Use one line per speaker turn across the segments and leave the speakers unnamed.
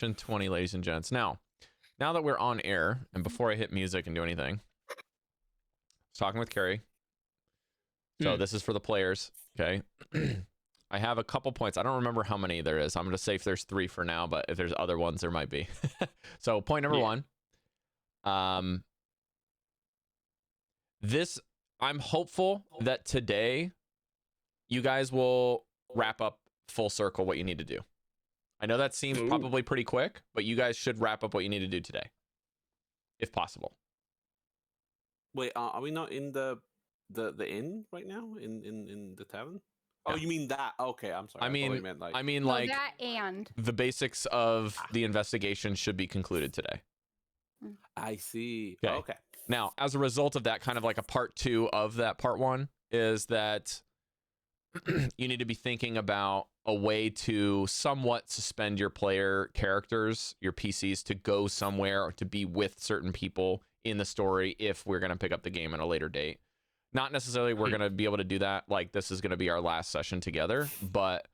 20, ladies and gents. Now that we're on air, and before I hit music and do anything, I was talking with Cari. So this is for the players, okay? I have a couple points. I don't remember how many there is. I'm going to say if there's 3 for now, but if there's other ones, there might be. So point number 1. I'm hopeful that today you guys will wrap up full circle what you need to do. I know that seems probably pretty quick, but you guys should wrap up what you need to do today, if possible.
Wait, are we not in the inn right now? In the tavern?
Yeah.
Oh, you mean that? Okay, I'm sorry.
I mean
that and
the basics of the investigation should be concluded today.
I see.
Okay. Now, as a result of that, kind of like a part 2 of that part 1 is that you need to be thinking about a way to somewhat suspend your player characters, your PCs, to go somewhere or to be with certain people in the story if we're going to pick up the game at a later date. Not necessarily we're going to be able to do that, like this is going to be our last session together, but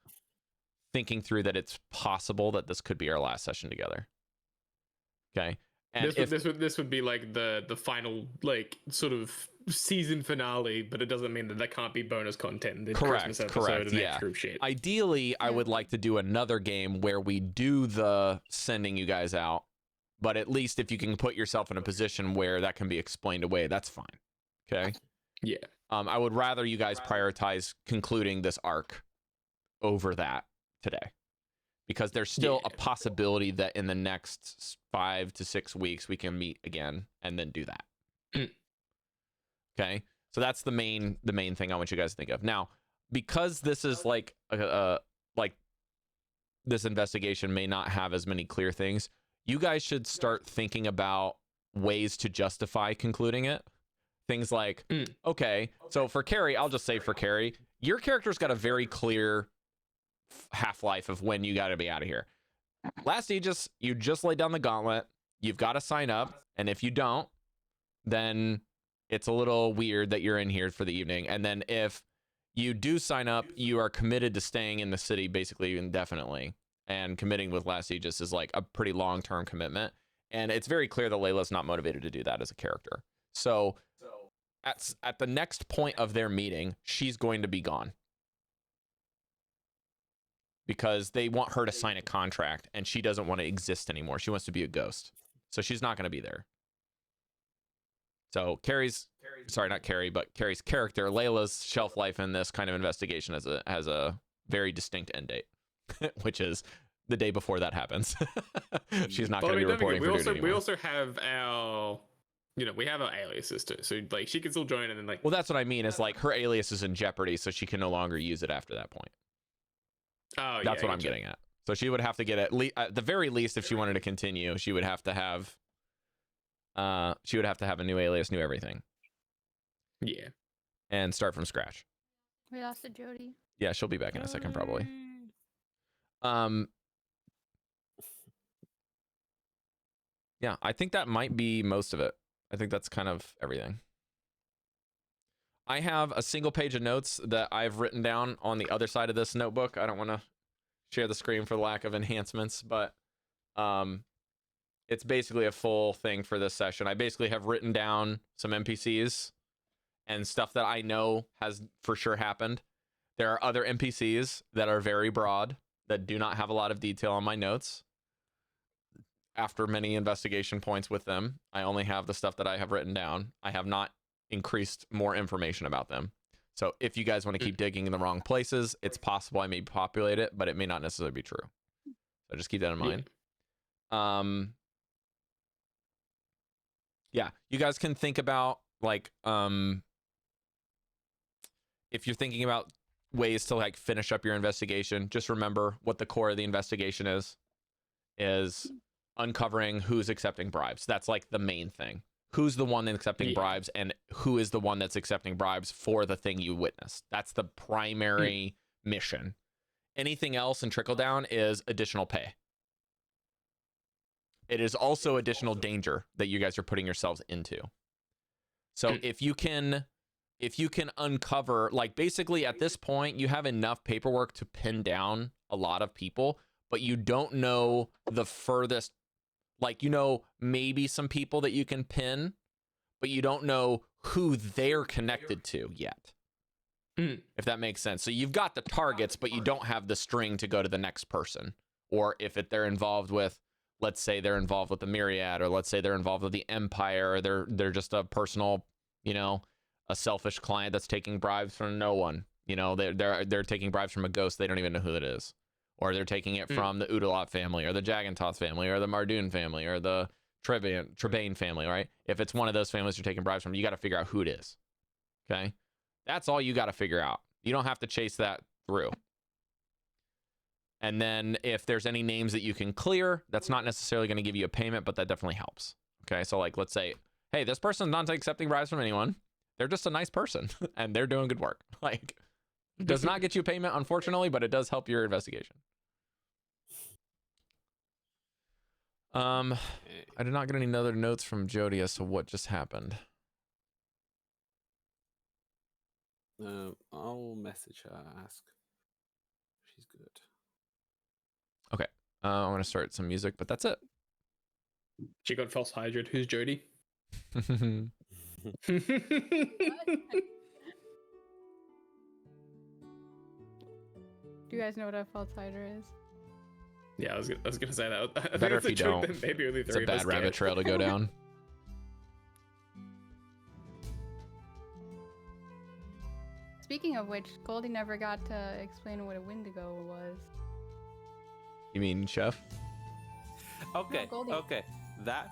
thinking through that it's possible that this could be our last session together. Okay. And
this would be like the final, like, sort of season finale, but it doesn't mean that there can't be bonus content in the Christmas episode and extra shit.
Ideally, I would like to do another game where we do the sending you guys out, but at least if you can put yourself in a position where that can be explained away, that's fine. Okay.
Yeah.
I would rather you guys prioritize concluding this arc over that today, because there's still a possibility that in the next 5 to 6 weeks we can meet again and then do that. Okay, so that's the main thing I want you guys to think of. Now, because this is like this investigation may not have as many clear things, you guys should start thinking about ways to justify concluding it. Things like, okay, so for Cari, I'll just say for Cari, your character's got a very clear half-life of when you got to be out of here. Last Aegis, you just laid down the gauntlet. You've got to sign up, and if you don't, then it's a little weird that you're in here for the evening. And then if you do sign up, you are committed to staying in the city basically indefinitely. And committing with Last Aegis is like a pretty long-term commitment. And it's very clear that Layla's not motivated to do that as a character. So at the next point of their meeting, she's going to be gone, because they want her to sign a contract and she doesn't want to exist anymore. She wants to be a ghost. So she's not going to be there. So Cari's character, Layla's shelf life in this kind of investigation has a very distinct end date, which is the day before that happens. She's not going to be reporting for duty anymore.
We also have our, we have our aliases too. So like she can still join and then like.
Well, that's what I mean is like her alias is in jeopardy, so she can no longer use it after that point.
Oh,
that's what I'm getting at. So she would have to get at the very least, if she wanted to continue, she would have to have a new alias, new everything.
Yeah.
And start from scratch.
We lost to Jodie.
Yeah, she'll be back in a second probably. Yeah, I think that might be most of it. I think that's kind of everything. I have a single page of notes that I've written down on the other side of this notebook. I don't want to share the screen for lack of enhancements, but it's basically a full thing for this session. I basically have written down some NPCs and stuff that I know has for sure happened. There are other NPCs that are very broad that do not have a lot of detail on my notes. After many investigation points with them, I only have the stuff that I have written down. I have not increased more information about them. So if you guys want to keep digging in the wrong places, it's possible I may populate it, but it may not necessarily be true. So just keep that in mind. Yeah, you guys can think about like if you're thinking about ways to like finish up your investigation, just remember what the core of the investigation is uncovering who's accepting bribes. That's like the main thing. Who's the one that's accepting bribes, and who is the one that's accepting bribes for the thing you witnessed. That's the primary mission. Anything else in trickle down is additional pay. It is also additional danger that you guys are putting yourselves into. So if you can uncover, like basically at this point, you have enough paperwork to pin down a lot of people, but you don't know the furthest, like, you know, maybe some people that you can pin, but you don't know who they're connected to yet. If that makes sense. So you've got the targets, but you don't have the string to go to the next person. Or if they're involved with, let's say they're involved with the Myriad, or let's say they're involved with the Empire, or they're just a personal, you know, a selfish client that's taking bribes from no one. You know, they're taking bribes from a ghost they don't even know who it is. Or they're taking it from the Udalot family, or the Jagantoth family, or the Mardoon family, or the Trebane family, right? If it's one of those families you're taking bribes from, you got to figure out who it is. Okay? That's all you got to figure out. You don't have to chase that through. And then if there's any names that you can clear, that's not necessarily going to give you a payment, but that definitely helps. Okay? So, like, let's say, hey, this person's not accepting bribes from anyone. They're just a nice person, and they're doing good work. Like, does not get you a payment, unfortunately, but it does help your investigation. I did not get any other notes from Jodie as to what just happened.
I'll message her, ask. She's good.
Okay. I want to start some music, but that's it.
She got false hydrate. Who's Jodie?
Do you guys know what a false hider is?
Yeah, I was gonna say that. I
Better
think
if you don't.
Maybe only
It's
three
a
of us
bad rabbit
get.
trail to go down.
Speaking of which, Goldy never got to explain what a Wendigo was.
You mean Chef?
Okay,
Goldy.
okay. That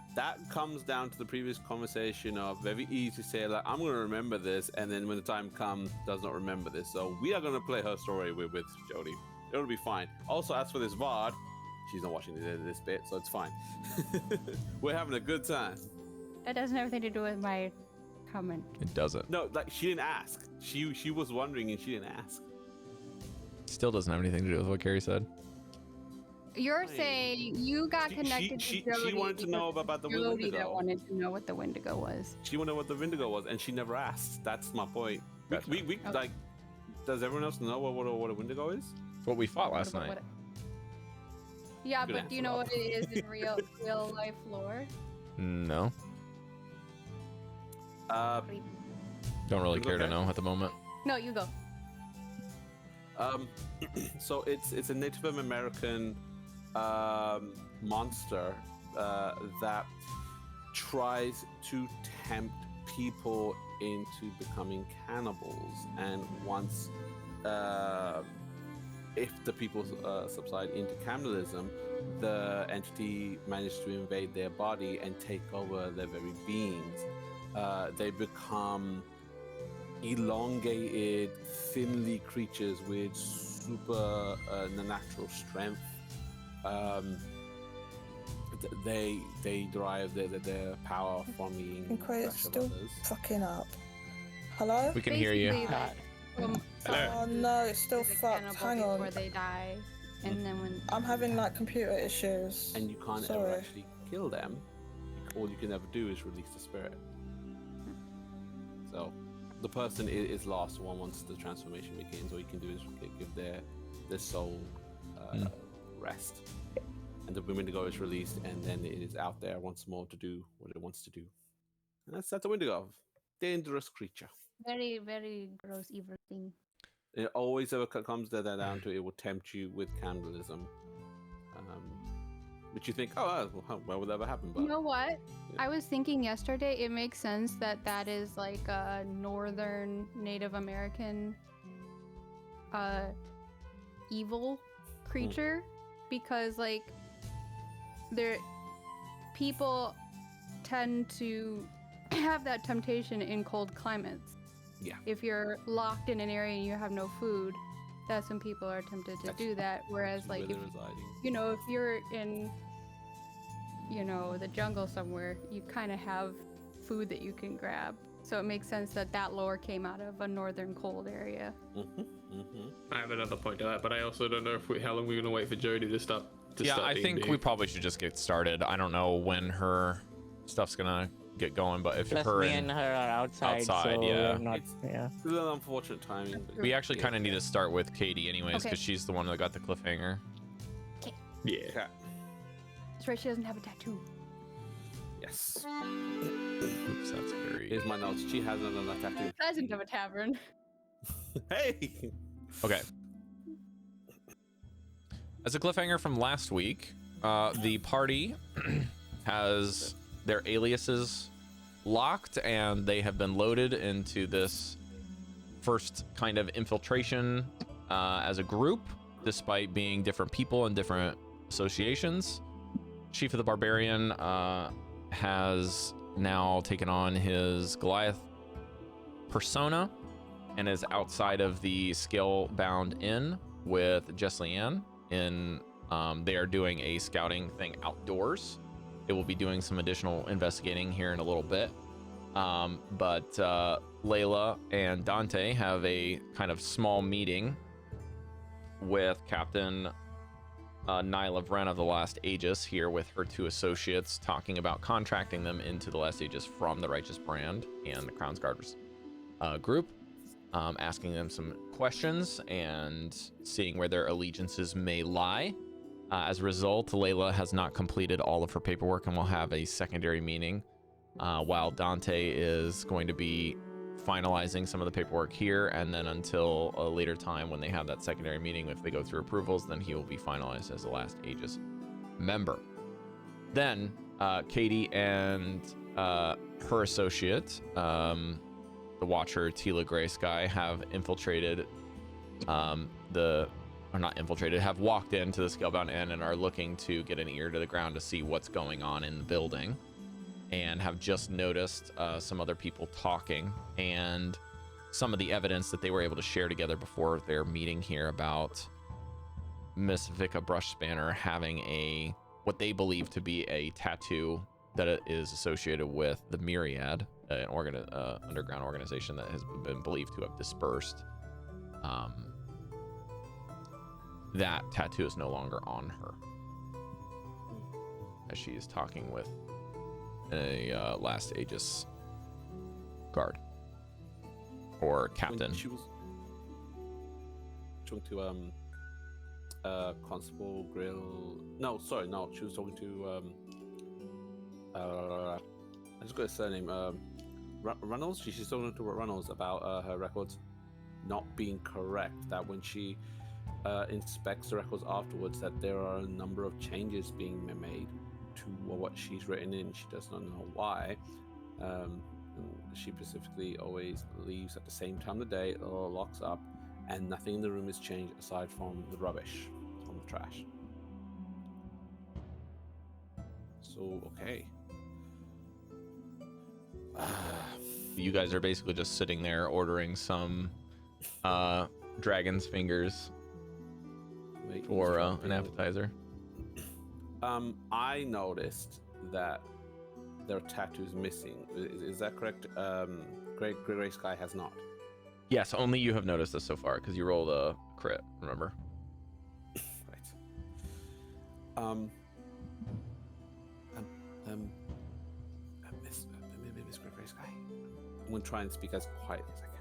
comes down to the previous conversation of very easy to say, like, I'm going to remember this, and then when the time comes, does not remember this. So we are going to play her story with Jodie. It'll be fine. Also, as for this VOD, she's not watching this bit, so it's fine. We're having a good time.
That doesn't have anything to do with my comment.
It doesn't.
No, like, she didn't ask. She was wondering, and she didn't ask.
Still doesn't have anything to do with what Cari said.
You're saying you got connected
she
to Jodie
wanted to know
because
about the
Jodie
Wendigo.
that wanted to know what the Wendigo was.
She wanted to know what the Wendigo was, and she never asked. That's my point.
Gotcha.
We
Okay.
like. Does everyone else know what a Wendigo is?
It's what we fought last night.
Yeah,
Good
but do you
answer,
know
Rob.
what it is in real life lore?
No. Don't really care to
Okay.
know at the moment.
No, you go.
So it's a Native American monster that tries to tempt people into becoming cannibals, and once if the people subside into cannibalism, the entity manages to invade their body and take over their very beings. They become elongated, thinly creatures with super natural strength. They derive their power from eating
Incankoth
flesh
is
of
still
others.
fucking up. Hello?
We can hear you.
Basically, like,
Oh no, it's still
the
fucked.
cannibal
Hang on.
before they die, and then when
I'm having like computer issues.
And you can't ever
Sorry.
actually kill them. All you can ever do is release the spirit. So the person is lost once the transformation begins. All you can do is give their soul rest. And the Wendigo is released, and then it is out there once more to do what it wants to do. And that's the Wendigo. Dangerous creature.
very, very gross, evil thing.
It always ever comes down to it will tempt you with cannibalism. Which you think, oh, why would that ever happen? But
You know what?
Yeah.
I was thinking yesterday, it makes sense that is like a northern Native American evil creature, because like people tend to have that temptation in cold climates.
Yeah.
If you're locked in an area and you have no food, that's when people are tempted to do that. Whereas
that's
like
where
if,
they're residing.
if you're in the jungle somewhere, you kind of have food that you can grab. So it makes sense that lore came out of a northern cold area.
I have another point to that, but I also don't know how long we're gonna wait for Jodie to start.
Yeah, I think
D&D.
we probably should just get started. I don't know when her stuff's gonna get going, but if
Plus
her
me
and
and her are outside,
outside,
so
yeah.
we're not,
It's-
yeah.
It's a little unfortunate timing. but
we actually
yeah.
kind of need to start with Caidi anyways,
Okay.
because she's the one that got the cliffhanger.
Yeah.
Okay.
That's right, she doesn't have a tattoo.
Yes.
Oops, that's very.
Here's my notes. She has another tattoo.
Doesn't have a tavern.
Hey.
Okay. As a cliffhanger from last week, the party has their aliases locked, and they have been loaded into this first kind of infiltration as a group, despite being different people and different associations. Chief of the Barbarian has now taken on his Goliath persona and is outside of the Scale-Bound Inn with Jesliann. They are doing a scouting thing outdoors. It will be doing some additional investigating here in a little bit. But Layla and Dante have a kind of small meeting with Captain Nyla Vren of the Last Aegis here with her 2 associates, talking about contracting them into the Last Aegis from the Righteous Brand and the Crown's Guarders group, asking them some questions and seeing where their allegiances may lie. As a result, Layla has not completed all of her paperwork and will have a secondary meeting, while Dante is going to be finalizing some of the paperwork here, and then until a later time when they have that secondary meeting, if they go through approvals, then he will be finalized as the Last Aegis member. Then Caidi and her associate, the Watcher Tila Greysky, have infiltrated have walked into the Scalebound Inn and are looking to get an ear to the ground to see what's going on in the building, and have just noticed some other people talking and some of the evidence that they were able to share together before their meeting here about Miss Vika Brushspanner having what they believe to be a tattoo that is associated with the Myriad, an underground organization that has been believed to have dispersed. That tattoo is no longer on her, as she is talking with a Last Aegis guard or captain.
When she was talking to Constable Grill. No, sorry, no. She was talking to I just got his surname. Reynolds. She's talking to Reynolds about her records not being correct. That when she inspects the records afterwards, that there are a number of changes being made to what she's written in. She does not know why. And she specifically always leaves at the same time of the day, or locks up, and nothing in the room is changed aside from the rubbish, from the trash. So, okay.
You guys are basically just sitting there ordering some dragon's fingers for an appetizer.
I noticed that there are tattoos missing. Is that correct? Gray Sky has not.
Yes, only you have noticed this so far because you rolled a crit, remember?
Right. Miss Gray Sky. I'm gonna try and speak as quietly as I can.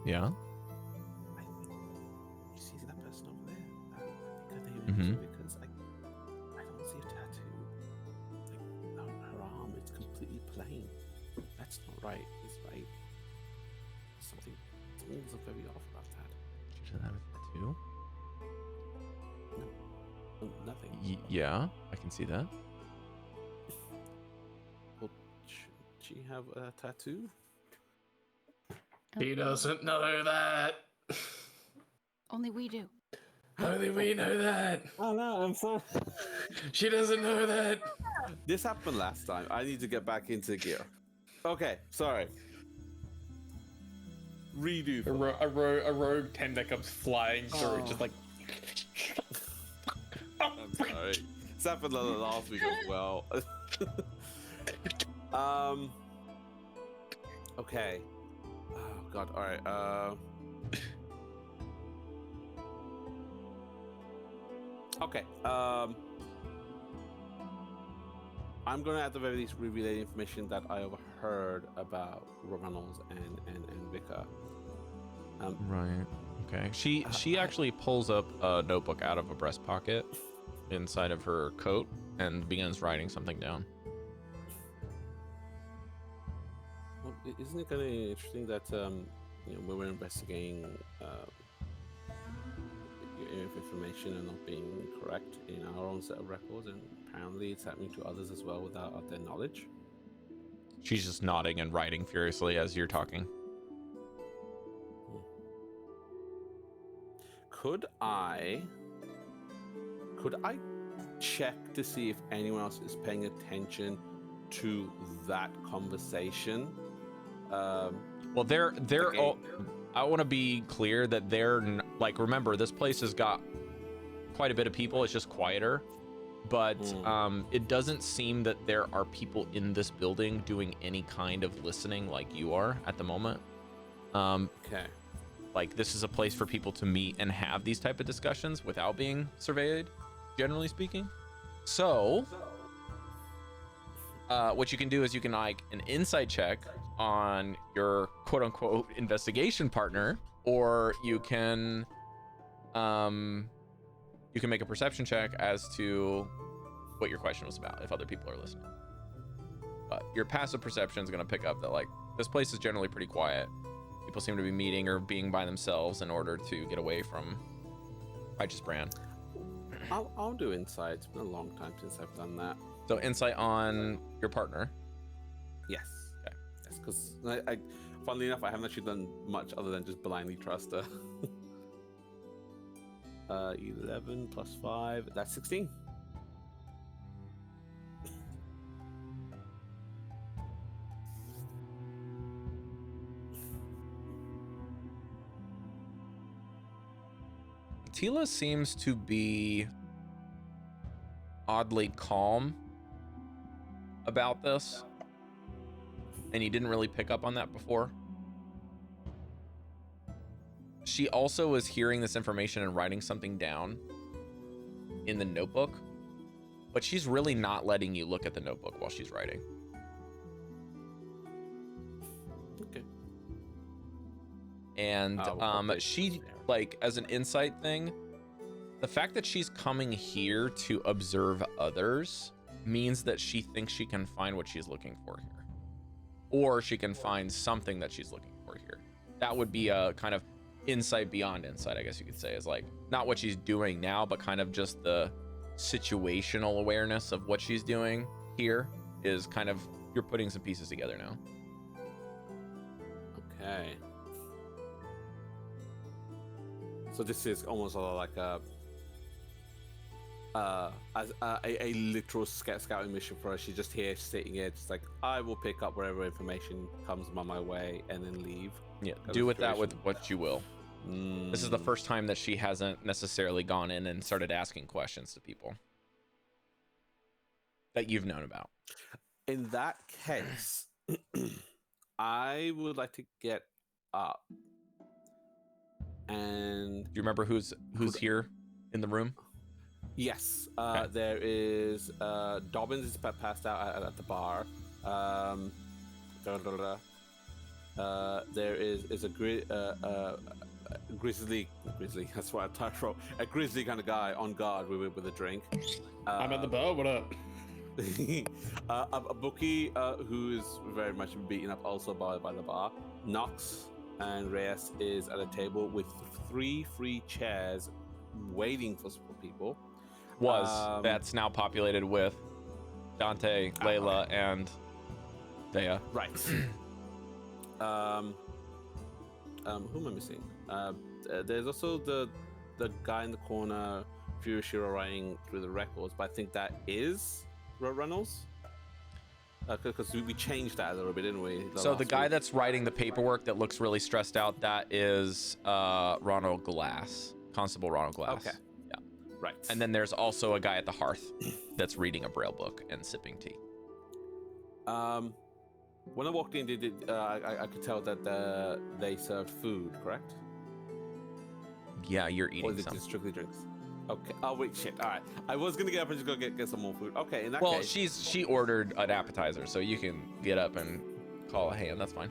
Yeah.
You see that person over there? I think her name is because I don't see a tattoo. Like her arm is completely plain. That's not right. It's right. Something's very off about that.
She doesn't have a tattoo?
No, nothing.
Yeah, I can see that.
Well, should she have a tattoo?
He doesn't know that.
Only we do.
Only we know that.
Oh no, I'm sorry.
She doesn't know that.
This happened last time. I need to get back into gear. Okay, sorry. Redo.
A rogue tender comes flying through, just like.
I'm sorry. This happened last week as well. Okay. Oh god. All right. Okay. I'm gonna at the very least relay the information that I overheard about Reynolds and Vika.
Right. Okay. She actually pulls up a notebook out of a breast pocket inside of her coat and begins writing something down.
Well, isn't it kind of interesting that when we're investigating information and not being correct in our own set of records, and apparently it's happening to others as well without their knowledge?
She's just nodding and writing furiously as you're talking.
Could I check to see if anyone else is paying attention to that conversation?
Well, they're
okay.
all. I want to be clear that they're like. Remember, this place has got quite a bit of people. It's just quieter, but it doesn't seem that there are people in this building doing any kind of listening like you are at the moment.
Okay.
Like, this is a place for people to meet and have these type of discussions without being surveyed, generally speaking. So, what you can do is you can like an insight check on your quote unquote investigation partner, or you can make a perception check as to what your question was about if other people are listening. But your passive perception is going to pick up that like this place is generally pretty quiet. People seem to be meeting or being by themselves in order to get away from Righteous Brand.
I'll do insight. It's been a long time since I've done that.
So insight on your partner.
Yes.
Okay.
Yes, because I funnily enough, I haven't actually done much other than just blindly trust her. 11 plus 5, that's 16.
Tila seems to be oddly calm about this, and you didn't really pick up on that before. She also is hearing this information and writing something down in the notebook, but she's really not letting you look at the notebook while she's writing.
Okay.
And she, like, as an insight thing, the fact that she's coming here to observe others means that she thinks she can find what she's looking for here, or she can find something that she's looking for here. That would be a kind of insight beyond insight, I guess you could say, is like not what she's doing now, but kind of just the situational awareness of what she's doing here is kind of, you're putting some pieces together now.
Okay. So this is almost like a literal scouting mission for her. She's just here, sitting here, just like, I will pick up whatever information comes my way and then leave.
Yeah, do with that with what you will. This is the first time that she hasn't necessarily gone in and started asking questions to people that you've known about.
In that case, I would like to get up. And
do you remember who's here in the room?
Yes.
Okay.
There is Dobbins is passed out at the bar. There is a grizzly. That's what I wrote. A grizzly kind of guy on guard with a drink.
I'm at the bar. What up?
A bookie who is very much beaten up also by the bar. Nox and Reyes is at a table with 3 free chairs waiting for people.
That's now populated with Dante, Layla, and Dea.
Right. Who am I missing? There's also the guy in the corner, Fushiro, writing through the records, but I think that is Reynolds. Because we changed that a little bit, didn't we?
So the guy that's writing the paperwork that looks really stressed out, that is Ronald Glass, Constable Ronald Glass.
Okay.
Yeah.
Right.
And then there's also a guy at the hearth that's reading a braille book and sipping tea.
When I walked in, I could tell that they served food, correct?
Yeah, you're eating
or is it
some.
just strictly drinks? Okay. Oh wait, shit. All right. I was gonna get up and just go get some more food. Okay. In that case,
she ordered an appetizer, so you can get up and call a hand. That's fine.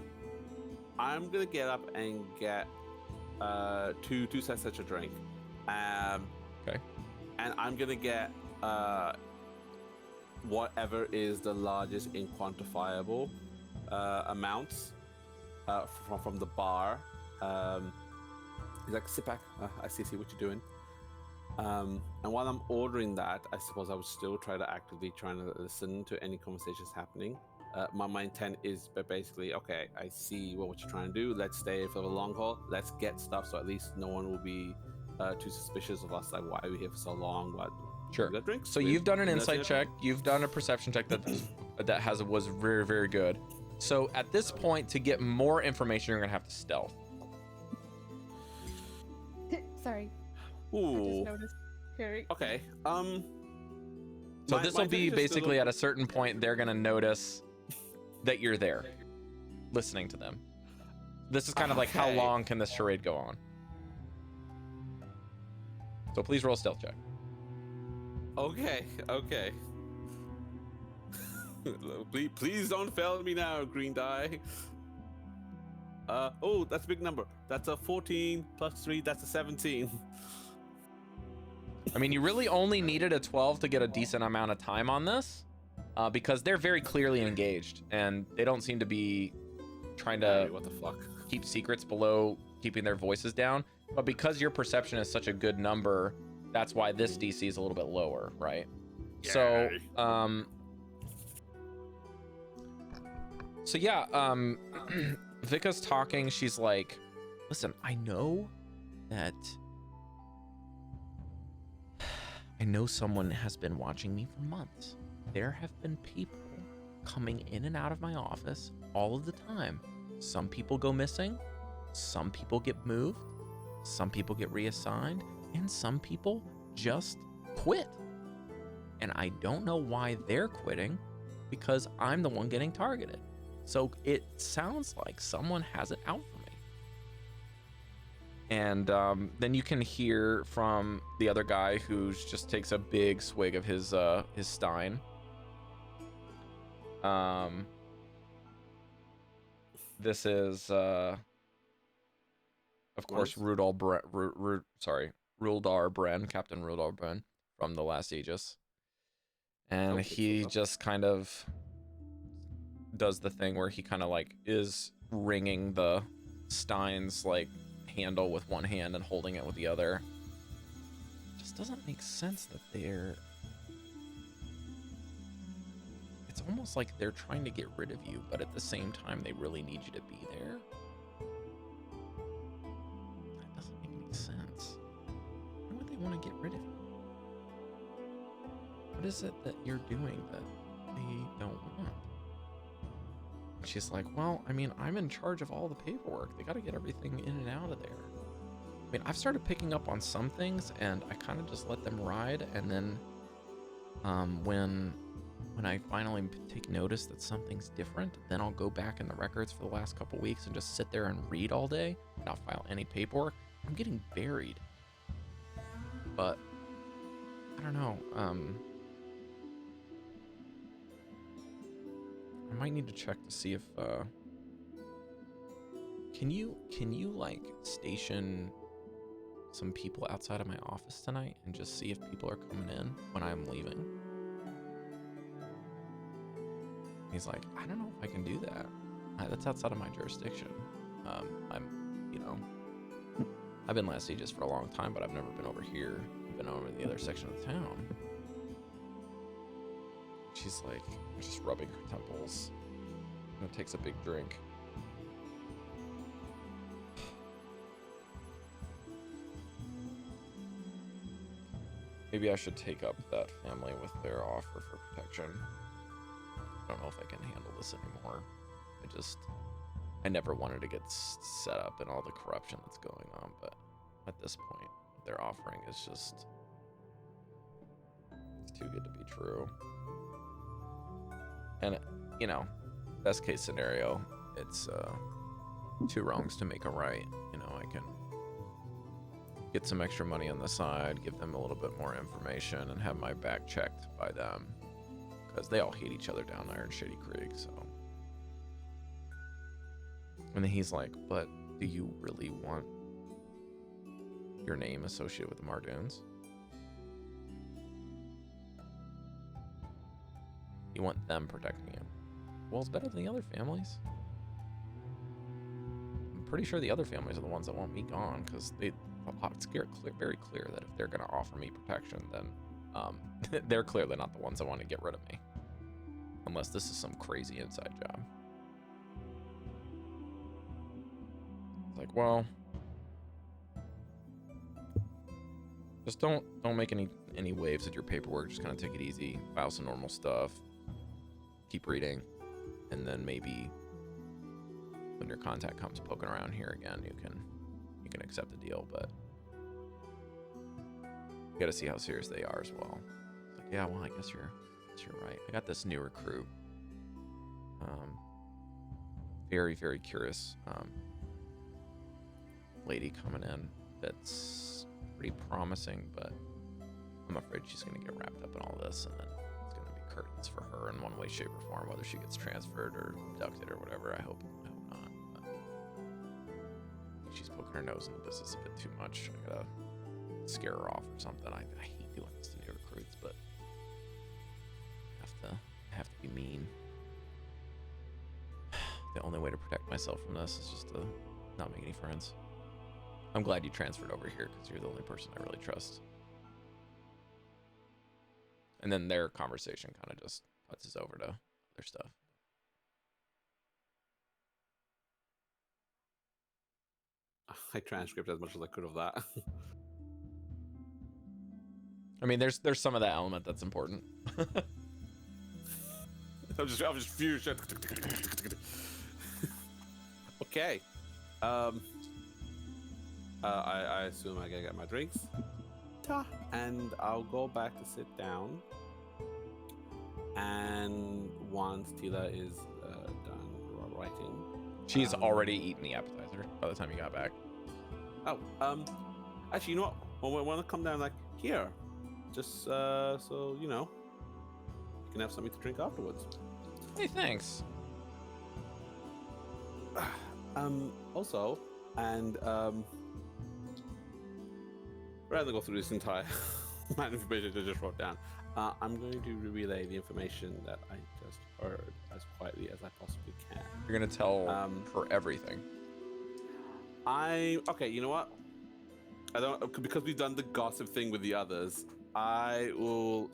I'm gonna get up and get two sets of drink.
Okay.
And I'm gonna get whatever is the largest inquantifiable amounts from the bar. He's like, sit back. I see what you're doing. And while I'm ordering that, I suppose I would still try to actively trying to listen to any conversations happening. My intent is basically, okay, I see what you're trying to do. Let's stay for the long haul. Let's get stuff so at least no one will be too suspicious of us. Like, why are we here for so long? What?
Sure.
We got drinks?
So you've done an insight check. You've done a perception check that was very, very good. So at this point, to get more information, you're gonna have to stealth.
Sorry. I
Ooh.
just noticed. Cari.
Okay.
So this will be basically at a certain point, they're gonna notice that you're there, listening to them. This is kind of like, how long can this charade go on? So please roll a stealth check.
Okay. please don't fail me now, green die. Oh, that's a big number. That's a 14 plus 3. That's a 17.
I mean, you really only needed a 12 to get a decent amount of time on this, because they're very clearly engaged, and they don't seem to be trying to
what the fuck?
keep secrets below keeping their voices down. But because your perception is such a good number, that's why this DC is a little bit lower, right?
Yay.
So yeah, Vika's talking. She's like, listen, I know someone has been watching me for months. There have been people coming in and out of my office all of the time. Some people go missing, some people get moved, some people get reassigned, and some people just quit. And I don't know why they're quitting, because I'm the one getting targeted. So it sounds like someone has it out for me. And then you can hear from the other guy who just takes a big swig of his stein. This is, of course, Ruldar Bren, Captain Ruldar Bren from the Last Aegis. And he just kind of does the thing where he kind of like is ringing the stein's like handle with one hand and holding it with the other. It just doesn't make sense that it's almost like they're trying to get rid of you, but at the same time they really need you to be there. That doesn't make any sense. Why would they want to get rid of you? What is it that you're doing that they don't want? She's like, well, I mean, I'm in charge of all the paperwork. They got to get everything in and out of there. I mean, I've started picking up on some things, and I kind of just let them ride. And then when I finally take notice that something's different, then I'll go back in the records for the last couple weeks and just sit there and read all day, not file any paperwork. I'm getting buried. But I don't know. I might need to check to see if can you like station some people outside of my office tonight and just see if people are coming in when I'm leaving? He's like, I don't know if I can do that. That's outside of my jurisdiction. I've been Last Aegis for a long time, but I've never been over here. I've been over in the other section of the town. She's like, just rubbing her temples, and takes a big drink. Maybe I should take up that family with their offer for protection. I don't know if I can handle this anymore. I never wanted to get set up in all the corruption that's going on, but at this point, what they're offering is just, it's too good to be true. And, best case scenario, it's two wrongs to make a right. I can get some extra money on the side, give them a little bit more information, and have my back checked by them, because they all hate each other down there in Shady Creek. So, and then he's like, but do you really want your name associated with the Mardoons? You want them protecting you. Well, it's better than the other families. I'm pretty sure the other families are the ones that want me gone, because it's very clear that if they're going to offer me protection, then they're clearly not the ones that want to get rid of me. Unless this is some crazy inside job. It's like, well, just don't make any waves with your paperwork. Just kind of take it easy, file some normal stuff, keep reading, and then maybe when your contact comes poking around here again, you can accept the deal. But you got to see how serious they are as well. It's like, yeah, well, I guess you're right. I got this new recruit. Very, very curious lady coming in that's pretty promising, but I'm afraid she's going to get wrapped up in all this, and then it's going to be curtains for her in one way, shape, or form, whether she gets transferred or abducted or whatever. I hope not. But she's poking her nose in the business a bit too much. I gotta scare her off or something. I hate doing this to new recruits, but I have to be mean. The only way to protect myself from this is just to not make any friends. I'm glad you transferred over here because you're the only person I really trust. And then their conversation kind of just puts us over to other stuff.
I transcribed as much as I could of that.
I mean, there's some of that element that's important.
I'm just fused. Okay. I assume I gotta get my drinks. And I'll go back to sit down. And once Tila is done writing.
She's already eaten the appetizer by the time you got back.
Oh, actually, you know what? When I come down, like, here, just so you know, you can have something to drink afterwards.
Hey, thanks.
Also, and rather than go through this entire amount of information I just wrote down, I'm going to relay the information that I just heard as quietly as I possibly can.
You're gonna tell her everything.
Okay, you know what? I don't, because we've done the gossip thing with the others. I will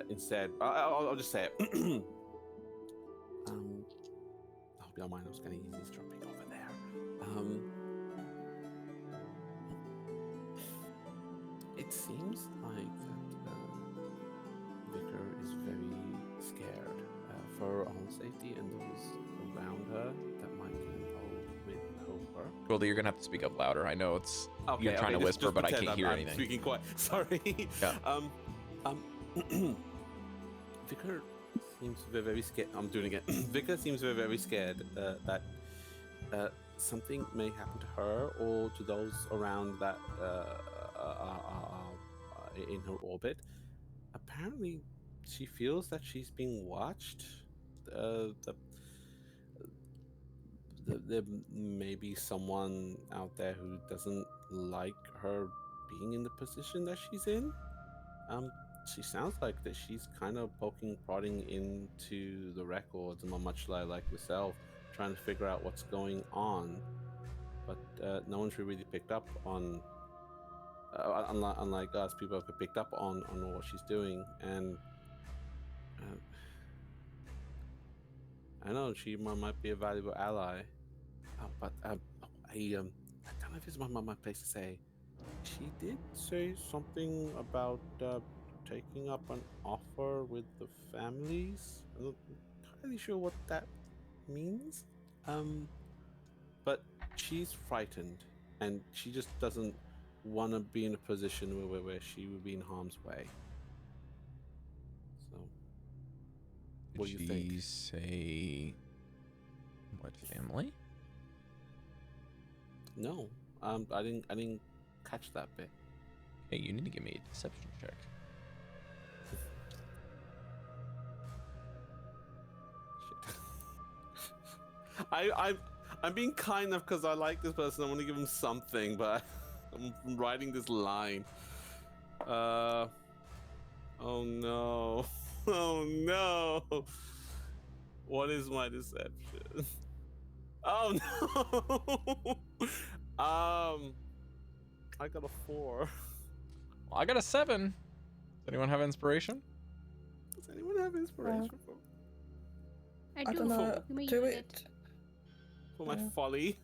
instead. I'll just say it. I'll be on mine. I was getting easy dropping over there. It seems like that Vicar is very scared for her own safety and those around her that might get involved with her work.
Goldy, you're gonna have to speak up louder. I know it's you're trying to whisper,
just
but I can't hear
I'm
anything.
Speaking quiet. Sorry.
Yeah.
Vicar seems very scared. I'm doing it again. Vicar seems very scared that something may happen to her or to those around that in her orbit. Apparently, she feels that she's being watched. There may be someone out there who doesn't like her being in the position that she's in. She sounds like that she's kind of prodding into the records, and much like yourself, trying to figure out what's going on. But no one's really picked up on, unlike us, people have picked up on what she's doing. And I know she might be a valuable ally, but I don't know if it's my place to say. She did say something about taking up an offer with the families. I'm not entirely sure what that means. But she's frightened, and she just doesn't want to be in a position where she would be in harm's way. So, what do you think?
Did she say what family?
No, I didn't catch that bit.
Hey, you need to give me a deception check.
I'm being kind enough because I like this person. I want to give him something, but I'm writing this line. Oh no. Oh no! What is my deception? Oh no! I got a 4.
Well, I got a 7. Does anyone have inspiration?
Does anyone have inspiration
I
I
do.
don't know.
You may
Do
use
it.
for my folly?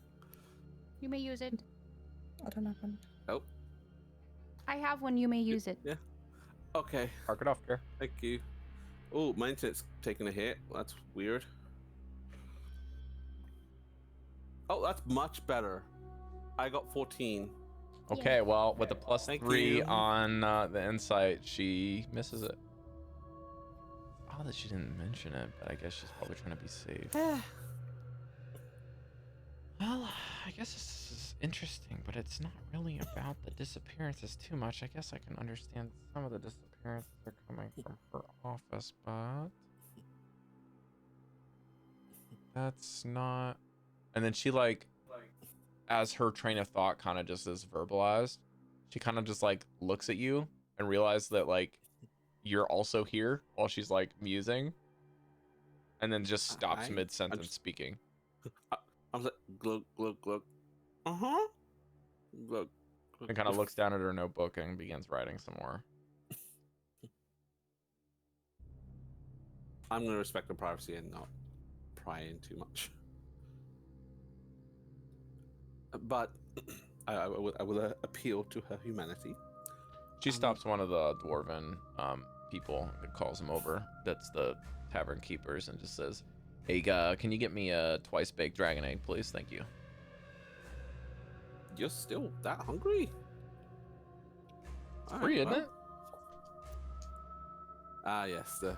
You may use it.
I don't have one.
Oh,
I have one. You may use it.
yeah. Okay,
Mark it off here.
thank you. Oh, my internet's taking a hit. That's weird. Oh, that's much better. I got 14.
Okay, well, with a plus
Thank
3
you.
on the insight, she misses it. Oh, that she didn't mention it, but I guess she's probably trying to be safe. Well, I guess this is interesting, but it's not really about the disappearances too much. I guess I can understand some of the disappearances are coming from her office, but that's not. And then she like, as her train of thought kind of just is verbalized, she kind of just like looks at you and realizes that like you're also here while she's like musing, and then just stops mid-sentence speaking.
I was like, glug, glug, glug. Uh-huh. Glug, glug,
And kind of
glug.
looks down at her notebook and begins writing some more.
I'm going to respect her privacy and not pry in too much. But I will appeal to her humanity.
She stops one of the dwarven people and calls him over. That's the tavern keepers, and just says, "Hey, can you get me a twice baked dragon egg, please? Thank you."
You're still that hungry?
Free, isn't it?
Ah, yes. You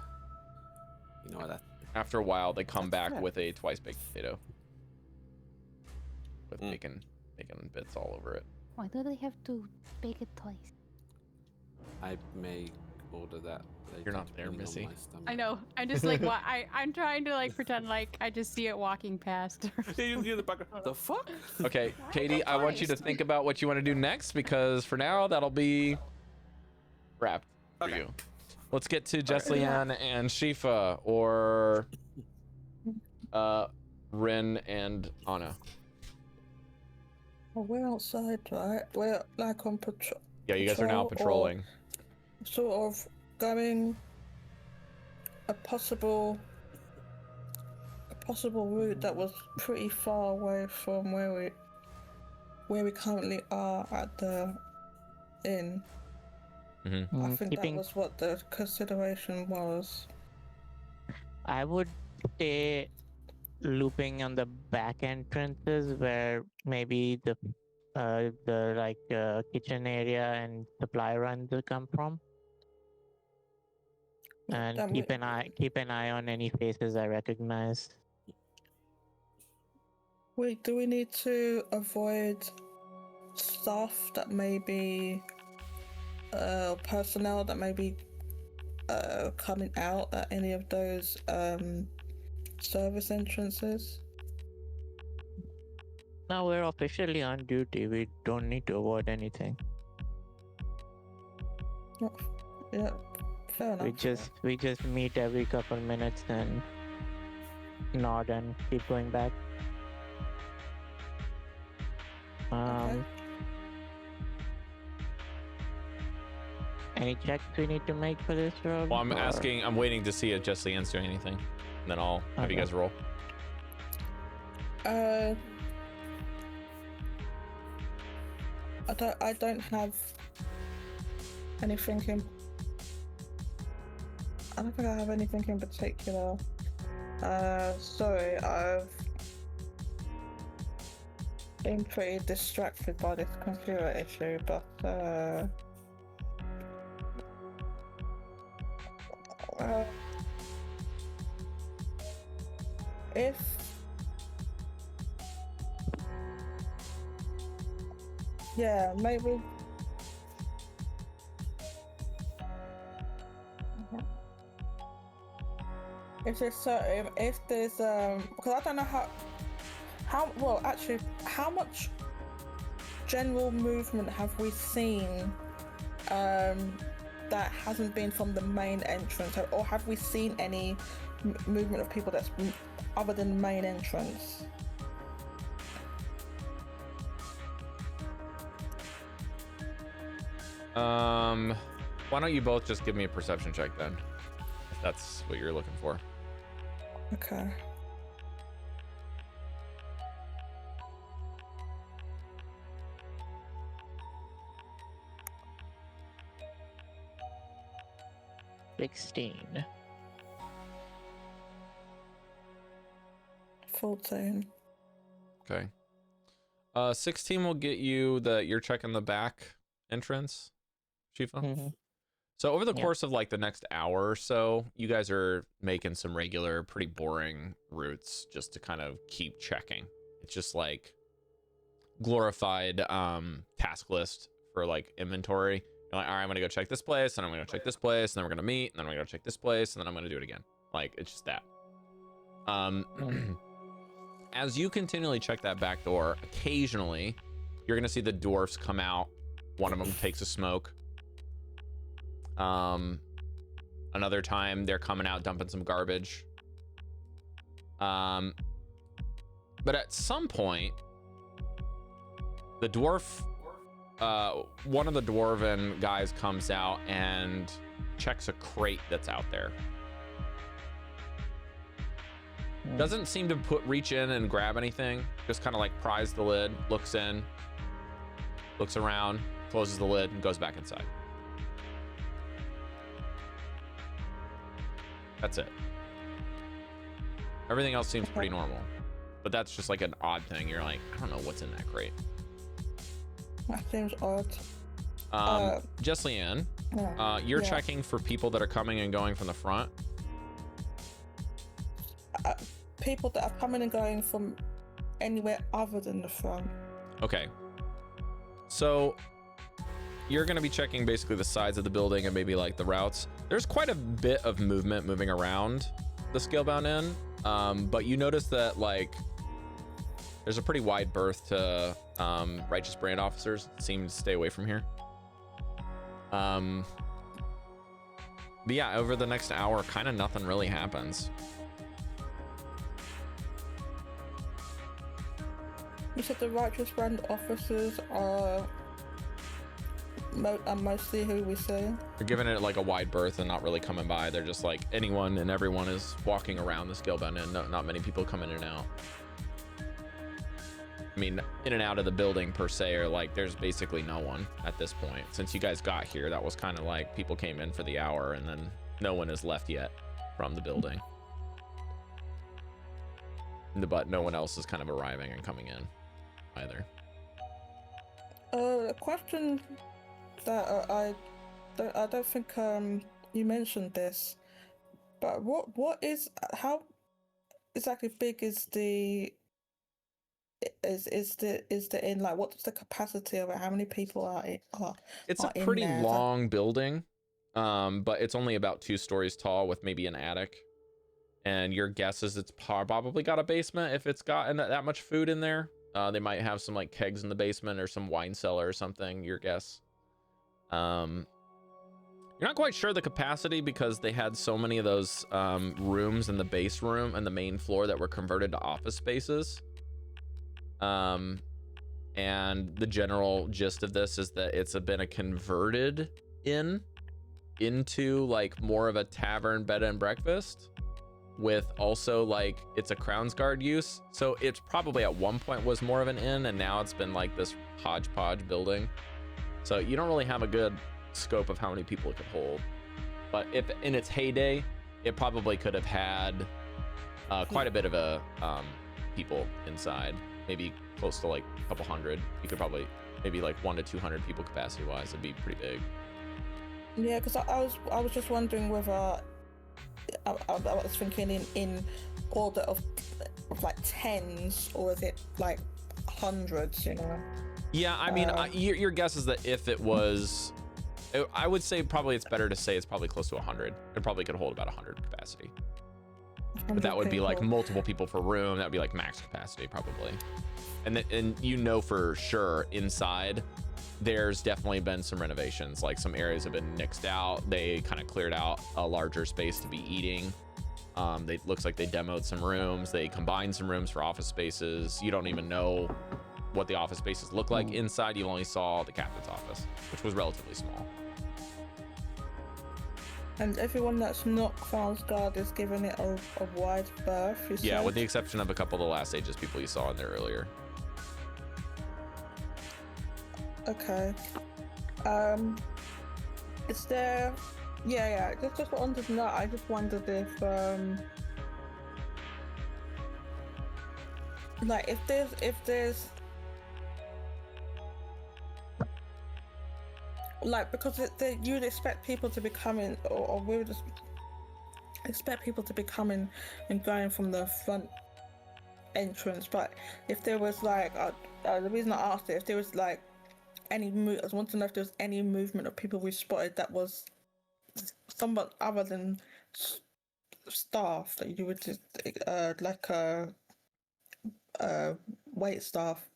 know what? That
After a while, they come
That's
back
fair.
with a twice baked potato with bacon bits all over it.
Why do they have to bake it twice?
I may order that later.
You're not there,
depending on
Missy.
my stomach.
I know. I'm just like, I'm trying to like pretend like I just see it walking past.
Yeah, you hear the background. The fuck?
Okay, Caidi, I want you to think about what you want to do next, because for now that'll be wrapped for
Okay.
you. Let's get to Jesliann and Shifa, or Rin and Anna.
Well, we're outside, right? We're like on patrol.
Yeah, you guys are now patrolling.
Sort of going a possible route that was pretty far away from where we currently are at the inn. I think that was what the consideration was.
I would stay looping on the back entrances where maybe the kitchen area and supply runs will come from, and
Then
keep an eye on any faces I recognize.
Do we need to avoid staff that may be personnel that may be coming out at any of those service entrances?
Now we're officially on duty. We don't need to avoid anything.
Yeah, fair enough.
We just meet every couple minutes and nod and keep going back.
Okay.
Any checks we need to make for this, Rob?
Well, I'm
or-
waiting to see if Jesliann's doing anything, and then I'll have you
Okay.
guys roll.
I don't have anything in. I don't think I have anything in particular. Sorry, I've been pretty distracted by this computer issue, but if maybe. If there's because I don't know how much general movement have we seen that hasn't been from the main entrance, or have we seen any movement of people that's other than the main entrance?
Why don't you both just give me a perception check then, if that's what you're looking for.
Okay.
$16.
14.
Okay. 16 will get you you're checking the back entrance, Shifa.
Mm-hmm.
So over the course of like the next hour or so, you guys are making some regular, pretty boring routes just to kind of keep checking. It's just like glorified task list for like inventory. You're like, all right, I'm gonna go check this place, and I'm gonna check this place, and then we're gonna meet, and then I'm gonna go check this place, and then I'm gonna do it again. Like, it's just that. As you continually check that back door, occasionally you're gonna see the dwarfs come out. One of them takes a smoke. Another time they're coming out dumping some garbage. But at some point, the dwarf, one of the dwarven guys comes out and checks a crate that's out there. Doesn't seem to reach in and grab anything. Just kind of like pries the lid, looks in, looks around, closes the lid, and goes back inside. That's it. Everything else seems pretty normal, but that's just like an odd thing. You're like, I don't know what's in that crate.
That seems odd.
Jesliann, you're checking for people that are coming and going from the front.
People that are coming and going from anywhere other than the front.
Okay. So you're going to be checking basically the sides of the building and maybe like the routes. There's quite a bit of moving around the Scalebound Inn, but you notice that like there's a pretty wide berth to righteous brand officers that seem to stay away from here. But yeah, over the next hour, kind of nothing really happens.
You said the righteous brand officers are mostly who we see.
They're giving it like a wide berth and not really coming by. They're just like anyone and everyone is walking around the Scalebound Inn. Not many people come in and out. I mean, in and out of the building per se, or like there's basically no one at this point. Since you guys got here, that was kind of like people came in for the hour and then no one is left yet from the building. But no one else is kind of arriving and coming in either.
A question that I don't think you mentioned this, but how exactly big is the inn? Like, what's the capacity of it? How many people are
It's a pretty long building, but it's only about 2 stories tall with maybe an attic. And your guess is it's probably got a basement if it's got that much food in there. They might have some like kegs in the basement or some wine cellar or something, your guess. You're not quite sure the capacity because they had so many of those rooms in the base room and the main floor that were converted to office spaces. And the general gist of this is that it's been a converted inn into like more of a tavern bed and breakfast, with also like it's a Crown's Guard use. So it's probably at one point was more of an inn, and now it's been like this hodgepodge building. So you don't really have a good scope of how many people it could hold. But if in its heyday, it probably could have had quite a bit of people inside, maybe close to like a couple hundred. You could probably maybe like 100 to 200 people capacity wise. It'd be pretty big.
Yeah, because I was just wondering whether I was thinking in order of like tens, or is it like hundreds, you know? Yeah,
I mean, your guess is that if it was, I would say probably it's better to say it's probably close to 100. It probably could hold about 100 capacity. But that would be like multiple people per room. That would be like max capacity probably. And you know for sure inside there's definitely been some renovations. Like some areas have been nixed out. They kind of cleared out a larger space to be eating. They looks like they demoed some rooms. They combined some rooms for office spaces. You don't even know what the office spaces look like inside. You only saw the captain's office, which was relatively small.
And everyone that's not Kvarsguard is given it a wide berth, you
Yeah,
said?
with the exception of a couple of the Last Ages people you saw in there earlier.
Okay. Is there... Yeah, just wanted to know. I just wondered if, like, if there's, like, because you'd expect people to be coming, or we would just expect people to be coming and going from the front entrance. But if there was like, the reason I asked it, if there was like any I just want to know if there was any movement of people we spotted that was somewhat other than staff that you would just like wait staff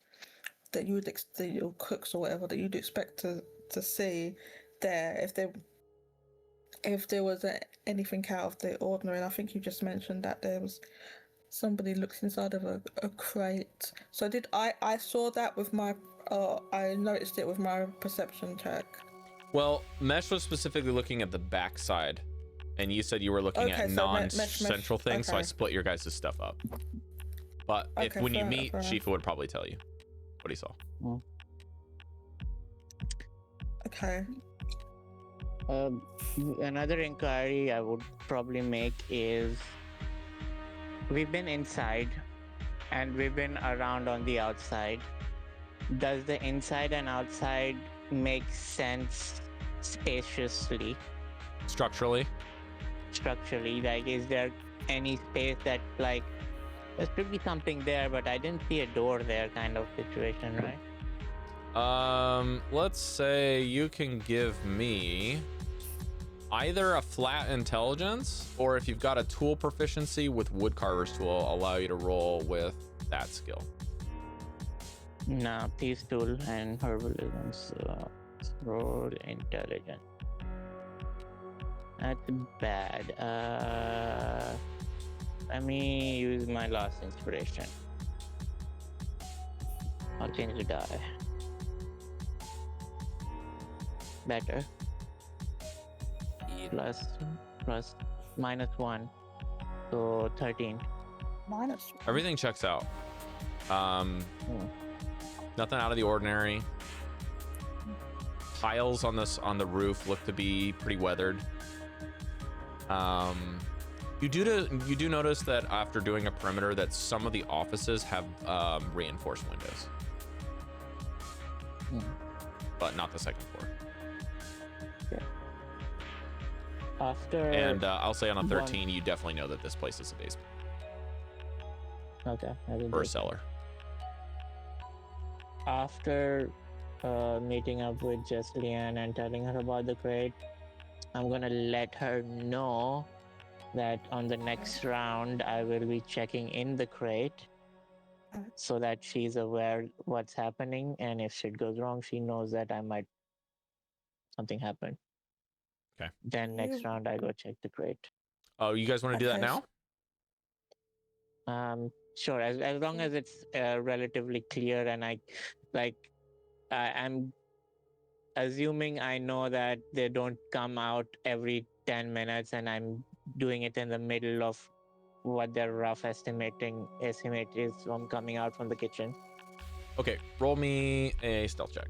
that you would your cooks or whatever that you'd expect to see there, if there was anything out of the ordinary. And I think you just mentioned that there was somebody looks inside of a crate. So I saw that with my I noticed it with my perception check.
Well, Mesh was specifically looking at the backside, and you said you were looking at non-central things, so I split your guys' stuff up. But when you meet, Shifa would probably tell you what he saw.
Okay.
Another inquiry I would probably make is, we've been inside and we've been around on the outside. Does the inside and outside make sense spaciously?
Structurally,
like, is there any space that, like, there should be something there, but I didn't see a door there kind of situation, right?
Let's say you can give me either a flat intelligence, or if you've got a tool proficiency with woodcarver's tool, I'll allow you to roll with that skill.
No, thieves tool and herbalism, so roll intelligence. That's bad. Let me use my last inspiration. I'll change the die. Better. Plus -1, so 13.
Minus.
Everything checks out. Nothing out of the ordinary. Tiles on the roof look to be pretty weathered. You do notice that after doing a perimeter that some of the offices have reinforced windows, but not the second floor.
Okay.
And I'll say on a 13, you definitely know that this place is a basement.
Okay.
Or a cellar.
After meeting up with Jesliann and telling her about the crate, I'm gonna let her know that on the next round I will be checking in the crate so that she's aware what's happening, and if shit goes wrong, she knows that something happened.
Okay.
Then next round I go check the crate.
Oh, you guys want to do that now?
Sure, as long as it's relatively clear, and I'm assuming I know that they don't come out every 10 minutes, and I'm doing it in the middle of what their rough estimate is from coming out from the kitchen.
Okay, roll me a stealth check.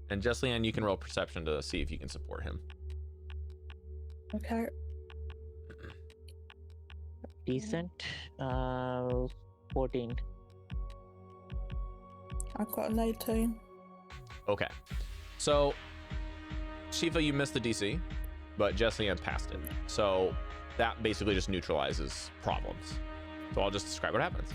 And Jesliann, you can roll perception to see if you can support him.
Okay.
Decent. 14.
I've got an 18.
Okay. So, Shifa, you missed the DC, but Jesliann passed it. So, that basically just neutralizes problems. So, I'll just describe what happens.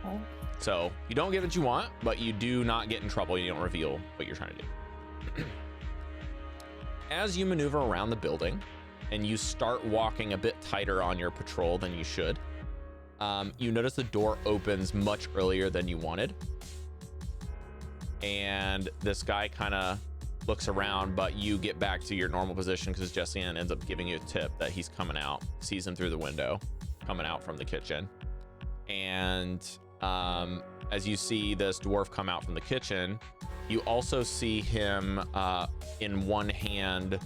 Oh.
So, you don't get what you want, but you do not get in trouble. You don't reveal what you're trying to do. As you maneuver around the building, and you start walking a bit tighter on your patrol than you should, you notice the door opens much earlier than you wanted. and this guy kind of looks around, but you get back to your normal position because Jesliann ends up giving you a tip that he's coming out, sees him through the window coming out from the kitchen. And as you see this dwarf come out from the kitchen, you also see him in one hand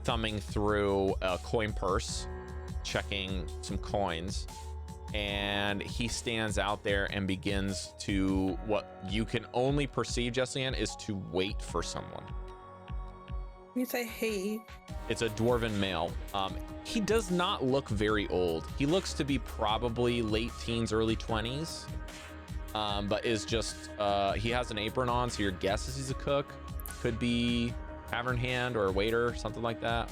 thumbing through a coin purse, checking some coins, and he stands out there and begins to, what you can only perceive, Jesliann, is to wait for someone.
You say he?
It's a dwarven male. He does not look very old. He looks to be probably late teens, early 20s, but is just, he has an apron on, so your guess is he's a cook. Could be tavern hand or a waiter, something like that.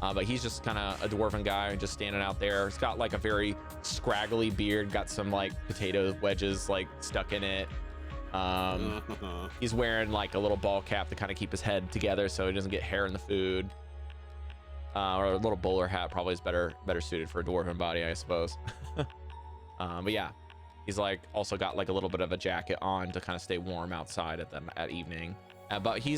But he's just kind of a dwarven guy, just standing out there. He's got like a very scraggly beard, got some like potato wedges like stuck in it. He's wearing like a little ball cap to kind of keep his head together so he doesn't get hair in the food. Or a little bowler hat probably is better suited for a dwarven body, I suppose. But yeah, he's like also got like a little bit of a jacket on to kind of stay warm outside at evening. But he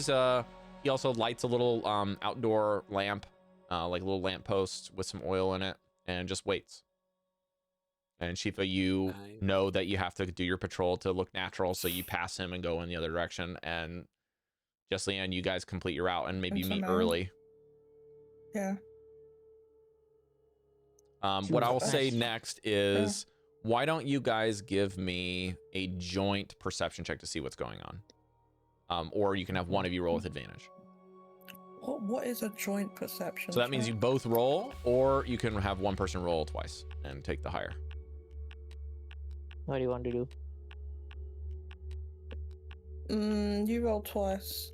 also lights a little outdoor lamp, like a little lamp post with some oil in it, and just waits. And Shifa, you know that you have to do your patrol to look natural, so you pass him and go in the other direction. And Jesliann, you guys complete your route and maybe meet early.
Yeah.
What I'll say next is, why don't you guys give me a joint perception check to see what's going on? Or you can have one of you roll with advantage.
What is a joint perception?
So that means you both roll, or you can have one person roll twice and take the higher.
What do you want to do?
You roll twice.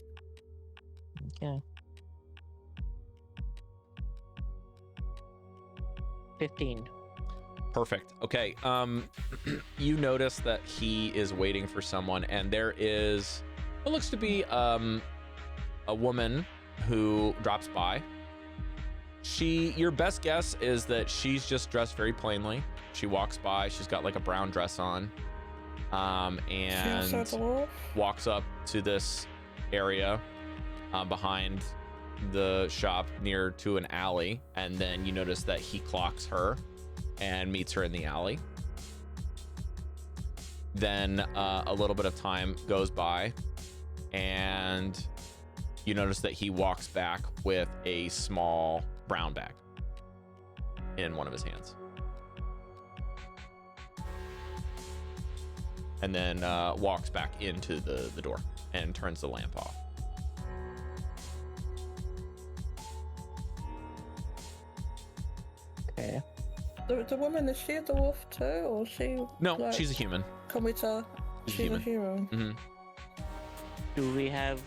Okay. 15.
Perfect. Okay. You notice that he is waiting for someone, and there is what looks to be a woman who drops by. Your best guess is that she's just dressed very plainly. She walks by, she's got like a brown dress on, and walks up to this area behind the shop near to an alley, and then you notice that he clocks her and meets her in the alley. Then a little bit of time goes by, and you notice that he walks back with a small brown bag in one of his hands. And then walks back into the door and turns the lamp off.
Okay.
The woman, is she a dwarf too, or is she?
No,
like,
she's a human.
Can we tell? She's a human.
Mm-hmm.
Do we have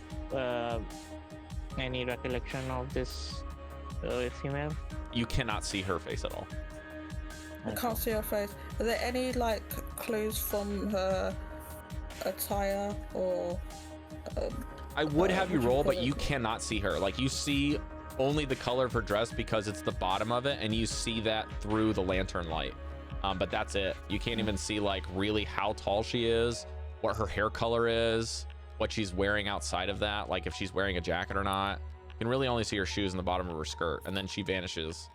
any recollection of this female?
You cannot see her face at all.
I can't see her face. Are there any like clues from her attire or?
I would have you roll, but you cannot see her. Like, you see only the color of her dress because it's the bottom of it, and you see that through the lantern light. But that's it. You can't even see like really how tall she is, what her hair color is, what she's wearing outside of that, like if she's wearing a jacket or not. You can really only see her shoes in the bottom of her skirt, and then she vanishes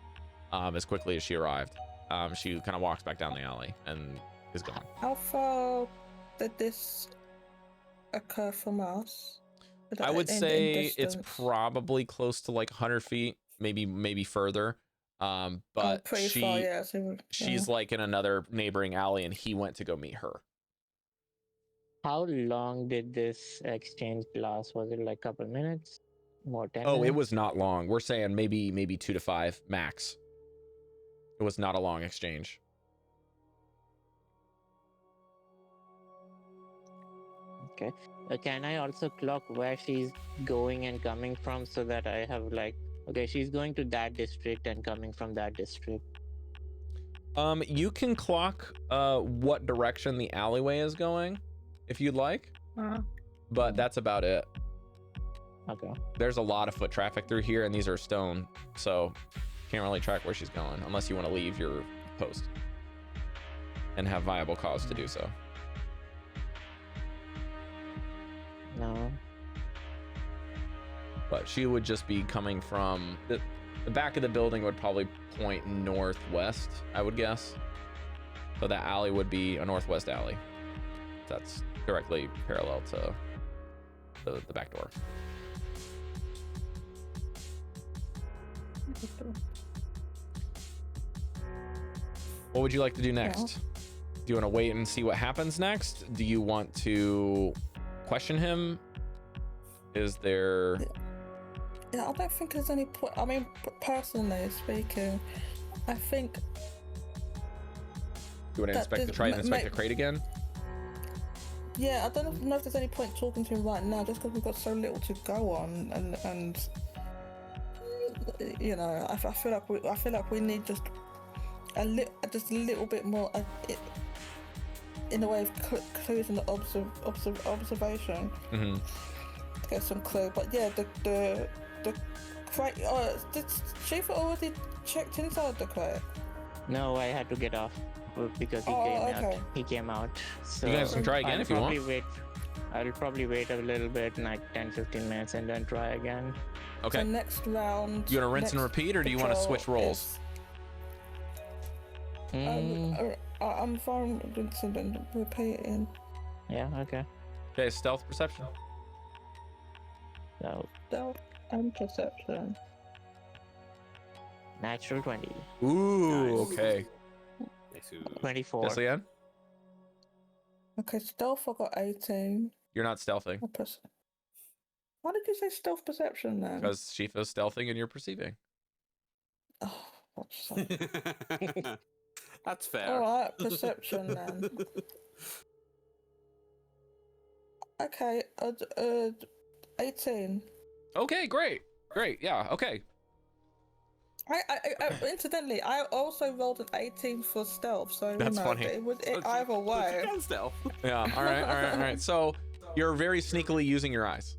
as quickly as she arrived. She kind of walks back down the alley and is gone.
How far did this occur from us?
I would say it's probably close to like 100 feet, maybe further. But
pretty far, yeah.
She's like in another neighboring alley, and he went to go meet her.
How long did this exchange last? Was it like a couple minutes? More 10
Oh,
minutes?
it was not long. We're saying maybe 2 to 5 max. It was not a long exchange.
Okay. Can I also clock where she's going and coming from so that I have like, okay, she's going to that district and coming from that district?
You can clock what direction the alleyway is going if you'd like. But that's about it.
Okay.
There's a lot of foot traffic through here, and these are stone, so can't really track where she's going unless you want to leave your post and have viable cause to do so.
No.
But she would just be coming from the back of the building would probably point northwest, I would guess. So that alley would be a northwest alley. That's directly parallel to the back door. What would you like to do next? Do you want to wait and see what happens next? Do you want to question him? Is there...
Yeah, I don't think there's any point. I mean, personally speaking, I think...
Do you want to inspect the crate again?
Yeah, I don't know if there's any point talking to him right now, just because we've got so little to go on, and you know, I feel like we need just a little bit more in the way of clues and observation to get some clue. But yeah, the crate. Did Chief already checked inside the crate?
No, I had to get off because he came out. So
you guys can try again if you want.
I'll probably wait a little bit, like 10-15 minutes, and then try again.
Okay.
So next round.
You want to rinse and repeat, or do you want to switch roles?
I'm fine rinsing and repeating.
Yeah. Okay.
Okay. Stealth perception.
So
Stealth and perception.
natural 20.
Ooh.
Nice.
Okay.
24.
Jesliann?
Okay, stealth I got 18.
You're not stealthing.
Why did you say stealth perception then?
Because Shifa's stealthing and you're perceiving.
Oh, what's that?
That's fair.
Alright, perception then. Okay, 18.
Okay, great. Great, yeah, okay.
I incidentally, I also rolled an 18 for stealth, so
That's funny.
It would either way.
You can stealth.
Yeah, all right. So you're very sneakily using your eyes.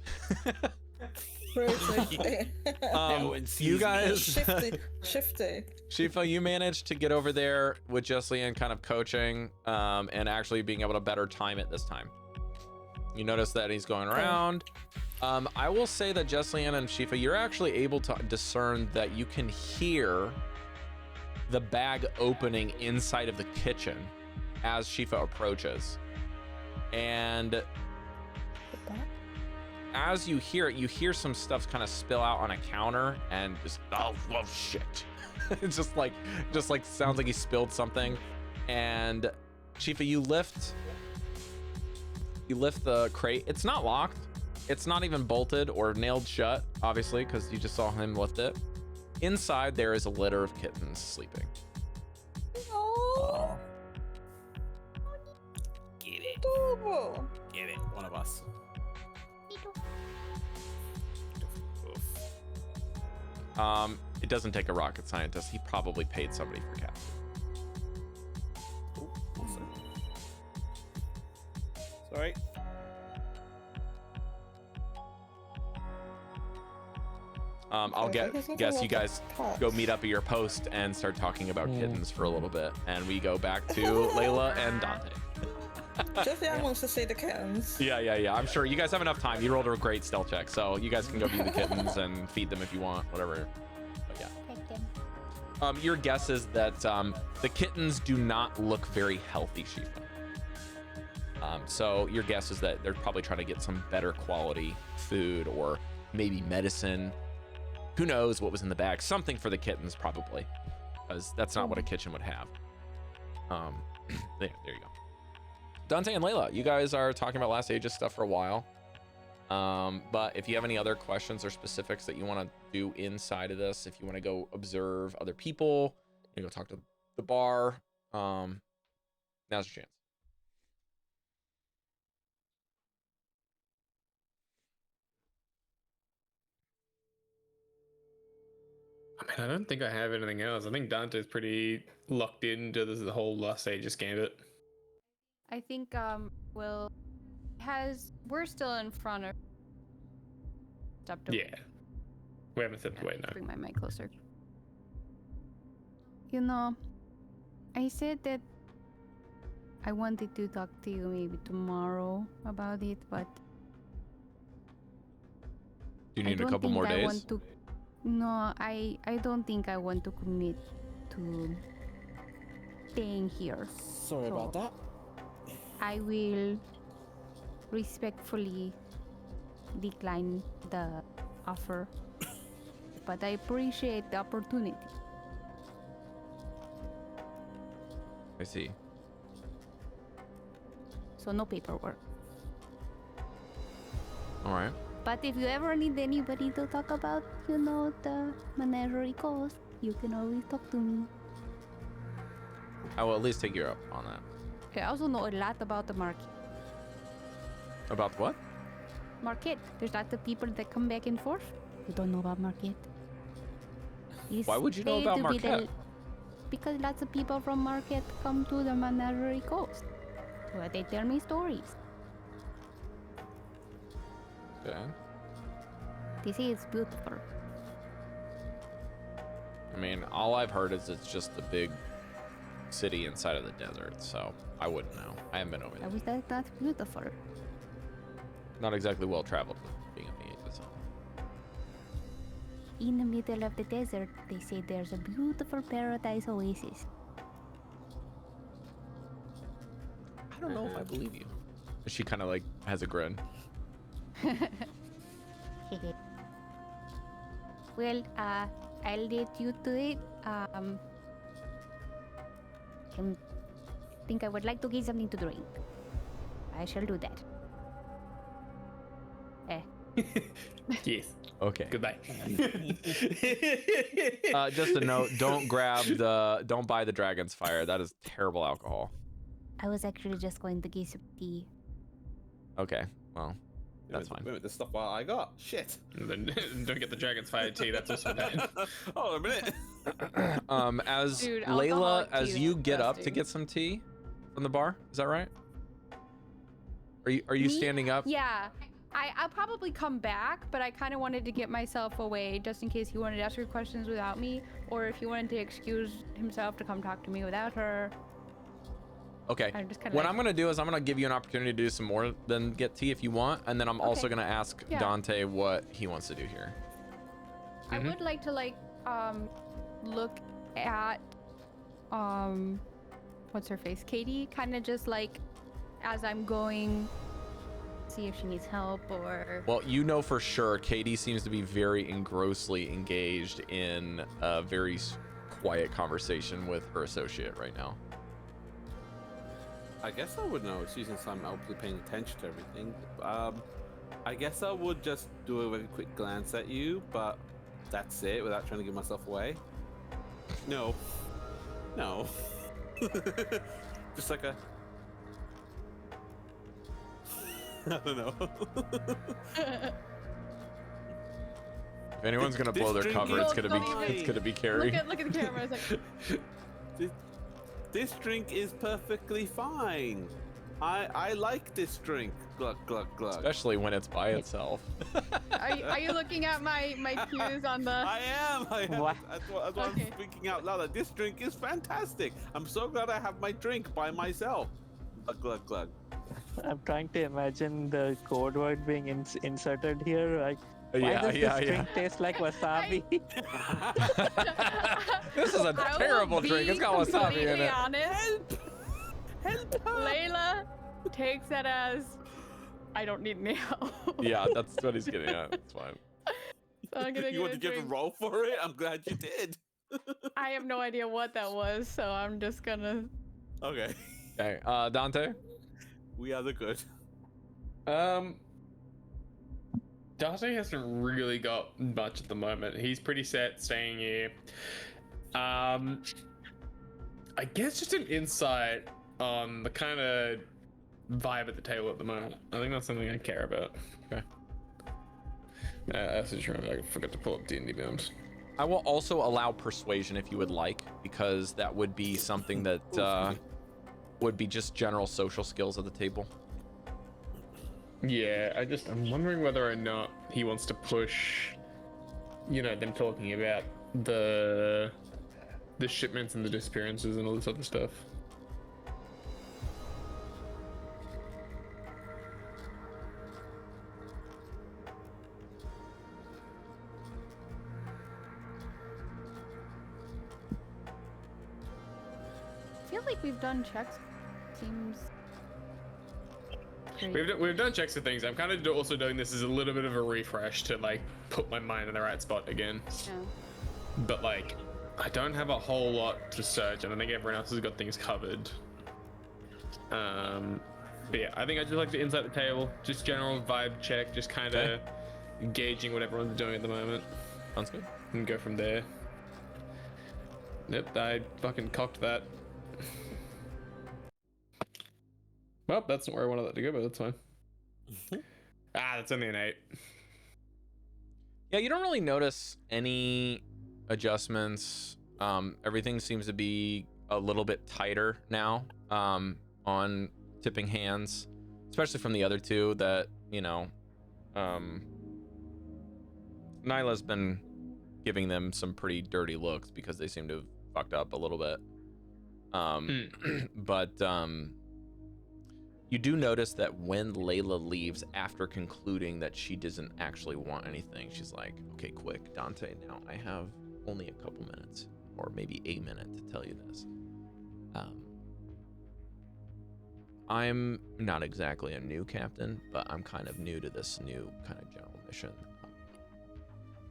You guys,
shifty.
Shifa, you managed to get over there with Jesliann kind of coaching, and actually being able to better time it this time. You notice that he's going around. I will say that Jesliann and Shifa, you're actually able to discern that you can hear the bag opening inside of the kitchen as Shifa approaches. And as you hear it, you hear some stuff kind of spill out on a counter and just, oh shit. It's just like sounds like he spilled something. And Shifa, you lift the crate. It's not locked. It's not even bolted or nailed shut, obviously, because you just saw him lift it. Inside, there is a litter of kittens sleeping.
Oh.
Get it.
Adorable.
Get it. One of us.
It doesn't take a rocket scientist. He probably paid somebody for capture.
Sorry.
I'll guess you guys go meet up at your post and start talking about kittens for a little bit, and we go back to Layla and Dante.
Jesliann wants to see the kittens.
Yeah. I'm sure you guys have enough time. You rolled a great stealth check, so you guys can go view the kittens and feed them if you want, whatever. But yeah. Your guess is that the kittens do not look very healthy, Shifa. So your guess is that they're probably trying to get some better quality food or maybe medicine. Who knows what was in the bag? Something for the kittens, probably, because that's not what a kitchen would have. There you go. Dante and Layla, you guys are talking about Last Ages stuff for a while. But if you have any other questions or specifics that you want to do inside of this, if you want to go observe other people, you go talk to the bar, now's your chance.
I mean, I don't think I have anything else. I think Dante's pretty locked into the whole Last Ages gambit.
I think we're still in front of.
Yeah, we haven't stepped away now.
Bring my mic closer. You know, I said that I wanted to talk to you maybe tomorrow about it, but
You need a
don't
couple
think
more
I
days?
want to. No, I don't think I want to commit to staying here.
Sorry about that.
I will respectfully decline the offer, but I appreciate the opportunity.
I see.
So no paperwork.
All right.
But if you ever need anybody to talk about, the menagerie cost, you can always talk to me.
I will at least take you up on that.
I also know a lot about the market.
About what?
Market. There's lots of people that come back and forth. You don't know about market.
Why would you know about market?
Because lots of people from market come to the menagerie coast, where they tell me stories.
Okay.
They say it's beautiful.
I mean, all I've heard is it's just a big city inside of the desert, so I wouldn't know. I haven't been over
I
there.
was like, that's beautiful.
Not exactly well traveled being a the so.
In the middle of the desert, they say there's a beautiful paradise oasis.
I don't know if I believe you. She kind of like has a grin.
Well, I'll let you do it. I think I would like to get something to drink. I shall do that.
Yes.
Okay.
Goodbye.
Just a note: don't buy the Dragon's Fire. That is terrible alcohol.
I was actually just going to get some tea.
Okay. Well, that's fine.
Wait, the stuff I got. Shit.
And then don't get the Dragon's Fire tea. That's also bad.
Oh, a minute.
As
Dude,
Layla,
alcoholic
as
tea
you
is
get up to
disgusting.
get some tea from the bar, is that right? Are you
Me?
standing up?
Yeah. I'll probably come back, but I kind of wanted to get myself away just in case he wanted to ask her questions without me, or if he wanted to excuse himself to come talk to me without her.
Okay.
I'm just kinda
What
like-
I'm gonna do is I'm gonna give you an opportunity to do some more than get tea if you want, and then I'm also
Okay.
gonna ask
Yeah.
Dante what he wants to do here.
I would like to look at what's her face? Caidi, kind of just like as I'm going, see if she needs help or
Well, you know for sure, Caidi seems to be very engrossly engaged in a very quiet conversation with her associate right now.
I guess I would know. Since I'm obviously paying attention to everything. I guess I would just do a very quick glance at you, but that's it, without trying to give myself away. No. Just like a. I don't know.
If anyone's gonna blow their
drink
cover,
is
it's gonna be Cari.
look at the camera. It's like,
This drink is perfectly fine. I like this drink. Glug glug glug.
Especially when it's by itself.
are you looking at my cues on the?
I am.
What?
That's what
Okay.
I'm speaking out loud. This drink is fantastic. I'm so glad I have my drink by myself. Glug glug glug.
I'm trying to imagine the code word being inserted here. Like, why
Yeah,
does
yeah,
this
yeah.
drink taste like wasabi?
This is a
I will
terrible drink.
be
It's got wasabi in
completely
it.
honest.
Help her.
Layla takes that as I don't need any help.
Yeah, that's what he's getting at. It's fine.
So I'm gonna
You want to get a
drink.
roll for it? I'm glad you did.
I have no idea what that was, so I'm just gonna.
Okay.
Okay, Dante.
We are the good.
Dante hasn't really got much at the moment. He's pretty set staying here. I guess just an insight on the kind of vibe at the table at the moment. I think that's something I care about.
Okay.
That's just remember, I forgot to pull up D&D Booms.
I will also allow persuasion if you would like, because that would be something that would be just general social skills at the table.
Yeah, I'm wondering whether or not he wants to push, them talking about the shipments and the disappearances and all this other stuff.
feel like we've done checks. Seems.
We've done checks for things. I'm kind of also doing this as a little bit of a refresh to like put my mind in the right spot again.
Yeah.
But like, I don't have a whole lot to search, and I think everyone else has got things covered. But yeah, I think I just like to insight the table, just general vibe check, just kind of gauging what everyone's doing at the moment.
Sounds good.
And go from there. Yep, I fucking cocked that. Well, that's not where I wanted that to go, but that's fine. That's only an 8.
Yeah, you don't really notice any adjustments. Everything seems to be a little bit tighter now on tipping hands, especially from the other two that, you know, Nyla's been giving them some pretty dirty looks because they seem to have fucked up a little bit. But you do notice that when Layla leaves after concluding that she doesn't actually want anything, she's like, okay, quick, Dante, now I have only a couple minutes, or maybe a minute to tell you this. I'm not exactly a new captain, but I'm kind of new to this new kind of general mission.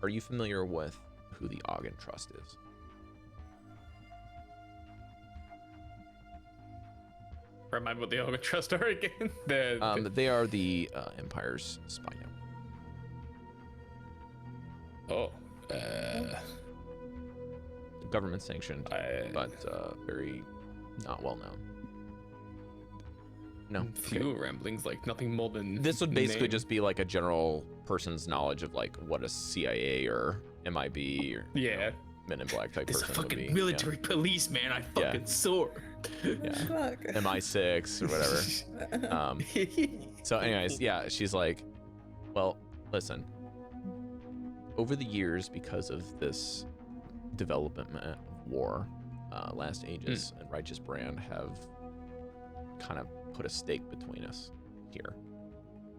Are you familiar with who the Ogden Trust is?
Remind me what the Ogden Trust are again.
They are the Empire's spy network. Government sanctioned, but very not well known. No.
Few ramblings, like nothing more than.
This would basically just be like a general person's knowledge of like what a CIA or MIB or you know, Men in Black type person would be.
It's a fucking military police, man. I fucking saw.
Yeah. MI6 or whatever. So anyways, yeah, she's like, well, listen, over the years, because of this development of war, Last Aegis and Righteous Brand have kind of put a stake between us here,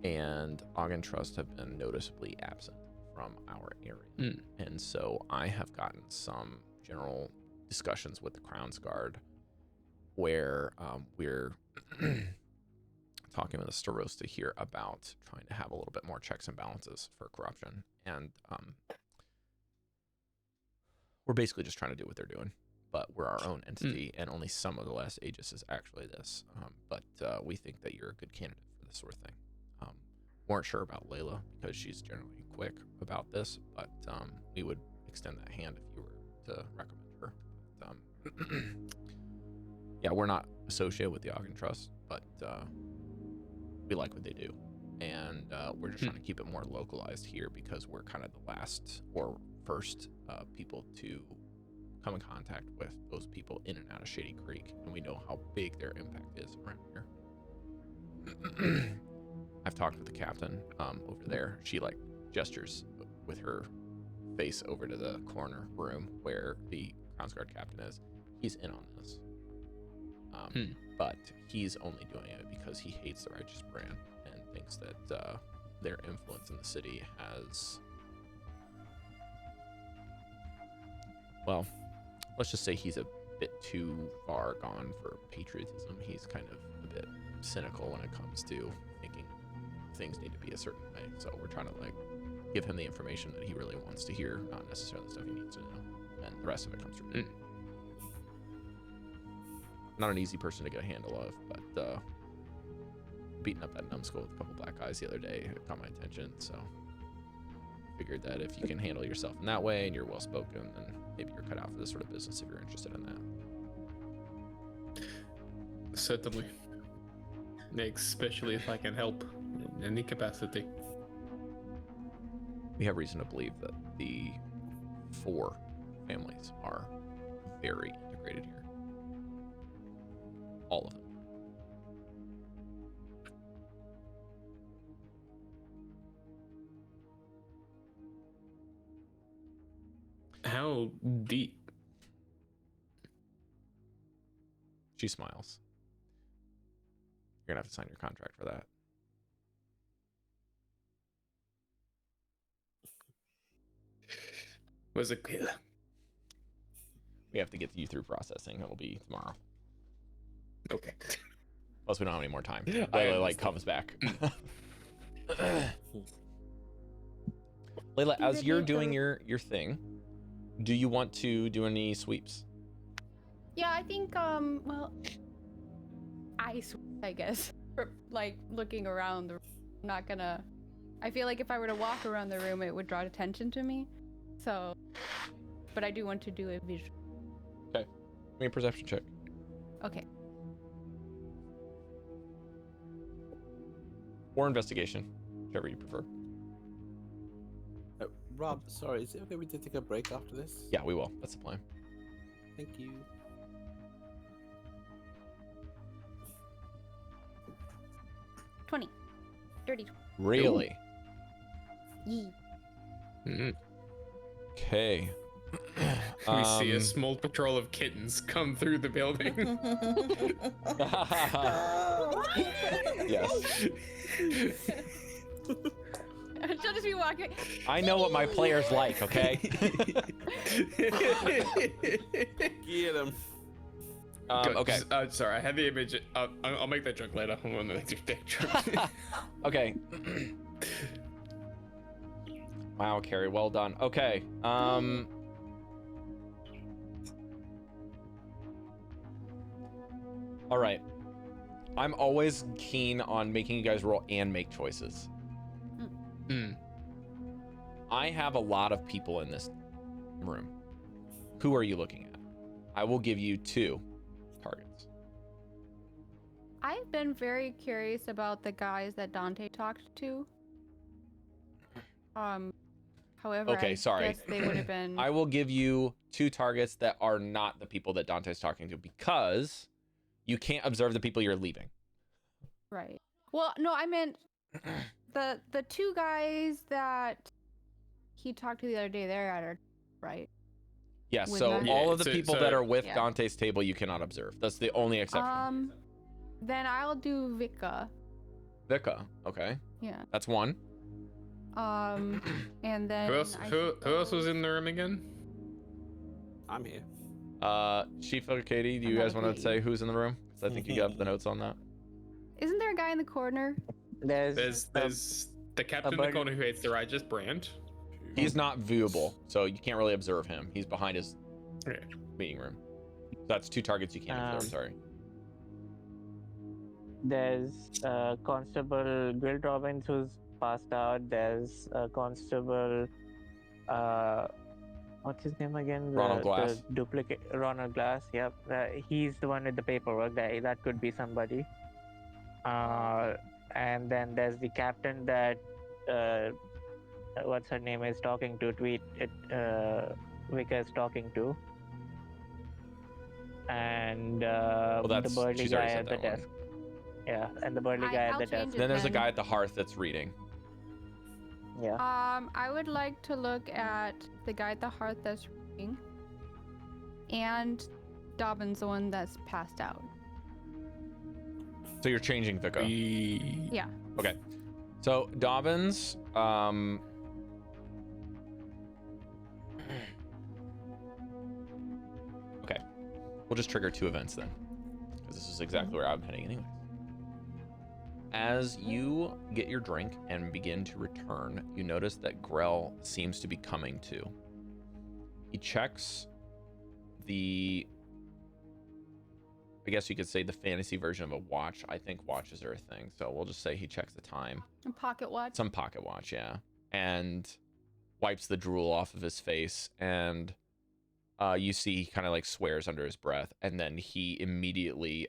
and Ogden Trust have been noticeably absent from our area. And so I have gotten some general discussions with the Crown's Guard where we're talking with the Starosta here about trying to have a little bit more checks and balances for corruption, and we're basically just trying to do what they're doing, but we're our own entity, and only some of the Last Aegis is actually this. But we think that you're a good candidate for this sort of thing. Weren't sure about Layla because she's generally quick about this, but we would extend that hand if you were to recommend her. Yeah, we're not associated with the Ogden Trust, but we like what they do, and we're just trying to keep it more localized here because we're kind of the last or first people to come in contact with those people in and out of Shady Creek, and we know how big their impact is around here. I've talked with the captain over there. She like gestures with her face over to the corner room where the Crown's Guard captain is. He's in on this, but he's only doing it because he hates the Righteous Brand and thinks that their influence in the city has, well, let's just say he's a bit too far gone for patriotism. He's kind of a bit cynical when it comes to thinking things need to be a certain way. So we're trying to like give him the information that he really wants to hear, not necessarily the stuff he needs to know, and the rest of it comes from him. Not an easy person to get a handle of, but beating up that numbskull with a couple black eyes the other day caught my attention, so figured that if you can handle yourself in that way and you're well spoken, then maybe you're cut out for this sort of business if you're interested in that.
Certainly. Especially if I can help in any capacity.
We have reason to believe that the 4 families are very integrated here. All of them.
How deep?
She smiles. You're gonna have to sign your contract for that.
Was it clear?
We have to get you through processing. It'll be tomorrow.
Okay.
Plus, we don't have any more time.
I
Layla like
understand.
comes back. Layla, as you're doing your thing, do you want to do any sweeps?
Yeah, I think well, I guess. Like looking around the room. I'm not gonna. I feel like if I were to walk around the room, it would draw attention to me. So, but I do want to do a visual.
Okay. Give me a perception check.
Okay.
Or investigation, whichever you prefer.
Rob, sorry, is it okay we to take a break after this?
Yeah, we will. That's the plan.
Thank you.
Dirty.
Really?
Yee.
Okay.
We see a small patrol of kittens come through the building.
Yes.
She'll just be walking.
I know what my players like, okay?
Get him.
Okay.
Sorry, I had the image. I'll make that joke later. I'm gonna do that joke.
Okay. Wow, Cari, well done. Okay. All right. I'm always keen on making you guys roll and make choices. I have a lot of people in this room. Who are you looking at? I will give you 2 targets.
I've been very curious about the guys that Dante talked to. However,
Okay, sorry.
guess they would have been.
I will give you 2 targets that are not the people that Dante's talking to because you can't observe the people you're leaving.
Right. Well, no, I meant the 2 guys that he talked to the other day. They're at our right.
Yeah,
With
so
that-
all of the
Yeah,
people
so-
that are with
Yeah.
Dante's table you cannot observe. That's the only exception.
Then I'll do Vika.
Vika, okay.
Yeah.
That's 1.
And then
Who else? Who else was in the room again?
I'm here.
Shifa or Caidi, do
I'm
you
not
guys want
looking
to
at
say who's in the room? 'Cause I think you got the notes on that.
Isn't there a guy in the corner?
There's the captain in the
bird-
corner who hates the righteous brand.
He's not viewable, so you can't really observe him. He's behind his
Okay.
meeting room. So that's 2 targets you can't observe, sorry.
There's Constable Will Robbins who's passed out. There's Constable, what's his name again?
Ronald Glass.
The duplicate Ronald Glass. Yep, he's the one with the paperwork. That could be somebody. And then there's the captain that what's her name is talking to. Vika is talking to. And the
that's-
burly
she's
guy
already said
at the
that one.
desk. Yeah, and the burly guy at
I'll
the
change
desk.
it.
Then there's a
then-
guy at the hearth that's reading.
Yeah.
I would like to look at the guy at the hearth that's reading, and Dobbin's the one that's passed out.
So you're changing Vika.
Yeah.
Okay. So Dobbins, okay. We'll just trigger 2 events then, because this is exactly where I'm heading anyways. As you get your drink and begin to return, you notice that Grell seems to be coming to. He checks the, I guess you could say, the fantasy version of a watch. I think watches are a thing, so we'll just say he checks the time.
A pocket watch.
Some pocket watch, yeah. And wipes the drool off of his face, and you see he kind of like swears under his breath, and then he immediately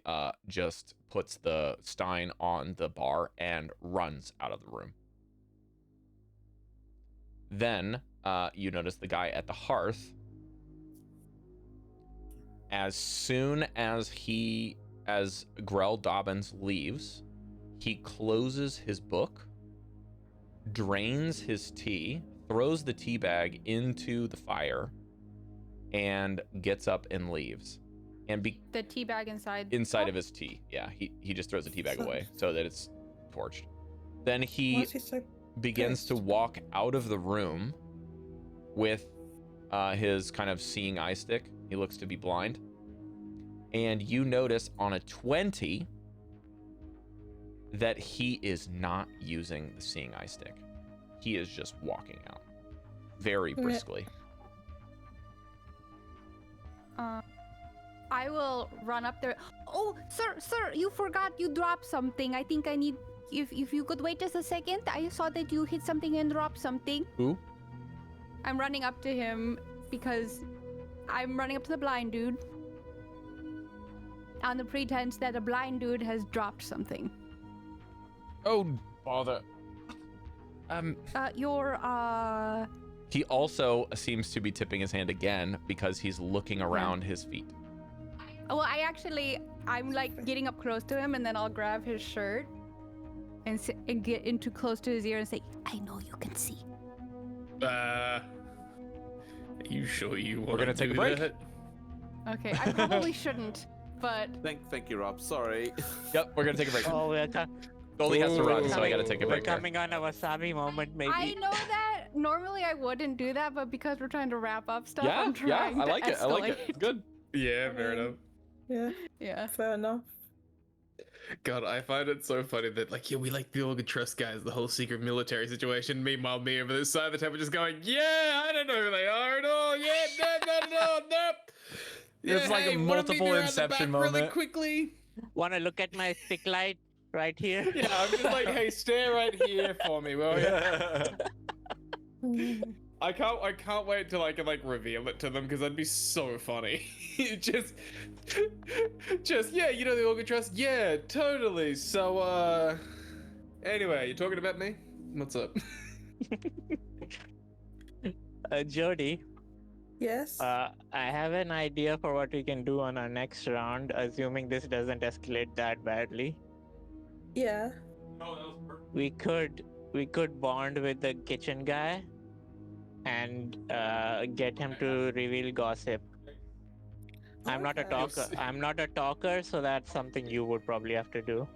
just puts the stein on the bar and runs out of the room. Then you notice the guy at the hearth. As soon as Grell Dobbins leaves, he closes his book, drains his tea, throws the tea bag into the fire, and gets up and leaves. And
The tea bag inside.
inside of his tea, yeah, he just throws the tea bag away so that it's torched. Then
Why
he
is he so
begins to
pissed?
walk out of the room with his kind of seeing eye stick. He looks to be blind. And you notice on a 20 that he is not using the Seeing Eye stick. He is just walking out very briskly.
I will run up there. Oh, sir, you forgot you dropped something. I think I need, if you could wait just a second. I saw that you hit something and dropped something.
Who?
I'm running up to him because I'm running up to the blind dude on the pretense that a blind dude has dropped something.
Oh, bother. He also seems to be tipping his hand again because he's looking around his feet.
Well, I'm like getting up close to him, and then I'll grab his shirt and get into close to his ear and say, "I know you can see."
Are you sure you want
We're gonna take a break.
that?
Okay, I probably shouldn't, but
Thank you, Rob. Sorry.
Yep, we're gonna take a break.
Oh,
Goldie has to run, so I gotta take a
we're
break. Here.
coming on a wasabi moment, maybe.
I know that normally I wouldn't do that, but because we're trying to wrap up stuff,
Yeah,
I'm trying
I
to
like it. I like it.
escalate.
It's good.
Yeah, fair enough.
Yeah,
Yeah.
fair enough.
God, I find it so funny that we like the Organ Trust guys, the whole secret military situation. Meanwhile, me over this side of the table just going, yeah, I don't know who they are at all. Yeah, no. Yeah,
It's like a multiple Inception moment.
Really quickly.
Want to look at my stick light right here?
Yeah, I'm just like, hey, stare right here for me, will you? I can't wait till I can reveal it to them because that'd be so funny. just yeah, you know the Organ Trust? Yeah, totally. So anyway, you talking about me? What's up?
Jodie,
Yes.
I have an idea for what we can do on our next round, assuming this doesn't escalate that badly.
Yeah.
We could bond with the kitchen guy and get him to reveal gossip. I'm not a talker, so that's something you would probably have to do.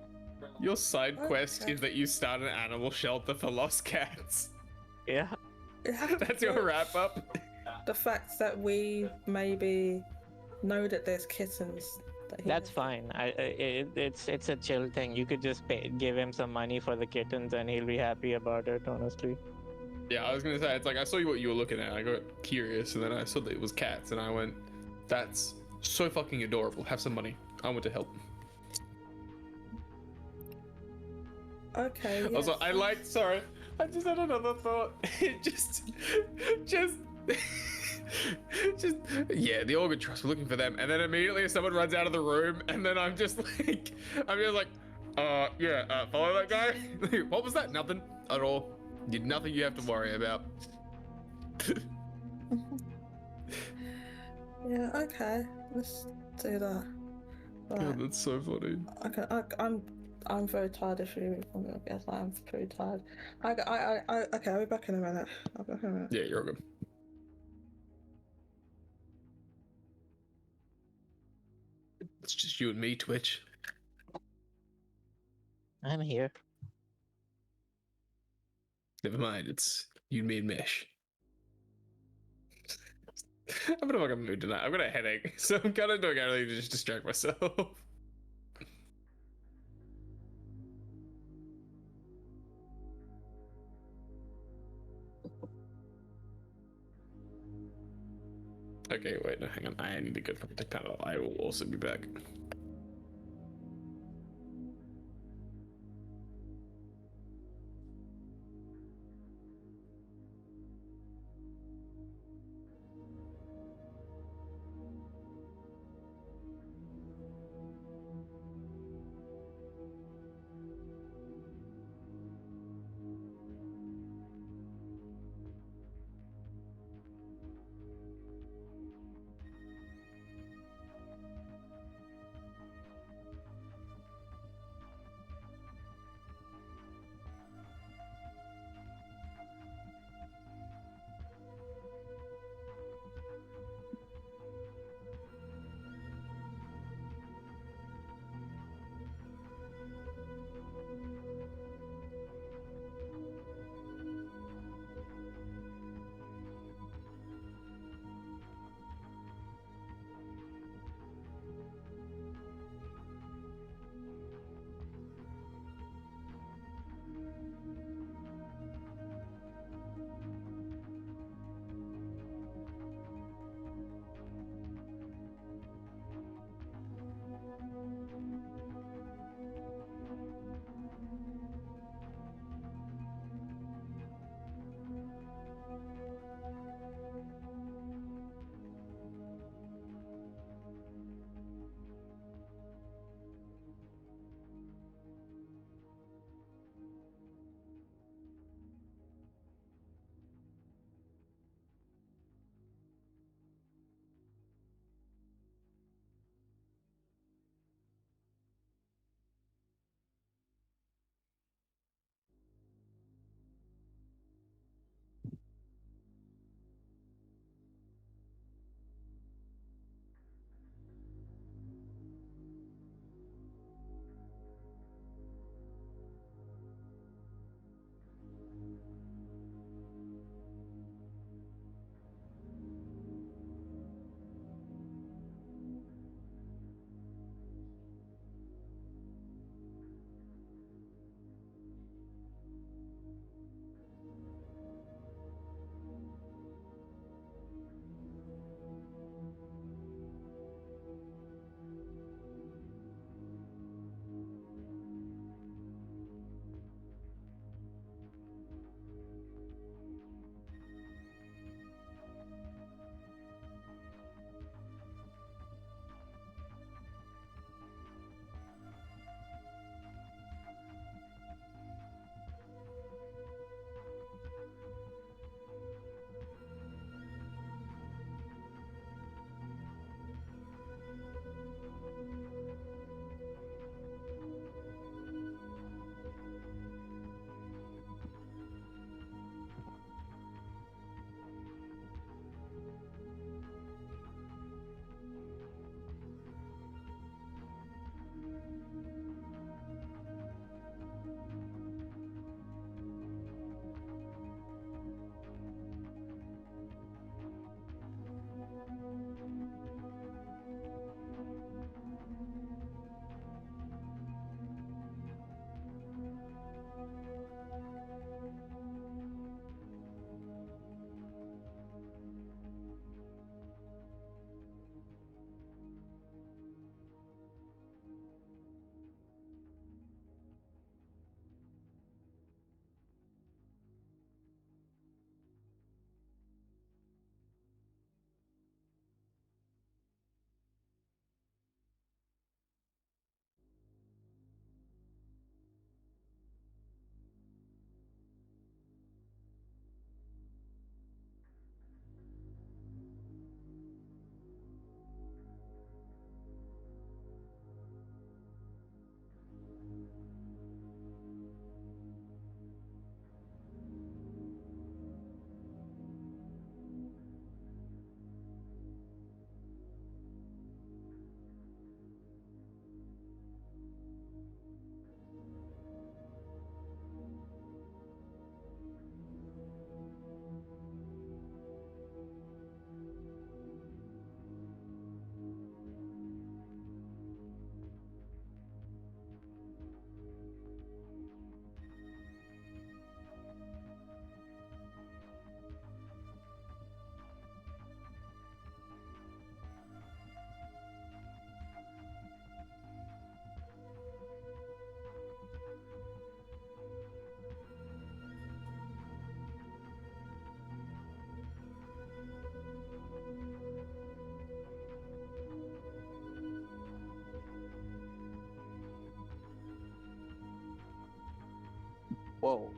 Your side quest is that you start an animal shelter for lost cats.
Yeah.
That's your wrap up.
The fact that we maybe know that there's kittens.
That's fine. It's a chill thing. You could just give him some money for the kittens, and he'll be happy about it. Honestly.
Yeah, I was gonna say, it's like I saw what you were looking at. I got curious, and then I saw that it was cats, and I went, "That's so fucking adorable. Have some money. I want to help."
Okay. Yes.
Also, sorry, I just had another thought. just, yeah, the Organ Trust. We're looking for them, and then immediately someone runs out of the room, and then I'm just like, follow that guy. What was that? Nothing at all. Did nothing you have to worry about.
Yeah. Okay. Let's do that. Right.
God, that's so funny.
Okay. I'm very tired. If you, yes, I am pretty tired. Okay. I'll be back in a minute.
Yeah, you're all good. It's just you and me, Twitch.
I'm here.
Never mind, it's you, me, and Mesh. I'm in a fucking mood tonight. I've got a headache, so I'm kind of doing everything to just distract myself. Okay, wait, no, hang on. I need to go for the panel. I will also be back.
Whoa.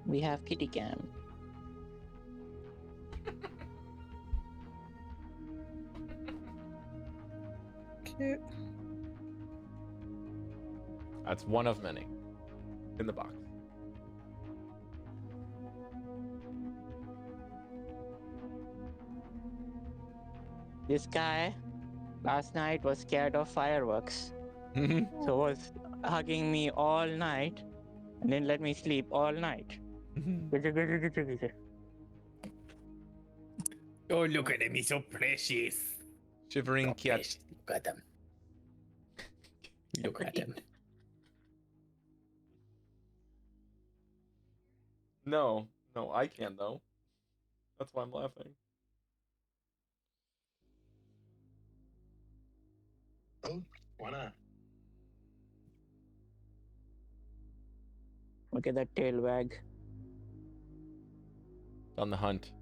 We have kitty cam.
Cute.
That's one of many in the box.
This guy last night was scared of fireworks, so was hugging me all night and didn't let me sleep all night.
Oh, look at him, he's so precious.
Shivering cat.
Look at them. Look at them.
No, I can though. That's why I'm laughing.
Oh, why not?
Look at that tail wag.
On the hunt.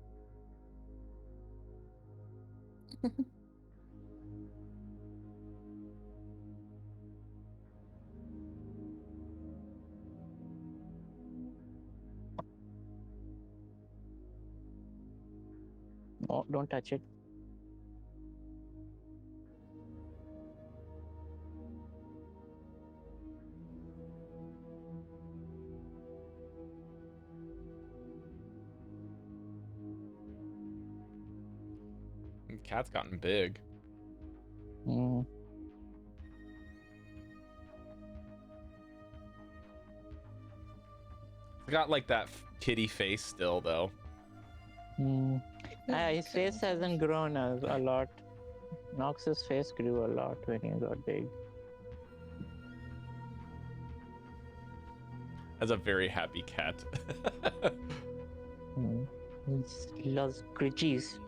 Oh, don't touch it.
Cat's gotten big.
Mm.
It's got like that kitty face still though.
Mm. His face hasn't grown a lot. Nox's face grew a lot when he got big.
As a very happy cat.
He loves creatures.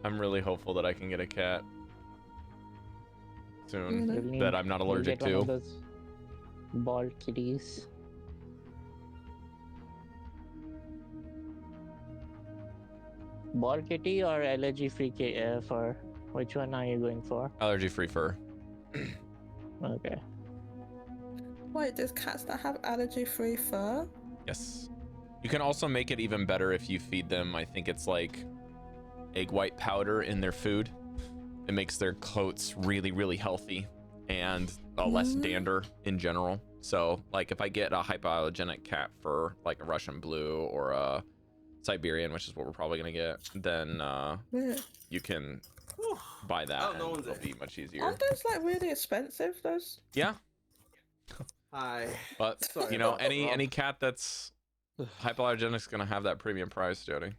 I'm really hopeful that I can get a cat soon
Really?
that I'm not
You'll
allergic
get one of
to.
those bald kitties. Bald kitty or allergy-free fur? Which one are you going for?
Allergy-free fur.
Okay.
Wait, there's cats that have allergy-free fur?
Yes. You can also make it even better if you feed them. I think it's like egg white powder in their food. It makes their coats really, really healthy and less dander in general. So, like, if I get a hypoallergenic cat for like a Russian blue or a Siberian, which is what we're probably gonna get, then you can buy that, and it'll be much easier.
Aren't those like really expensive? Those?
Yeah,
Hi.
but
Sorry
you know,
about
any
that.
cat that's hypoallergenic is gonna have that premium price, Jodie.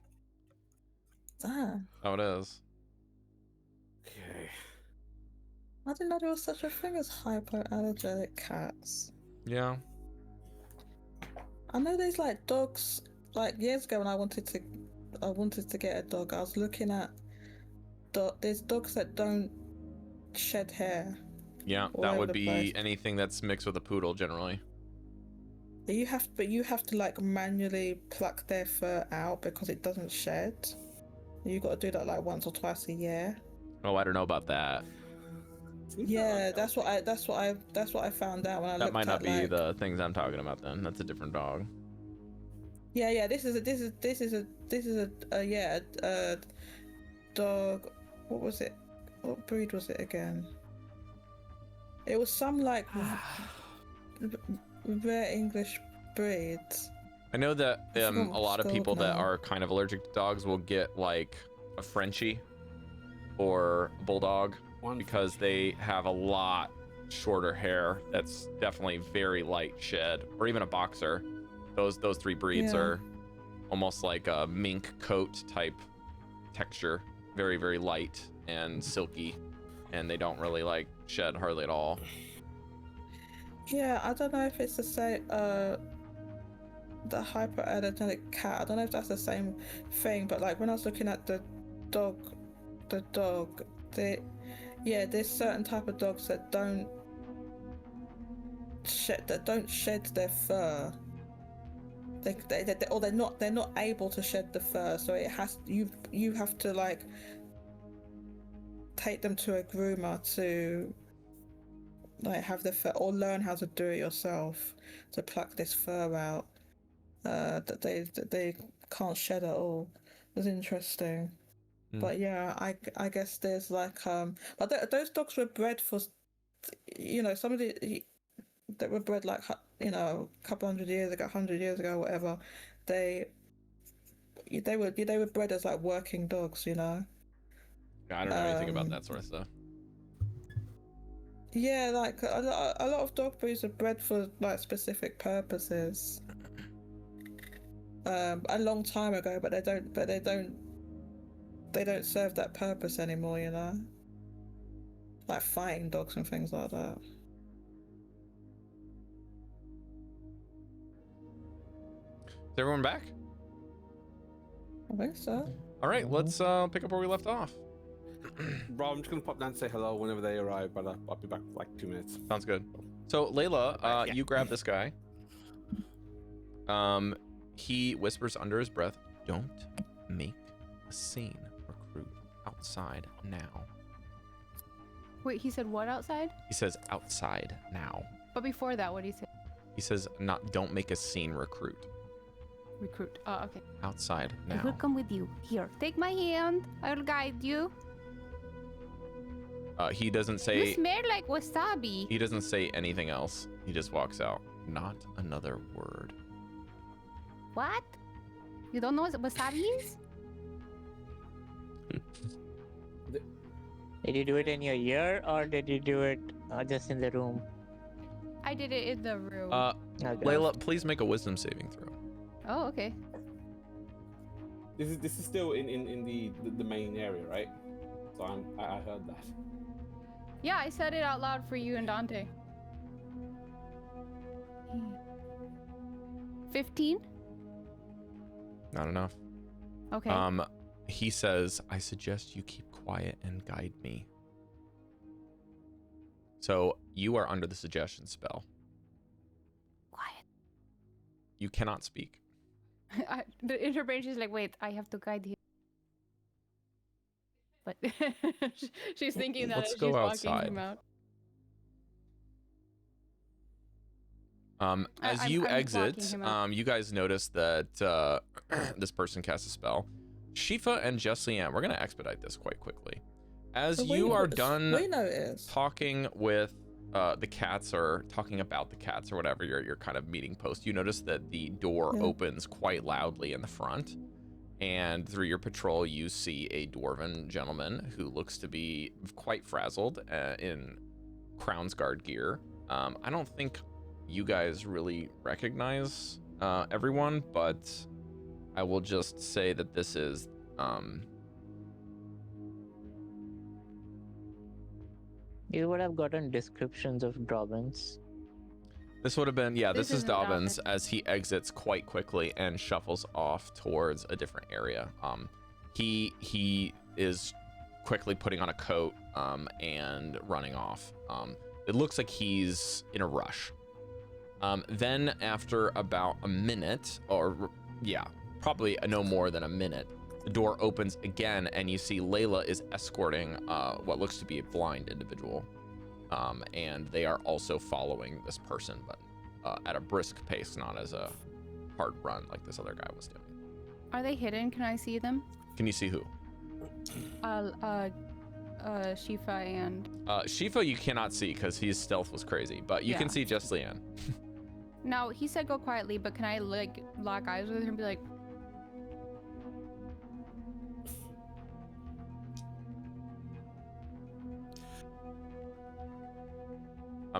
Damn.
How it is.
Okay.
I didn't know there was such a thing as hypoallergenic cats.
Yeah.
I know there's like dogs. Like years ago when I wanted to get a dog, I was looking at there's dogs that don't shed hair.
Yeah,
All
that
over
would
the
be
place.
anything that's mixed with a poodle generally.
But you have to like manually pluck their fur out because it doesn't shed. You got to do that like once or twice a year.
Oh, I don't know about that.
Yeah, that's what I found out when I
That
looked
mick not
at,
be
like,
the things I'm talking about then. That's a different dog.
Yeah, this is a dog. What was it? What breed was it again? It was some like rare English breed.
I know that
I forgot
a
what
lot
it's
of people
called
that
now.
are kind of allergic to dogs will get like a Frenchie or a bulldog because they have a lot shorter hair that's definitely very light shed, or even a boxer. Those three breeds
Yeah.
are almost like a mink coat type texture, very, very light and silky, and they don't really like shed hardly at all.
Yeah, I don't know if it's the same. The hypoallergenic cat. I don't know if that's the same thing, but like when I was looking at the dog, there's certain type of dogs that don't shed their fur. They're not able to shed the fur, so you have to like take them to a groomer to like have the fur, or learn how to do it yourself to pluck this fur out. That they can't shed at all. It was interesting. But yeah, I guess there's like but those dogs were bred for, somebody that were bred like a couple 100 years ago, 100 years ago, whatever. They were bred as like working dogs,
I don't know anything about that sort of stuff.
Yeah, like a lot of dog breeds are bred for like specific purposes. A long time ago, but they don't they don't serve that purpose anymore, you know? Like fighting dogs and things like that.
Is everyone back?
I think so.
All right, let's pick up where we left off.
Bro, I'm just gonna pop down and say hello whenever they arrive, but I'll be back for like 2 minutes.
Sounds good. So Layla,
Yeah.
you grab this guy. He whispers under his breath, "Don't make a scene, recruit. Outside now."
Wait, he said what outside?
He says outside now.
But before that, what did he say?
He says don't make a scene, recruit.
Recruit. Oh, okay.
Outside
I will
now.
come with you. Here, take my hand. I will guide you.
He doesn't
You
say
smell like wasabi.
he doesn't say anything else. He just walks out. Not another word.
What? You don't know what wasabi is?
Did you do it in your ear or did you do it just in the room?
I did it in the room.
Okay.
Layla, please make a wisdom saving throw.
Oh, okay.
This is still in the main area, right? So I heard that.
Yeah, I said it out loud for you and Dante. 15?
Not enough.
Okay.
He says, "I suggest you keep quiet and guide me." So you are under the suggestion spell.
Quiet.
You cannot speak.
The interbrain is like, wait, I have to guide him. But she's thinking that
Let's
as
go
she's
outside.
walking him out.
As
I'm
you
walking
exit,
him out.
you guys notice that this person casts a spell. Shifa and Jesliann, we're going to expedite this quite quickly. As
So
you
we
are
notice-
done
We notice.
talking with the cats or talking about the cats or whatever your kind of meeting post, you notice that the door
Yeah.
opens quite loudly in the front, and through your patrol you see a dwarven gentleman who looks to be quite frazzled in Crown's Guard gear. I don't think you guys really recognize everyone, but I will just say that this is
You would have gotten descriptions of Dobbins.
this would have been, yeah, this is
isn't
Dobbins
Dobbins.
as he exits quite quickly and shuffles off towards a different area. He is quickly putting on a coat and running off. It looks like he's in a rush. Then after about a minute, or yeah, probably no more than a minute, the door opens again and you see Layla is escorting what looks to be a blind individual. And they are also following this person, but at a brisk pace, not as a hard run like this other guy was doing.
Are they hidden? Can I see them?
Can you see who?
Shifa and...
Shifa you cannot see because his stealth was crazy, but you can
Yeah.
see Jesliann.
Now, he said go quietly, but can I, like, lock eyes with her and be like...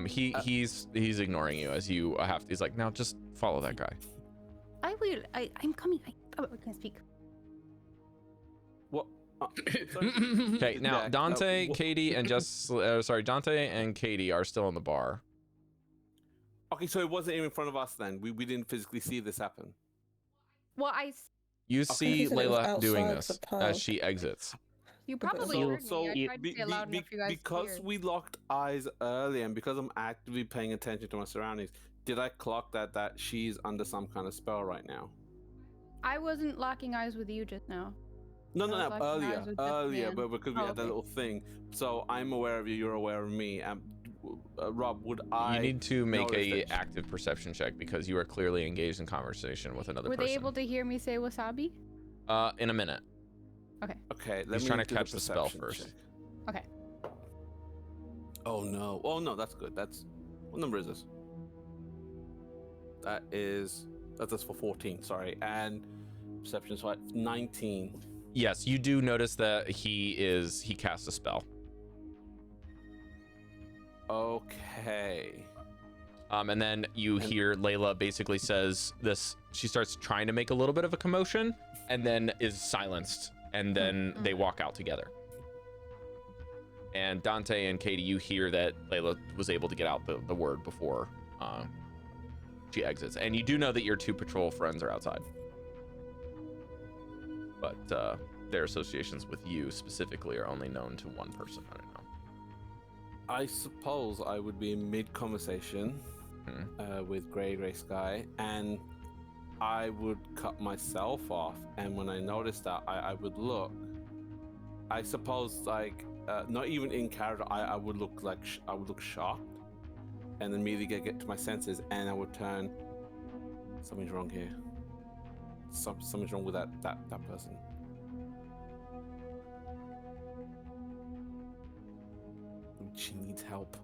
He's ignoring you as you have to. He's like, now just follow that guy.
I will. I'm coming. I can speak.
What?
Okay, now
Yeah,
Dante,
wha-
Caidi, and Dante and Caidi are still in the bar.
Okay, so it wasn't even in front of us then. We didn't physically see this happen.
Well,
You see
He said it was
Layla doing
outside
this
the pub.
as she exits.
you probably
So-
heard me. I tried to say it loud enough for you guys to
because
hear.
we locked eyes earlier and because I'm actively paying attention to my surroundings, did I clock that she's under some kind of spell right now?
I wasn't locking eyes with you just now.
No,
I was locking eyes with
earlier,
Jesliann.
but because we
Oh,
had that
okay.
little thing. So I'm aware of you, you're aware of me. Rob, would I?
You need to make
notice
a
that-
active perception check because you are clearly engaged in conversation with another
Were
person.
they able to hear me say wasabi?
In a minute.
Okay, let
He's
me
trying to
do
catch the spell
perception
first.
check.
Okay.
Oh no, that's good. What number is this? That's for 14. Sorry, and perception is 19.
Yes, you do notice that he casts a spell.
Okay.
And then you hear Layla basically says this. She starts trying to make a little bit of a commotion and then is silenced and then they walk out together. And Dante and Caidi, you hear that Layla was able to get out the word before she exits. And you do know that your 2 patrol friends are outside. But their associations with you specifically are only known to one person right now.
I suppose I would be in mid-conversation with Grey Sky, and I would cut myself off. And when I noticed that, I would look. I suppose, like, not even in character, I would look like I would look shocked, and then immediately get to my senses, and I would turn. Something's wrong here. Something's wrong with that person. She needs help.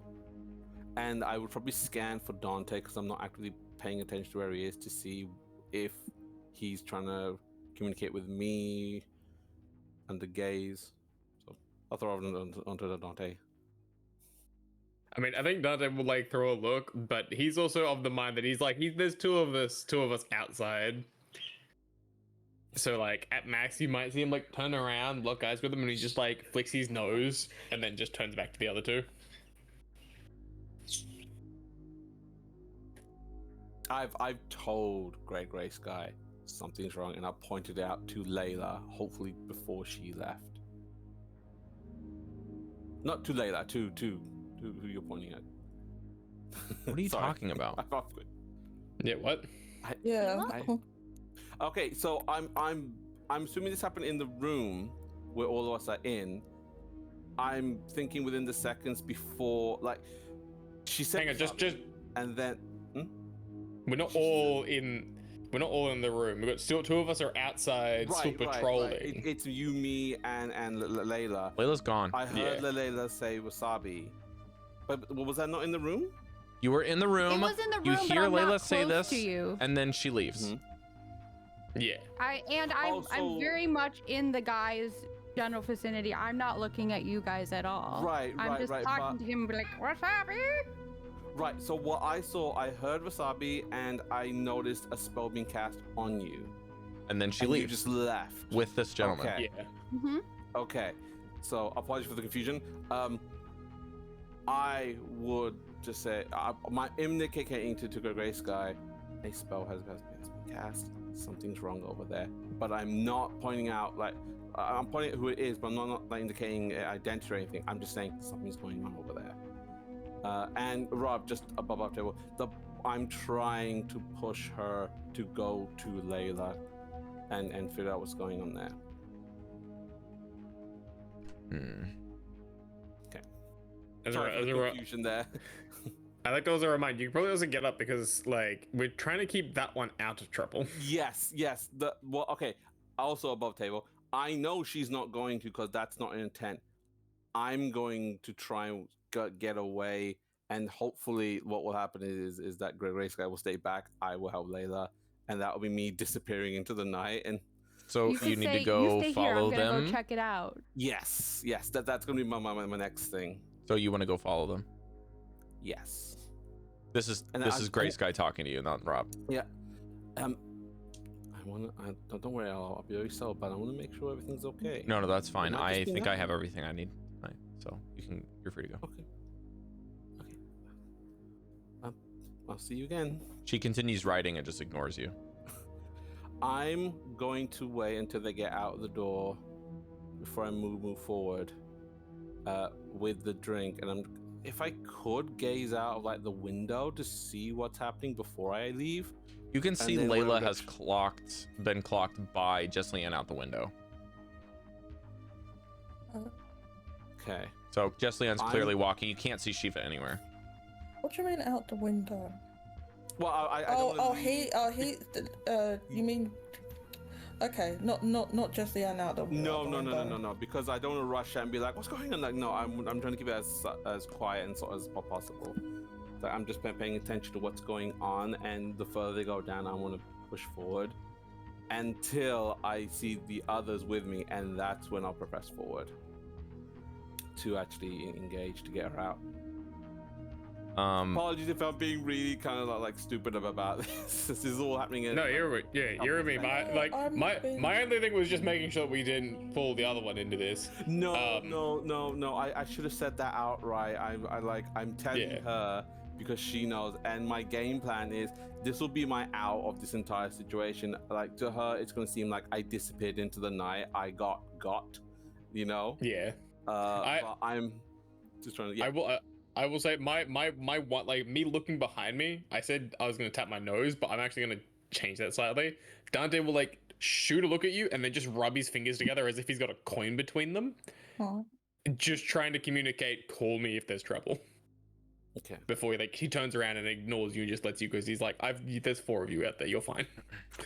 And I would probably scan for Dante because I'm not actively paying attention to where he is to see if he's trying to communicate with me under gaze. So I'll throw it onto the Dante.
I mean, I think Dante will like throw a look, but he's also of the mind that he's like, there's two of us outside. So like at max, you might see him like turn around, lock eyes with him, and he just like flicks his nose and then just turns back to the other 2.
I've told Grey Sky something's wrong, and I pointed it out to Layla, hopefully before she left. Not to Layla, to who you're pointing at.
What are you talking about?
Yeah, what?
Okay, so I'm assuming this happened in the room where all of us are in. I'm thinking within the seconds before, like, she said.
Hang on, just
and then.
We're not all in the room. We've got still 2 of us are outside, still patrolling.
Right. It's you, me, and Layla.
Layla's gone.
I heard Layla say wasabi, but was that not in the room?
You were in the room.
It was in the room.
You hear
but I'm
Layla
not
say
close
this,
to you.
and then she leaves.
Yeah.
I'm very much in the guy's general vicinity. I'm not looking at you guys at all. I'm just talking to him and be like, wasabi.
Right, so what I saw, I heard wasabi, and I noticed a spell being cast on you.
And then she leaves.
You just left.
With this gentleman.
Okay.
Yeah.
Okay, so apologies for the confusion. I would just say, my indicating to Grey Sky, a spell has been cast. Something's wrong over there. But I'm not pointing out, like, I'm pointing at who it is, but I'm not like, indicating identity or anything. I'm just saying something's going on over there. And Rob, just above our table, I'm trying to push her to go to Layla and figure out what's going on there. Okay. Sorry for the confusion there.
I like those are a reminder. You probably doesn't get up because like we're trying to keep that one out of trouble.
Yes. Okay. Also above table, I know she's not going to because that's not an intent. I'm going to try and get away, and hopefully what will happen is that Grey Sky will stay back. I will help Layla, and that will be me disappearing into the night. And
so you need to go follow them.
I'm gonna go check it out.
Yes, that's gonna be my next thing.
So you want to go follow them?
Yes.
This is Grey Sky talking to you, not Rob.
Yeah. Don't worry, I'll be very slow, but I want to make sure everything's okay.
No, that's fine. I think I have everything I need. So you're free to go.
Okay. I'll see you again.
She continues writing and just ignores you.
I'm going to wait until they get out of the door before I move forward with the drink, and if I could gaze out of like the window to see what's happening before I leave.
You can see Layla has been clocked by Jesliann out the window.
Okay.
So Jesliann's clearly walking. You can't see Shiva anywhere.
What do you mean out the window?
Well,
you mean? Okay, not just the out the window.
No. Because I don't want to rush and be like, "What's going on?" Like, no, I'm trying to keep it as quiet and as possible. So I'm just paying attention to what's going on, and the further they go down, I want to push forward until I see the others with me, and that's when I'll press forward to actually engage to get her out. Apologies if I'm being really kind of like stupid about this. This is all happening.
No, you're with me. My only thing was just making sure we didn't pull the other one into this.
No. I should have said that outright. I'm telling her because she knows, and my game plan is this will be my out of this entire situation. Like to her, it's gonna seem like I disappeared into the night. I got, you know.
Yeah.
But I'm just trying to. Yeah.
I will say my one, like me looking behind me, I said I was gonna tap my nose, but I'm actually gonna change that slightly. Dante will like shoot a look at you and then just rub his fingers together as if he's got a coin between them.
Aww.
Just trying to communicate, call me if there's trouble.
Okay.
Before he turns around and ignores you and just lets you, because he's like, there's 4 of you out there, you're fine.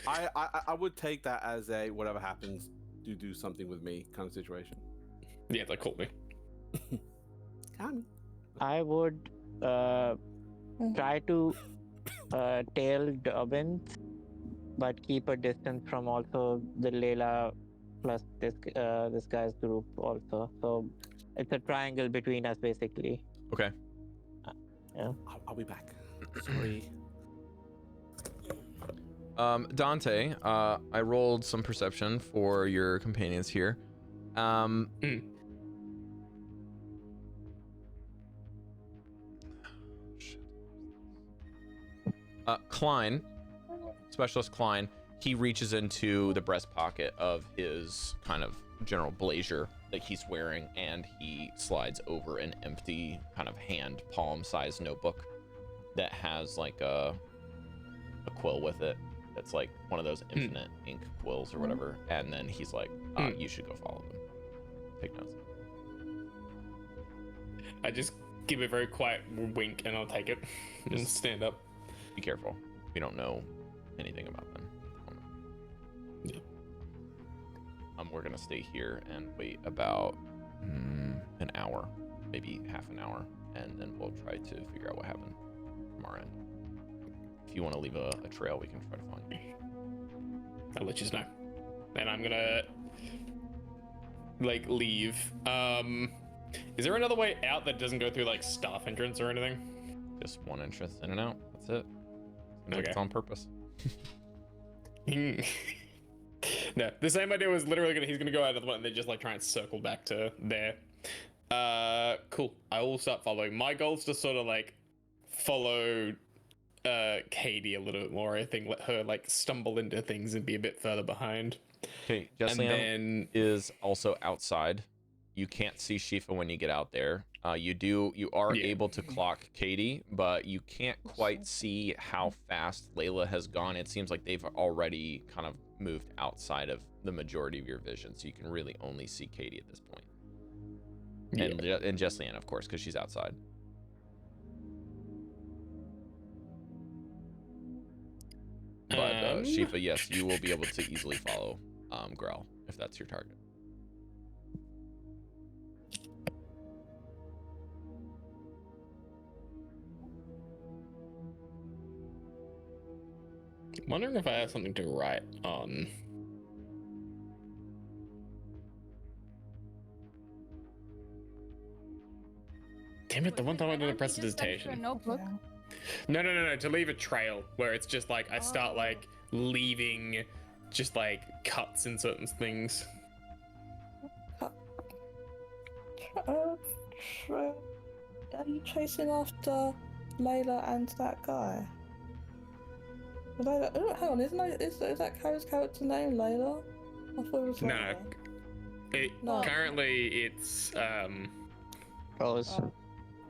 I would take that as a whatever happens, do something with me kind of situation.
Yeah, like call me.
I would try to tail Dobbins, but keep a distance from also the Layla plus this guy's group also. So it's a triangle between us basically.
Okay.
Yeah.
I'll be back. Sorry.
Dante, I rolled some perception for your companions here. Klein, Specialist Klein, he reaches into the breast pocket of his kind of general blazer that he's wearing, and he slides over an empty kind of hand palm sized notebook that has like a quill with it. That's like one of those infinite ink quills or whatever. And then he's like, you should go follow them. Take notes.
I just give a very quiet wink and I'll take it and stand up.
Be careful. We don't know anything about them.
Yeah.
We're gonna stay here and wait about an hour, maybe half an hour, and then we'll try to figure out what happened from our end. If you want to leave a trail, we can try to find you.
I'll let you know. And I'm gonna like leave. Is there another way out that doesn't go through like staff entrance or anything?
Just one entrance in and out. That's it.
Okay.
It's on purpose.
No, the same idea was literally he's gonna go out of the one and then just like try and circle back to there. Cool. I will start following. My goal is to sort of like follow Caidi a little bit more. I think let her like stumble into things and be a bit further behind.
Okay, Jesliann is also outside. You can't see Shifa when you get out there. You are able to clock Caidi, but you can't quite see how fast Layla has gone. It seems like they've already kind of moved outside of the majority of your vision, so you can really only see Caidi at this point. And Jesliann, of course, because she's outside. But Shifa, yes, you will be able to easily follow Growl if that's your target.
Wondering if I have something to write on. Damn it, the one time I did a prestidigitation.
A notebook.
No, to leave a trail where it's just like I start like leaving just like cuts in certain things.
Are you chasing after Layla and that guy? Layla, oh, hang on, is that Cari's character name Layla? I thought it was Layla.
Currently it's
Rose.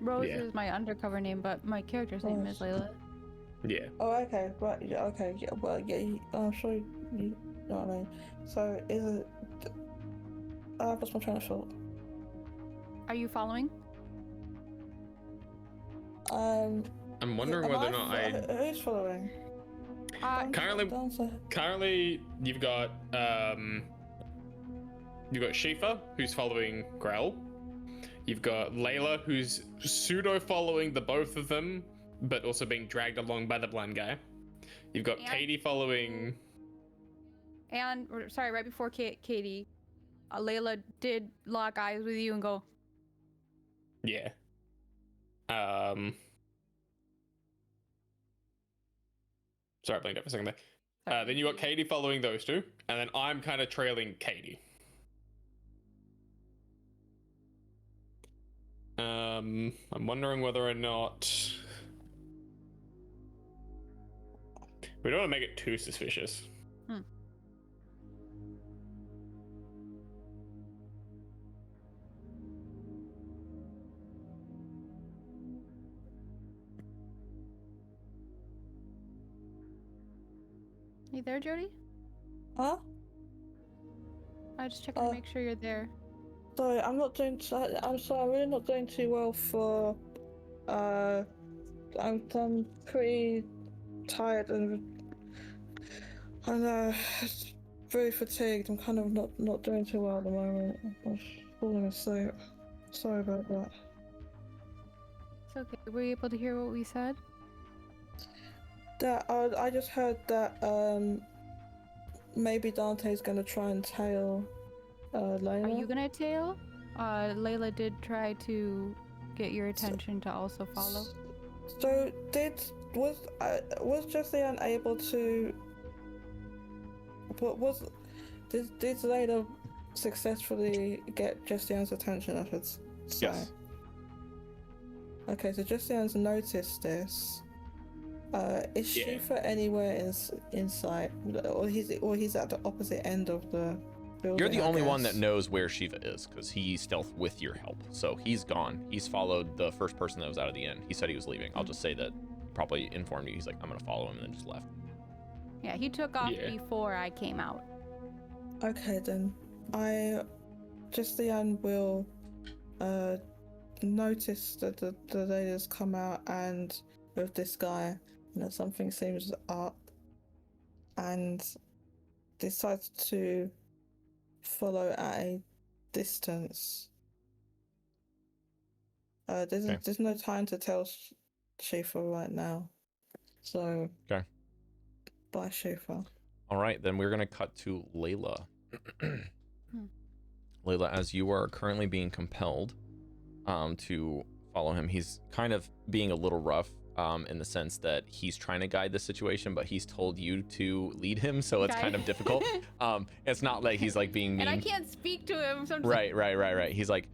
Rose is my undercover name, but my character's name is Layla.
Yeah.
Oh, okay, right, yeah, okay, yeah, well, yeah, I'm sure you know what I mean. So, is it... I've lost my train of thought.
Are you following?
I'm wondering whether or not
Who's following?
Currently, you've got Shifa, who's following Growl. You've got Layla, who's pseudo following the both of them, but also being dragged along by the blind guy. You've got Caidi following.
And sorry, right before Caidi, Layla did lock eyes with you and go.
Yeah. Sorry, I blinked out for a second there. Then you got Caidi following those two, and then I'm kind of trailing Caidi. I'm wondering whether or not we don't want to make it too suspicious.
You there, Jodie?
Huh?
I just checking to make sure you're there.
Sorry, I'm not doing. I'm sorry, I'm really not doing too well for. I'm pretty tired and very fatigued. I'm kind of not doing too well at the moment. I'm falling asleep. Sorry about that.
It's okay. Were you able to hear what we said?
That I just heard that maybe Dante's gonna try and tail Layla.
Are you gonna tail? Layla did try to get your attention to also follow.
So was Jesliann able to? Did Layla successfully get Jesliann's attention? I should say.
Yes.
Okay, so Jesliann's noticed this. Is Shifa anywhere in sight, or he's at the opposite end of the building?
You're the only one that knows where Shiva is, because he stealthed with your help. So he's gone. He's followed the first person that was out of the inn. He said he was leaving. I'll just say that probably informed you. He's like, I'm gonna follow him, and then just left.
Yeah, he took off before I came out.
Okay, then Jesliann will notice that the ladies come out and with this guy, something seems up, and decides to follow at a distance. There's no time to tell Shifa right now, so bye Shifa.
All right, then we're gonna cut to Layla. Layla, as you are currently being compelled to follow him, he's kind of being a little rough in the sense that he's trying to guide the situation, but he's told you to lead him, so it's kind of difficult. It's not like he's like being mean.
And I can't speak to him. So
Right. He's like,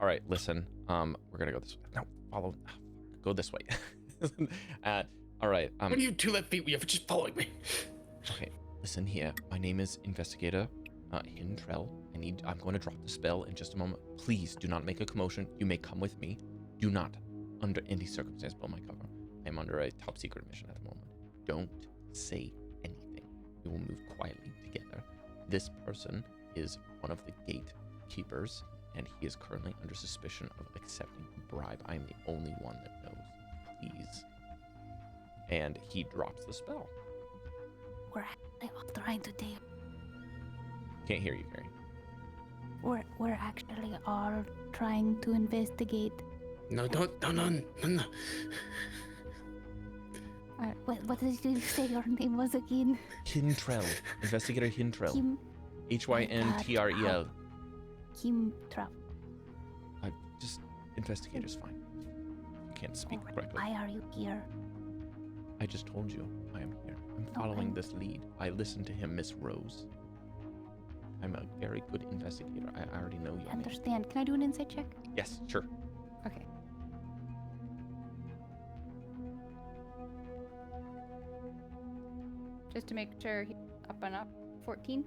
all right, listen, we're gonna go this way. No, follow. Go this way. All right.
What are you two left feet? You have just following me.
Okay, listen here. My name is Investigator Hintrell. I'm going to drop the spell in just a moment. Please do not make a commotion. You may come with me. Do not, under any circumstance, blow my cover. I am under a top secret mission at the moment. Don't say anything. We will move quietly together. This person is one of the gatekeepers, and he is currently under suspicion of accepting a bribe. I am the only one that knows. Please. And he drops the spell.
We're actually all trying to do.
Can't hear you, Cari.
We're actually all trying to investigate.
No.
What did you say your name was again?
Hintrell. Investigator Hintrell. Hyntrel.
Hintrell.
Just investigator's fine. You can't speak correctly.
Why are you here?
I just told you I am here. I'm following this lead. I listened to him, Miss Rose. I'm a very good investigator. I already know you.
I understand. Can I do an insight check?
Yes, sure.
Okay. Just to make sure he's up and up. 14?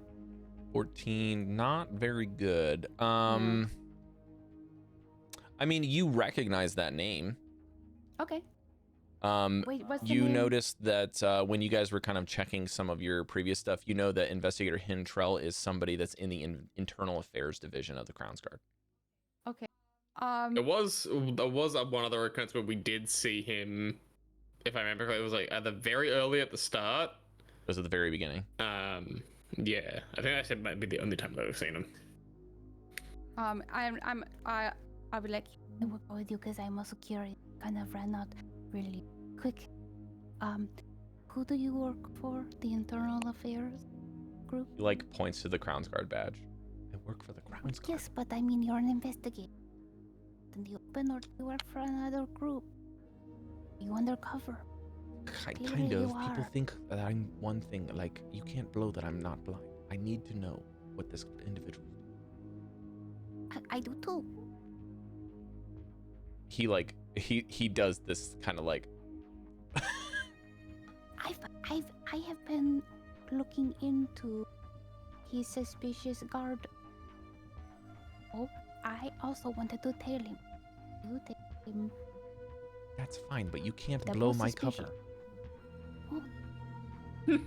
14, not very good. I mean, you recognize that name.
Okay. Wait, what's the
you
name?
noticed that when you guys were kind of checking some of your previous stuff, you know that Investigator Hintrell is somebody that's in the internal affairs division of the Crown's Guard.
Okay.
There was one other occurrence where we did see him, if I remember correctly. It was like at the very early at the start.
It was at the very beginning.
Yeah, I think that might be the only time that we've seen him.
I would like.
I will go with you because I'm also curious. Kind of ran out really quick. Who do you work for? The internal affairs group?
He like points to the Crown's Guard badge. I work for the Crown's Guard.
Yes, but I mean you're an investigator. In the open, or do you work for another group? Are you undercover?
Kind of. People think that I'm one thing. Like, you can't blow that I'm not blind. I need to know what this individual is.
I do too.
He does this kind of like.
I have been looking into his suspicious guard. Oh, I also wanted to tell him. You tell him.
That's fine, but you can't
That
blow
was
my
suspicious.
cover.
Oh.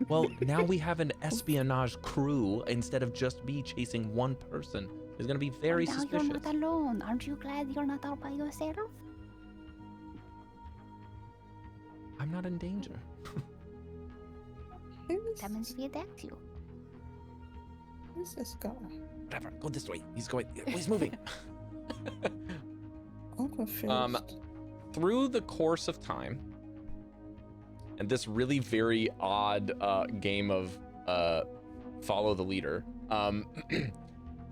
Well, now we have an espionage crew instead of just me chasing one person. It's gonna be very
Now
suspicious.
you're not alone. Aren't you glad you're not all by yourself?
I'm not in danger.
That means he attacks you.
Who's this guy?
Whatever. Go this way. He's moving.
I'm confused.
Through the course of time, and this really very odd game of follow the leader,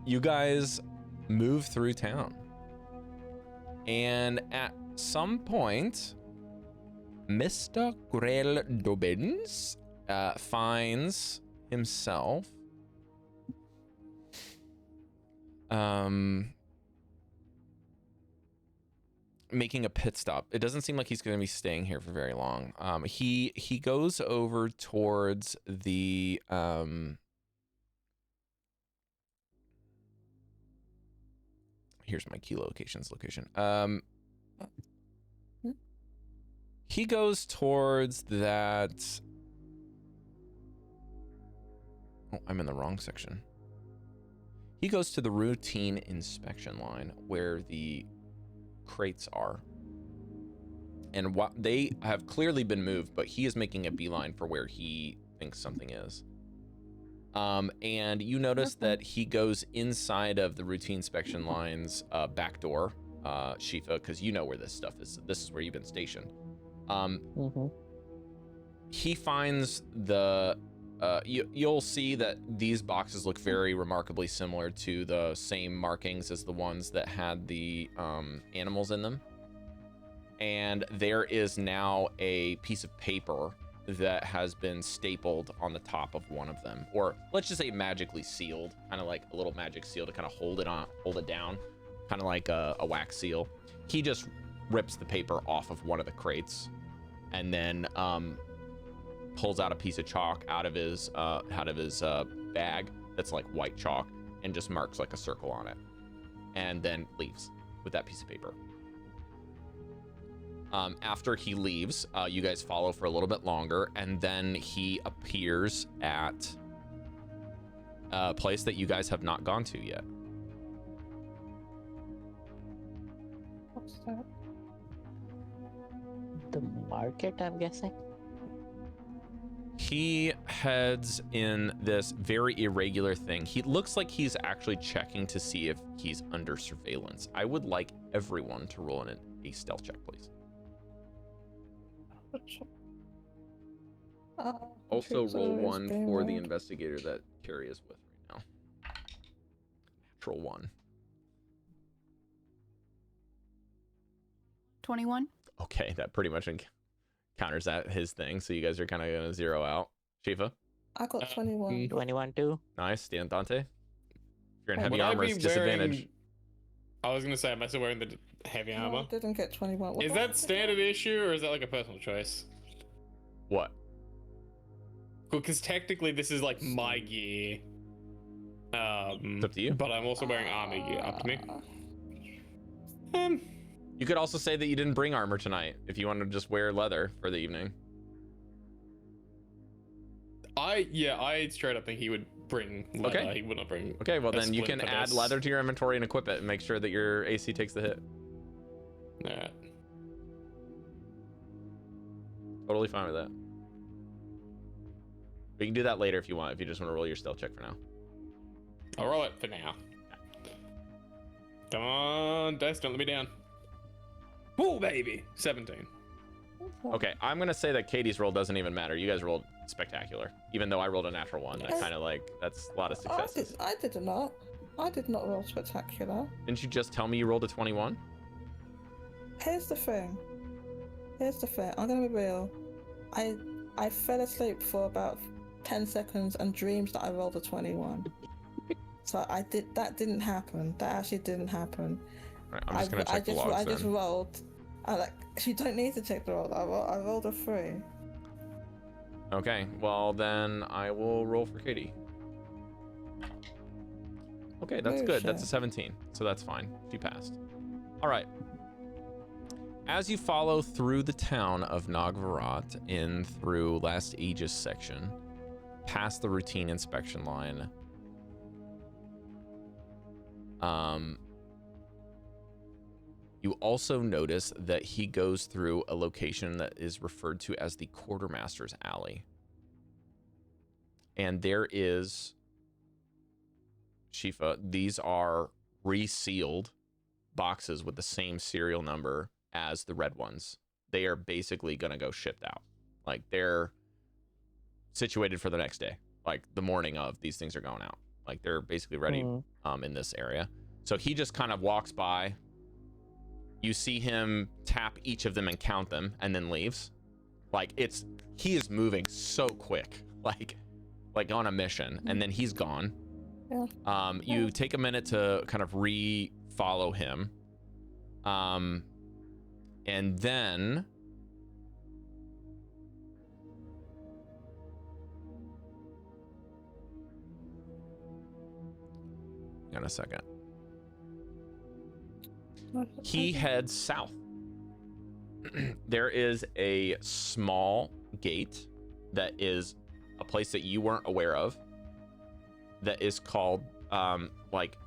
you guys move through town, and at some point, Mr. Grell Dobbins finds himself making a pit stop. It doesn't seem like he's going to be staying here for very long. He goes over towards the here's my key location. He goes towards that. Oh, I'm in the wrong section. He goes to the routine inspection line where the crates are. And what they have clearly been moved, but he is making a beeline for where he thinks something is. And you notice that he goes inside of the routine inspection line's back door, Shifa, because you know where this stuff is. This is where you've been stationed. He finds the you'll see that these boxes look very remarkably similar to the same markings as the ones that had the animals in them. And there is now a piece of paper that has been stapled on the top of one of them, or let's just say magically sealed, kind of like a little magic seal to kind of hold it down, kind of like a wax seal. He just rips the paper off of one of the crates, and then pulls out a piece of chalk out of his bag that's like white chalk, and just marks like a circle on it, and then leaves with that piece of paper. After he leaves, you guys follow for a little bit longer, and then he appears at a place that you guys have not gone to yet.
What's that?
The market, I'm guessing.
He heads in this very irregular thing. He looks like he's actually checking to see if he's under surveillance. I would like everyone to roll in a stealth check, please. Also roll one for the investigator that Cari is with right now. Natural 1.
21.
Okay, that pretty much counters that his thing. So you guys are kind of gonna zero out. Shifa?
I got 21.
21 too.
Nice. Dan Dante? If you're in heavy
Would I
armor,
be
it's disadvantage.
I was gonna say, am I still wearing the heavy
No,
armor?
I didn't get 21. What
Is
did I
that
get?
standard issue, or is that like a personal choice?
What?
Because technically this is like my gear.
It's up to you.
But I'm also wearing army gear. Up to me.
You could also say that you didn't bring armor tonight if you want to just wear leather for the evening.
I straight up think he would bring leather.
Okay.
He would not bring.
Okay, well
a
then you
splint
can
for
add
this.
leather to your inventory and equip it and make sure that your AC takes the hit.
Alright.
Totally fine with that. We can do that later if you want, if you just want to roll your stealth check for now.
I'll roll it for now. Come on, dice, don't let me down. Woo, baby! 17.
Okay, I'm going to say that Caidi's roll doesn't even matter. You guys rolled spectacular. Even though I rolled a natural 1, that kind of like, that's a lot of successes.
I did not. I did not roll spectacular.
Didn't you just tell me you rolled a 21?
Here's the thing. Here's the thing. I'm gonna be real. I fell asleep for about 10 seconds and dreamed that I rolled a 21. So that didn't happen. That actually didn't happen.
Right, I'm just gonna check the logs
I just
then.
rolled. You don't need to check the roll. I rolled a 3.
Okay, well then I will roll for Caidi. Okay, that's good. That's a 17, so that's fine. She passed. All right. As you follow through the town of Nagvarat in through Last Aegis section, past the routine inspection line, you also notice that he goes through a location that is referred to as the Quartermaster's Alley. And there is, Shifa, these are resealed boxes with the same serial number as the red ones. They are basically going to go shipped out. Like, they're situated for the next day. Like, the morning of, these things are going out. Like, they're basically ready in this area. So he just kind of walks by. You see him tap each of them and count them and then leaves. Like, he is moving so quick, like on a mission, and then he's gone.
Yeah.
You take a minute to kind of re-follow him. And then hang on a second. He heads south. There is a small gate that is a place that you weren't aware of that is called, like,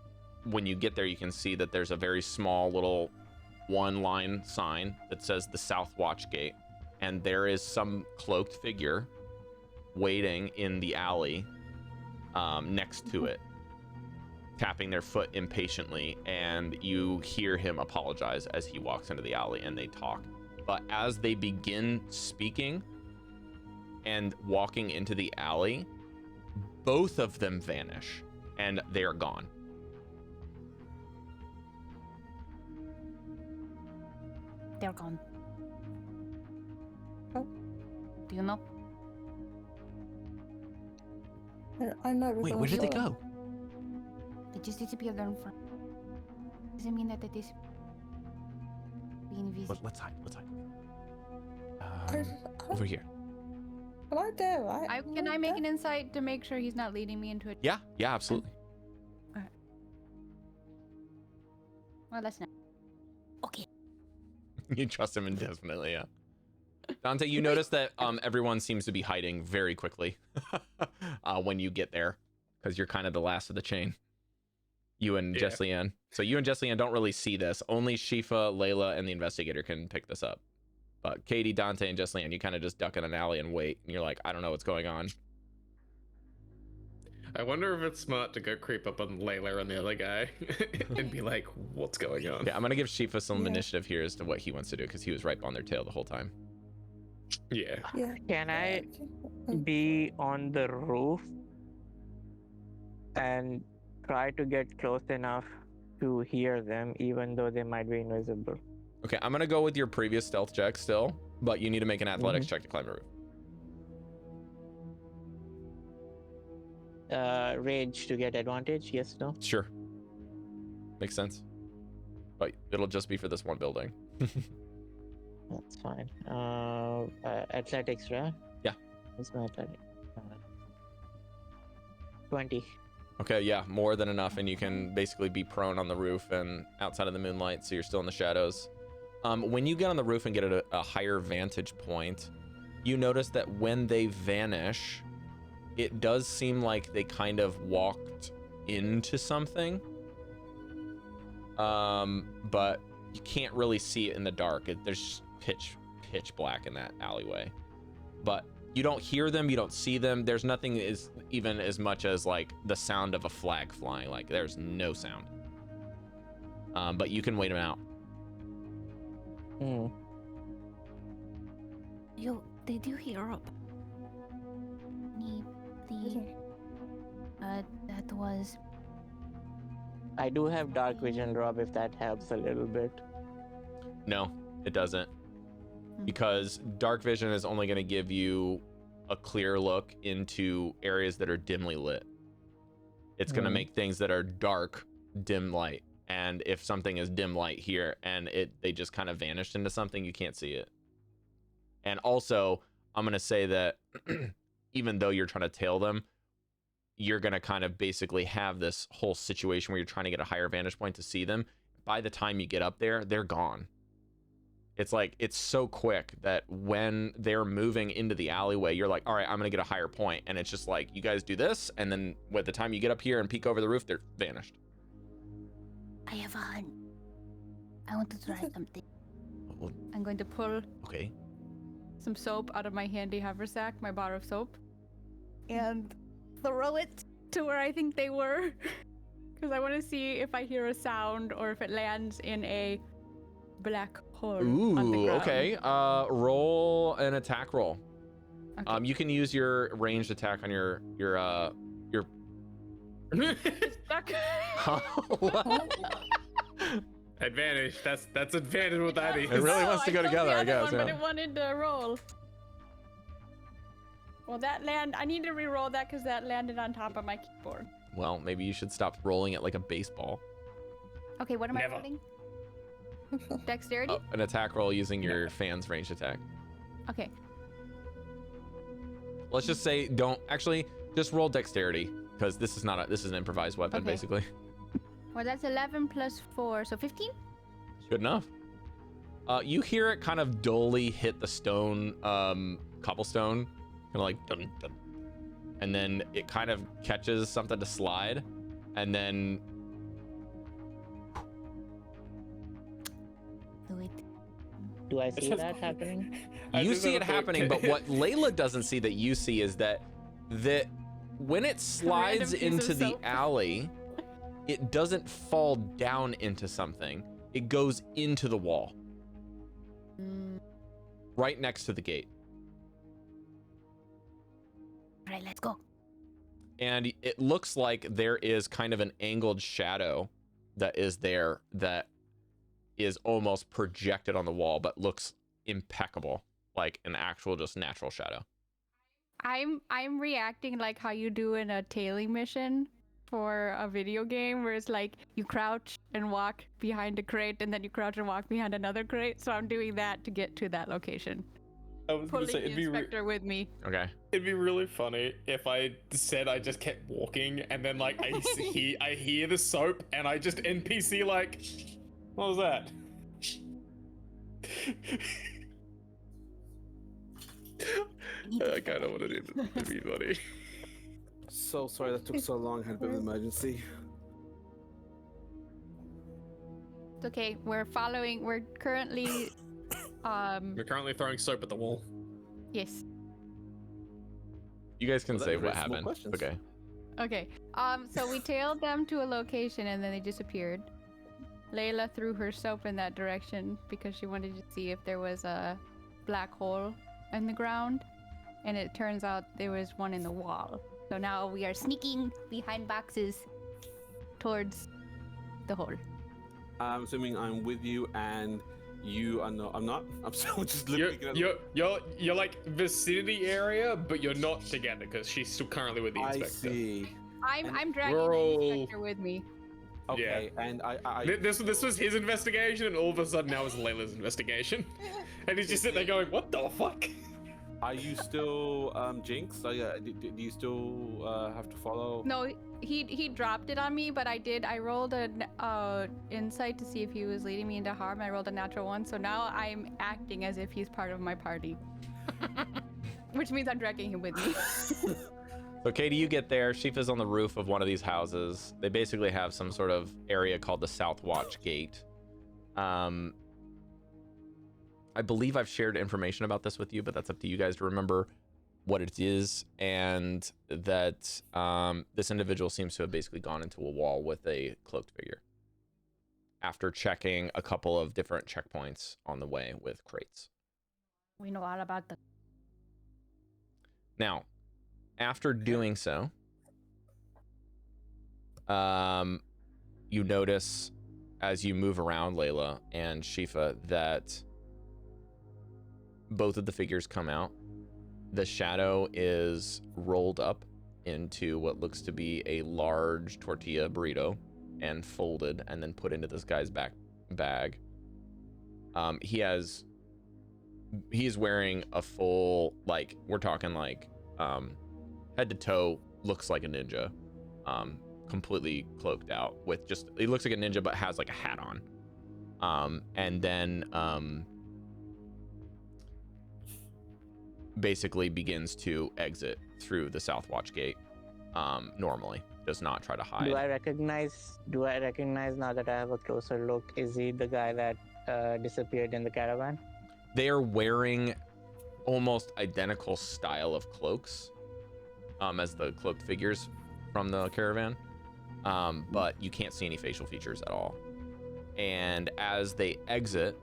when you get there, you can see that there's a very small little one-line sign that says the South Watch Gate, and there is some cloaked figure waiting in the alley next to it, tapping their foot impatiently, and you hear him apologize as he walks into the alley and they talk. But as they begin speaking and walking into the alley, both of them vanish and they are gone.
They're gone.
Oh.
Do you know?
I know.
Wait, where did they go?
They just disappeared in front. Doesn't mean that they disappeared. Being visible.
Let's hide. Over here.
Am I there, right?
Can I make an insight to make sure he's not leading me into a...
Yeah, absolutely.
Alright. Well, that's not...
Okay.
You trust him indefinitely, yeah. Dante, you notice that everyone seems to be hiding very quickly when you get there, because you're kind of the last of the chain. You and Jesliann. So you and Jesliann don't really see this. Only Shifa, Layla, and the investigator can pick this up. But Caidi, Dante, and Jesliann, you kind of just duck in an alley and wait. And you're like, I don't know what's going on.
I wonder if it's smart to go creep up on Layla and the other guy and be like, what's going on?
Yeah, I'm going to give Shifa some initiative here as to what he wants to do, because he was right on their tail the whole time.
Yeah.
Can I be on the roof and try to get close enough to hear them, even though they might be invisible?
Okay, I'm going to go with your previous stealth check still, but you need to make an athletics check to climb the roof.
Rage to get advantage, yes, no?
Sure. Makes sense. But it'll just be for this one building.
That's fine. Athletics, right?
Yeah.
What's my athletics? 20.
Okay, yeah, more than enough, and you can basically be prone on the roof and outside of the moonlight, so you're still in the shadows. When you get on the roof and get at a higher vantage point, you notice that when they vanish, it does seem like they kind of walked into something. But you can't really see it in the dark. There's pitch black in that alleyway. But you don't hear them, you don't see them. There's nothing even as much as like the sound of a flag flying. Like, there's no sound. But you can wait them out.
Did you hear up? That was...
I do have dark vision, Rob, if that helps a little bit.
No, it doesn't. because dark vision is only going to give you a clear look into areas that are dimly lit. It's going to make things that are dark dim light, and if something is dim light here and they just kind of vanished into something, you can't see it. And also, I'm going to say that even though you're trying to tail them, you're going to kind of basically have this whole situation where you're trying to get a higher vantage point to see them. By the time you get up there, they're gone. It's like, it's so quick that when they're moving into the alleyway, you're like, all right, I'm going to get a higher point. And it's just like, you guys do this. And then by the time you get up here and peek over the roof, they're vanished.
I have a hunt. I want to try something.
I'm going to pull
Okay.
some soap out of my handy haversack, my bar of soap, and throw it to where I think they were. Because I want to see if I hear a sound or if it lands in a black hole on the
Ooh,
ground.
okay. Roll an attack roll.
Okay.
You can use your ranged attack on your
Stuck.
What?
Advantage. That's advantage with that is.
It really wants to go
I chose
together,
the
I
other
guess,
one, but
yeah.
it wanted to roll. Well, I need to re-roll that because that landed on top of my keyboard.
Well, maybe you should stop rolling it like a baseball.
Okay, what am
Never.
I rolling? Dexterity?
An attack roll using your fan's ranged attack.
Okay.
Let's just say just roll dexterity, because this is an improvised weapon,
Okay.
basically.
Well, that's 11 plus 4, so 15?
Good enough. You hear it kind of dully hit the stone, cobblestone, kind of like dun, dun. And then it kind of catches something to slide, and then
Do it.
Do I see that happening?
you see it happening, but what Layla doesn't see that you see is that when it slides
piece of
into the
soap.
alley, it doesn't fall down into something. It goes into the wall, right next to the gate.
All right, let's go.
And it looks like there is kind of an angled shadow that is there that is almost projected on the wall, but looks impeccable, like an actual just natural shadow.
I'm reacting like how you do in a tailing mission for a video game, where it's like you crouch and walk behind a crate, and then you crouch and walk behind another crate. So I'm doing that to get to that location.
I was gonna
Pulling
say
the inspector with me.
Okay.
it'd be really funny if I said I just kept walking and then like I hear the soap and I just NPC like, what was that? I kind of wanted it to be funny.
So sorry that took so long. Had a bit of an emergency.
It's okay. We're currently
We're currently throwing soap at the wall.
yes.
You guys can
Well, that
say what
raises more
happened.
questions.
Okay.
Okay. So we tailed them to a location and then they disappeared. Layla threw her soap in that direction because she wanted to see if there was a black hole in the ground, and it turns out there was one in the wall. So now we are sneaking behind boxes towards the hole.
I'm assuming I'm with you and you are not. I'm not. I'm still just looking at
You're like vicinity area, but you're not together because she's still currently with the
I
inspector.
see.
I'm dragging
we're
the
all-
inspector with me.
Okay, and I
This was his investigation, and all of a sudden now it's Layla's investigation, and he's just sitting there going, "What the fuck?"
Are you still Jinx? Do you still have to follow?
No, he dropped it on me, but I rolled an insight to see if he was leading me into harm. I rolled a natural one, so now I'm acting as if he's part of my party. Which means I'm dragging him with me.
So Caidi, you get there. Shifa's on the roof of one of these houses. They basically have some sort of area called the South Watch Gate. I believe I've shared information about this with you, but that's up to you guys to remember what it is. And that this individual seems to have basically gone into a wall with a cloaked figure after checking a couple of different checkpoints on the way with crates.
We know all about the.
Now, after doing so, you notice as you move around, Layla and Shifa, that both of the figures come out. The shadow is rolled up into what looks to be a large tortilla burrito and folded and then put into this guy's bag. He's wearing a full, like, we're talking like head to toe, looks like a ninja, completely cloaked out with just, he looks like a ninja but has like a hat on, and then basically begins to exit through the South Watch gate. Normally does not try to hide.
Do I recognize now that I have a closer look? Is he the guy that disappeared in the caravan?
They are wearing almost identical style of cloaks as the cloaked figures from the caravan, but you can't see any facial features at all. And as they exit,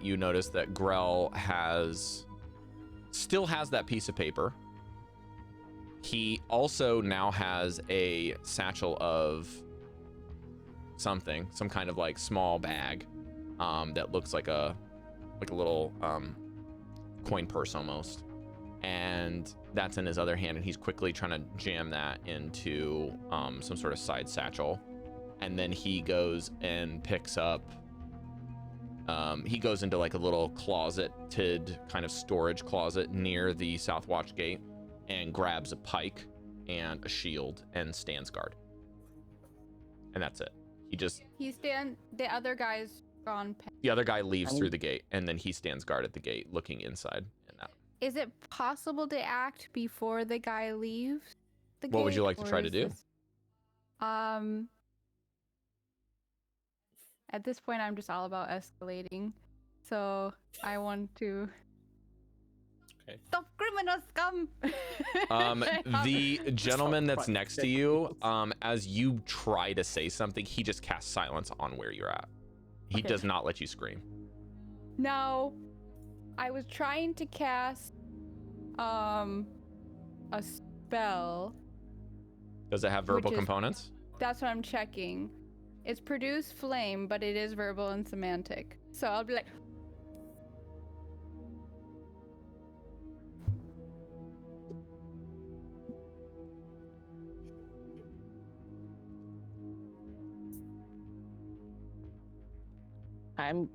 you notice that Grell still has that piece of paper. He also now has a satchel of some kind of like small bag that looks like a little coin purse almost, and that's in his other hand, and he's quickly trying to jam that into some sort of side satchel. And then he goes and picks up he goes into like a little closeted kind of storage closet near the South Watch gate and grabs a pike and a shield and stands guard. And that's it.
The other guy's gone.
The other guy leaves through the gate, and then he stands guard at the gate looking inside and out.
Is it possible to act before the guy leaves the gate?
What would you like to try to do?
At this point, I'm just all about escalating. So I want to...
Okay.
Stop criminal scum!
The gentleman that's next to you, as you try to say something, he just casts silence on where you're at. He does not let you scream.
Now, I was trying to cast a spell.
Does it have verbal components?
That's what I'm checking. It's produce flame, but it is verbal and semantic. So I'll be like...
I'm...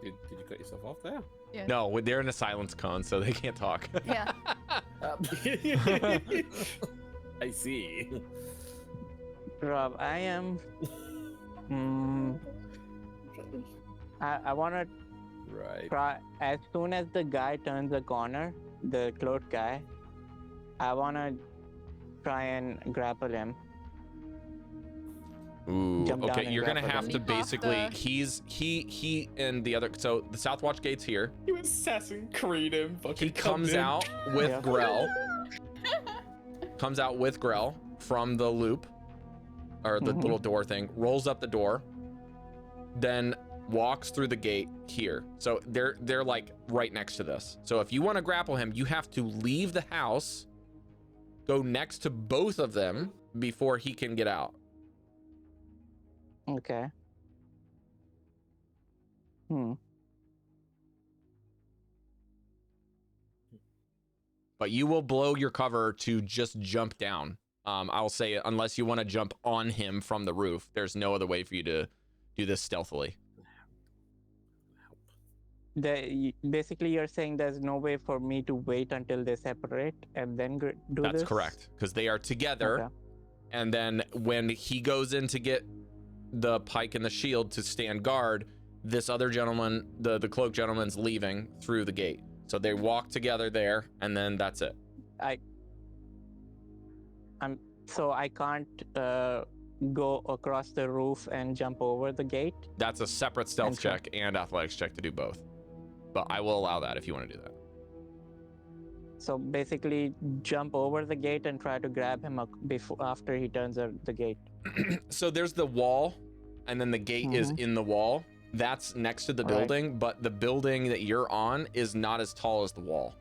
Did you cut yourself off there?
Yeah.
No, they're in a silence cone, so they can't talk.
Yeah.
I see.
Rob, I am... I want to
Right.
try, as soon as the guy turns the corner, the cloaked guy, I want to try and grapple him.
Ooh,
Jump down
okay,
and
you're gonna
grapple
have
him.
to
Leap off
basically,
the-
he and the other, so the South Watch gate's here.
You Assassin Creed him.
He comes out with
Yeah.
Grell. Comes out with Grell from the loop, or the little door thing, rolls up the door, then walks through the gate here. So they're like right next to this. So if you want to grapple him, you have to leave the house, go next to both of them before he can get out.
Okay.
But you will blow your cover to just jump down. I'll say, unless you want to jump on him from the roof, there's no other way for you to do this stealthily.
Basically, you're saying there's no way for me to wait until they separate and then do this?
That's correct, because they are together.
Okay.
And then when he goes in to get the pike and the shield to stand guard, this other gentleman, the cloaked gentleman's leaving through the gate. So they walk together there, and then that's it.
So I can't go across the roof and jump over the gate?
That's a separate stealth check and athletics check to do both. But I will allow that if you want to do that.
So basically, jump over the gate and try to grab him after he turns the gate.
So there's the wall, and then the gate is in the wall. That's next to the
All right.
building, but the building that you're on is not as tall as the wall.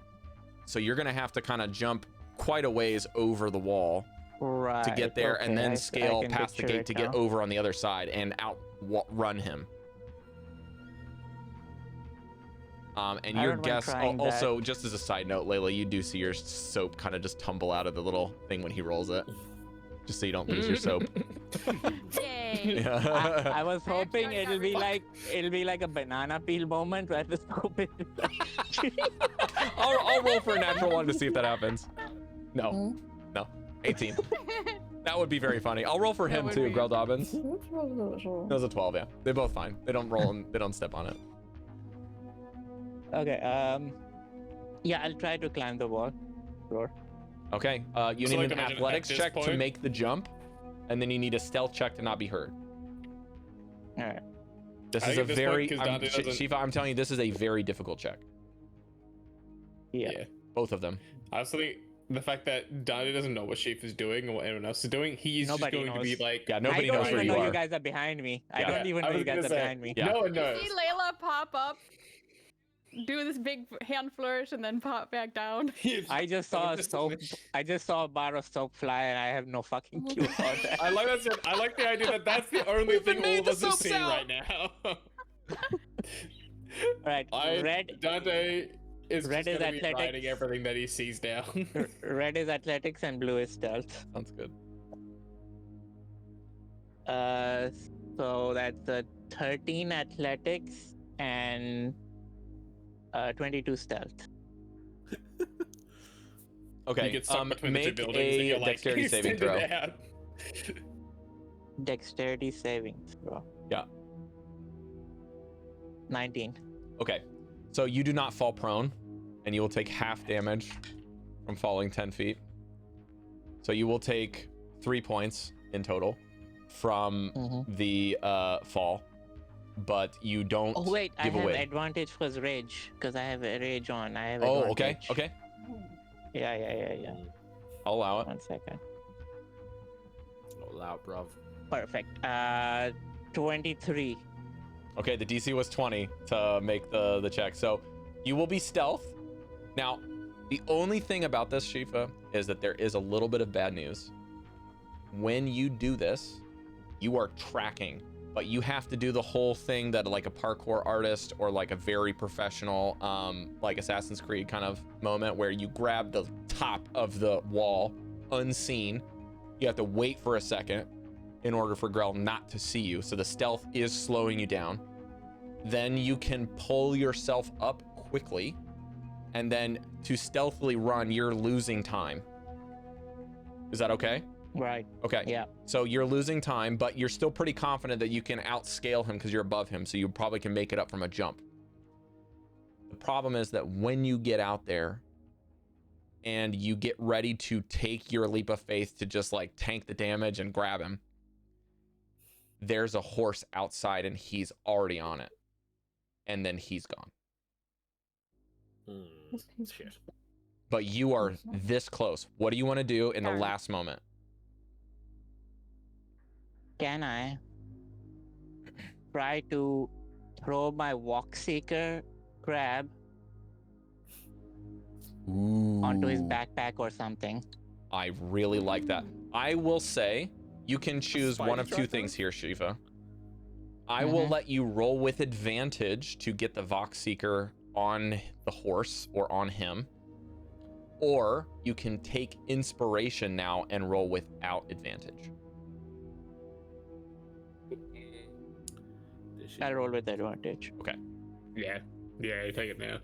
So you're gonna have to kind of jump quite a ways over the wall
Right.
to get there, and
okay,
then
I
scale
can
past the
picture
gate
it
to get
now.
over on the other side and run him. And
I
your
don't mind
guess,
trying
also, just as a side note, Layla, you do see your soap kind of just tumble out of the little thing when he rolls it. Just so you don't lose your soap.
Yay!
Yeah.
I was hoping
already got
it'll be like a banana peel moment where the scope is.
I'll roll for a natural one to see if that happens. No,
Hmm?
no, 18. That would be very funny. I'll roll for
That
him
would
too,
be-
Grell Dobbins.
Which one was it?
That was a 12, yeah. They're both fine. They don't roll and they don't step on it.
Okay. Yeah, I'll try to climb the wall. Sure.
Okay, you
So,
need
like,
an
imagine
athletics
at this
check to
point-
make the jump, and then you need a stealth check to not be hurt.
All right.
This
I
is
think
a
at this point,
very,
'cause Dante doesn't-
Shiva, I'm telling you, this is a very difficult check.
Yeah.
Both of them.
I also think the fact that Dante doesn't know what Sheaf is doing or what everyone else is doing, he's
Nobody
just going to be
knows.
like,
Yeah, nobody
I
knows
don't
where
even
you
know
are.
you guys are behind me. I
Yeah.
don't even
I
know
was
you guys
gonna
are
say,
behind me.
Yeah.
no one
You
knows.
see Layla pop up, do this big hand flourish, and then pop back down.
I just saw a soap. I just saw a bar of soap fly, and I have no fucking clue about that.
I like that. I like the idea that that's the only
We've been
thing all
made
of
the
us have
soap
seen
sound.
right now.
Right. Red.
Dante is
Red
just
is
gonna be
athletics.
writing everything that he sees down.
Red is athletics and blue is stealth.
Sounds good.
So that's a 13 athletics and 22 stealth.
Okay,
You get stuck between the two
make
buildings and
a
you're like,
dexterity saving
extend
throw.
it out.
Dexterity saving throw.
Yeah.
19.
Okay, so you do not fall prone, and you will take half damage from falling 10 feet. So you will take 3 points in total from the fall, but you don't
Oh wait, I
give
have
away.
advantage for rage because I have a rage on. I have
Oh,
advantage.
okay.
Yeah.
I'll allow it.
1 second.
Not loud, bruv.
Perfect. 23.
Okay, the DC was 20 to make the check. So you will be stealth. Now, the only thing about this, Shifa, is that there is a little bit of bad news. When you do this, you are tracking, but you have to do the whole thing that like a parkour artist or like a very professional, like Assassin's Creed kind of moment where you grab the top of the wall unseen. You have to wait for a second in order for Grell not to see you. So the stealth is slowing you down. Then you can pull yourself up quickly. And then to stealthily run, you're losing time. Is that okay?
Right.
Okay.
Yeah.
So you're losing time, but you're still pretty confident that you can outscale him because you're above him. So you probably can make it up from a jump. The problem is that when you get out there and you get ready to take your leap of faith to just like tank the damage and grab him, there's a horse outside and he's already on it. And then he's gone.
Shit.
But you are this close. What do you want to do in the
Alright.
last moment?
Can I try to throw my walk seeker crab onto his backpack or something?
I really like that. I will say you can choose one of two
tracker?
things here, Shiva. I will let you roll with advantage to get the Vox Seeker on the horse or on him. Or you can take inspiration now and roll without advantage.
I'll roll with advantage.
Okay.
Yeah, you take it now.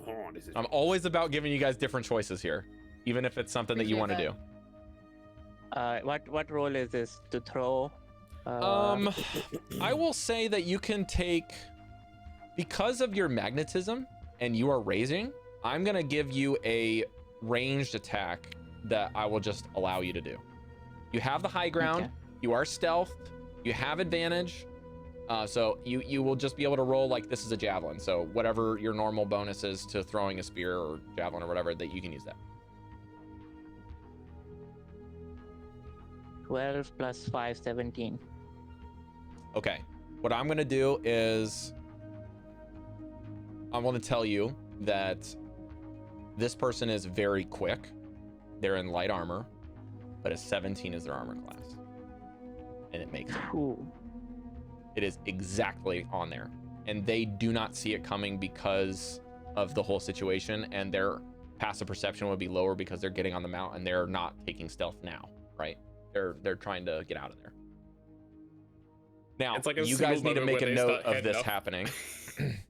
Oh, this is
I'm always about giving you guys different choices here, even if it's something that you want to do.
What role is this to throw?
I will say that you can take, because of your magnetism and you are raising, I'm gonna give you a ranged attack that I will just allow you to do. You have the high ground, you are stealthed, you have advantage, so you will just be able to roll like this is a javelin. So whatever your normal bonus is to throwing a spear or javelin or whatever, that you can use that.
12 plus 5, 17.
Okay. What I'm gonna do is I want to tell you that this person is very quick. They're in light armor, but a 17 is their armor class, and it makes it. It is exactly on there, and they do not see it coming because of the whole situation, and their passive perception would be lower because they're getting on the mount and they're not taking stealth now, right? They're trying to get out of there. Now,
Like
you guys need to make a note of this happening,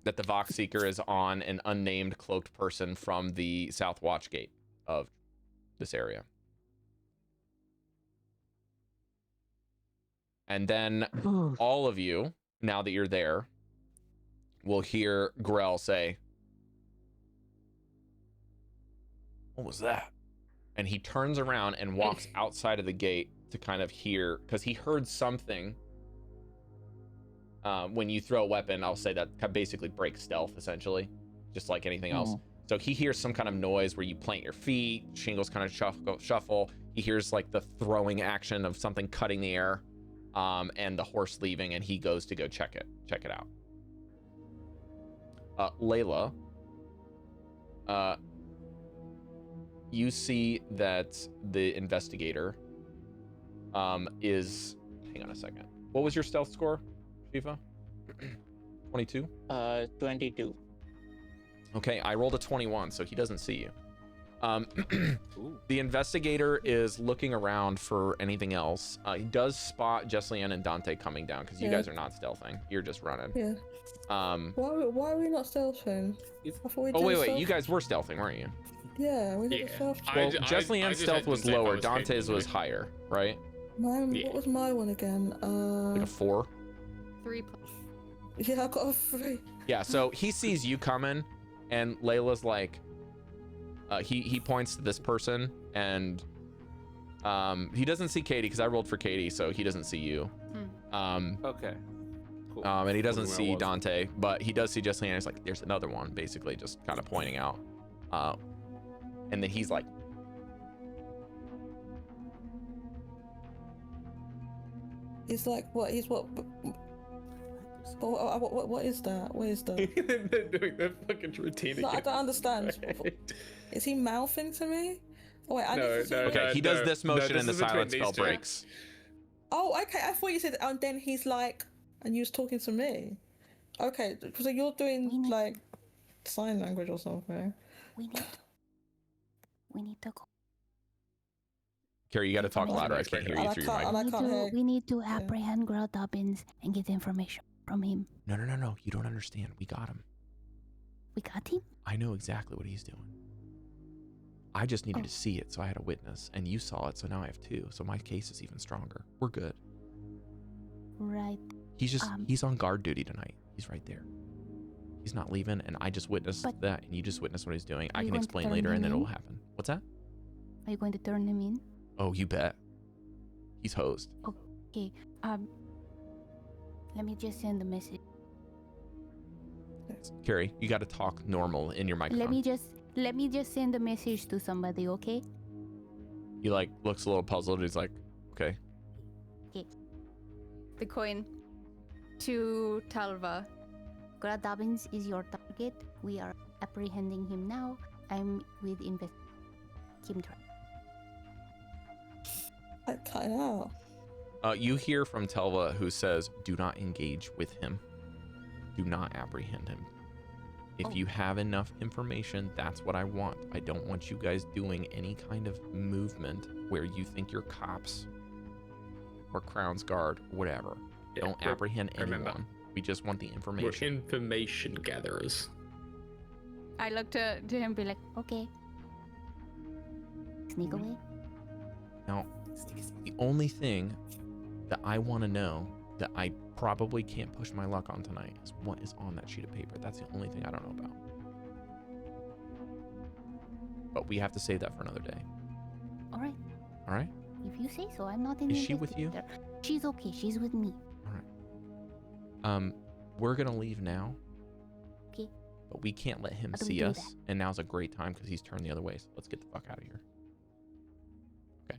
that the Vox Seeker is on an unnamed cloaked person from the South Watch Gate of this area. And then all of you, now that you're there, will hear Grell say, "What was that?" And he turns around and walks outside of the gate to kind of hear, because he heard something. When you throw a weapon, I'll say that basically breaks stealth, essentially, just like anything else. So he hears some kind of noise where you plant your feet, shingles kind of shuffle. He hears like the throwing action of something cutting the air, and the horse leaving, and he goes to go check it out. Layla, you see that the investigator is, hang on a second. What was your stealth score, Shiva? 22?
22.
Okay, I rolled a 21, so he doesn't see you. The investigator is looking around for anything else. He does spot Jesliann and Dante coming down, because you guys are not stealthing. You're just running.
Yeah. Why are we not stealthing?
Wait, you guys were stealthing, weren't you?
Yeah, we did stealth.
Well, Jesliann's stealth was lower. Dante's was higher, right?
What was my one again?
Like a 4?
3+.
Yeah, I got a 3.
Yeah, so he sees you coming, and Layla's like, he points to this person, and he doesn't see Caidi, because I rolled for Caidi, so he doesn't see you.
Okay. Cool.
And he doesn't see Dante, but he does see Jesliann. He's like, there's another one, basically just kind of pointing out. And then he's like,
he's like, what? He's what? What is that? What is that?
They're doing their fucking routine again.
I don't understand. Is he mouthing to me? Oh, wait,
okay, he does this motion and the silence spell breaks.
Oh, okay. I thought you said, and then he's like, and you was talking to me. Okay, so you're doing like sign language or something.
We need to go.
Cari, you gotta talk louder. I can't hear you through your mic.
We need to apprehend Grell Dobbins and get information from him.
No. You don't understand. We got him.
We got him?
I know exactly what he's doing. I just needed to see it, so I had a witness, and you saw it, so now I have 2. So my case is even stronger. We're good.
Right.
He's on guard duty tonight. He's right there. He's not leaving, and I just witnessed that, and you just witnessed what he's doing. I can explain later, and then it'll happen. What's that?
Are you going to turn him in?
Oh, you bet. He's hosed.
Okay. Let me just send a message.
Cari, you got to talk normal in your microphone.
Let me just send a message to somebody, okay?
He like looks a little puzzled. He's like, okay.
Okay.
The coin to Talva.
Grell Dobbins is your target. We are apprehending him now. I'm with Kim Track.
I cut it out.
You hear from Telva, who says, do not engage with him. Do not apprehend him. If you have enough information, that's what I want. I don't want you guys doing any kind of movement where you think you're cops or Crown's Guard, whatever. Don't apprehend anyone. We just want the information.
We're information gatherers.
I look to him and be like,
okay. Sneak away.
Now, the only thing that I want to know that I probably can't push my luck on tonight is what is on that sheet of paper. That's the only thing I don't know about. But we have to save that for another day.
All right.
All right?
If you say so, I'm not in.
Is she with you?
She's okay. She's with me.
All right. We're gonna leave now.
Okay.
But we can't let him see us. And now's a great time because he's turned the other way. So let's get the fuck out of here. Okay.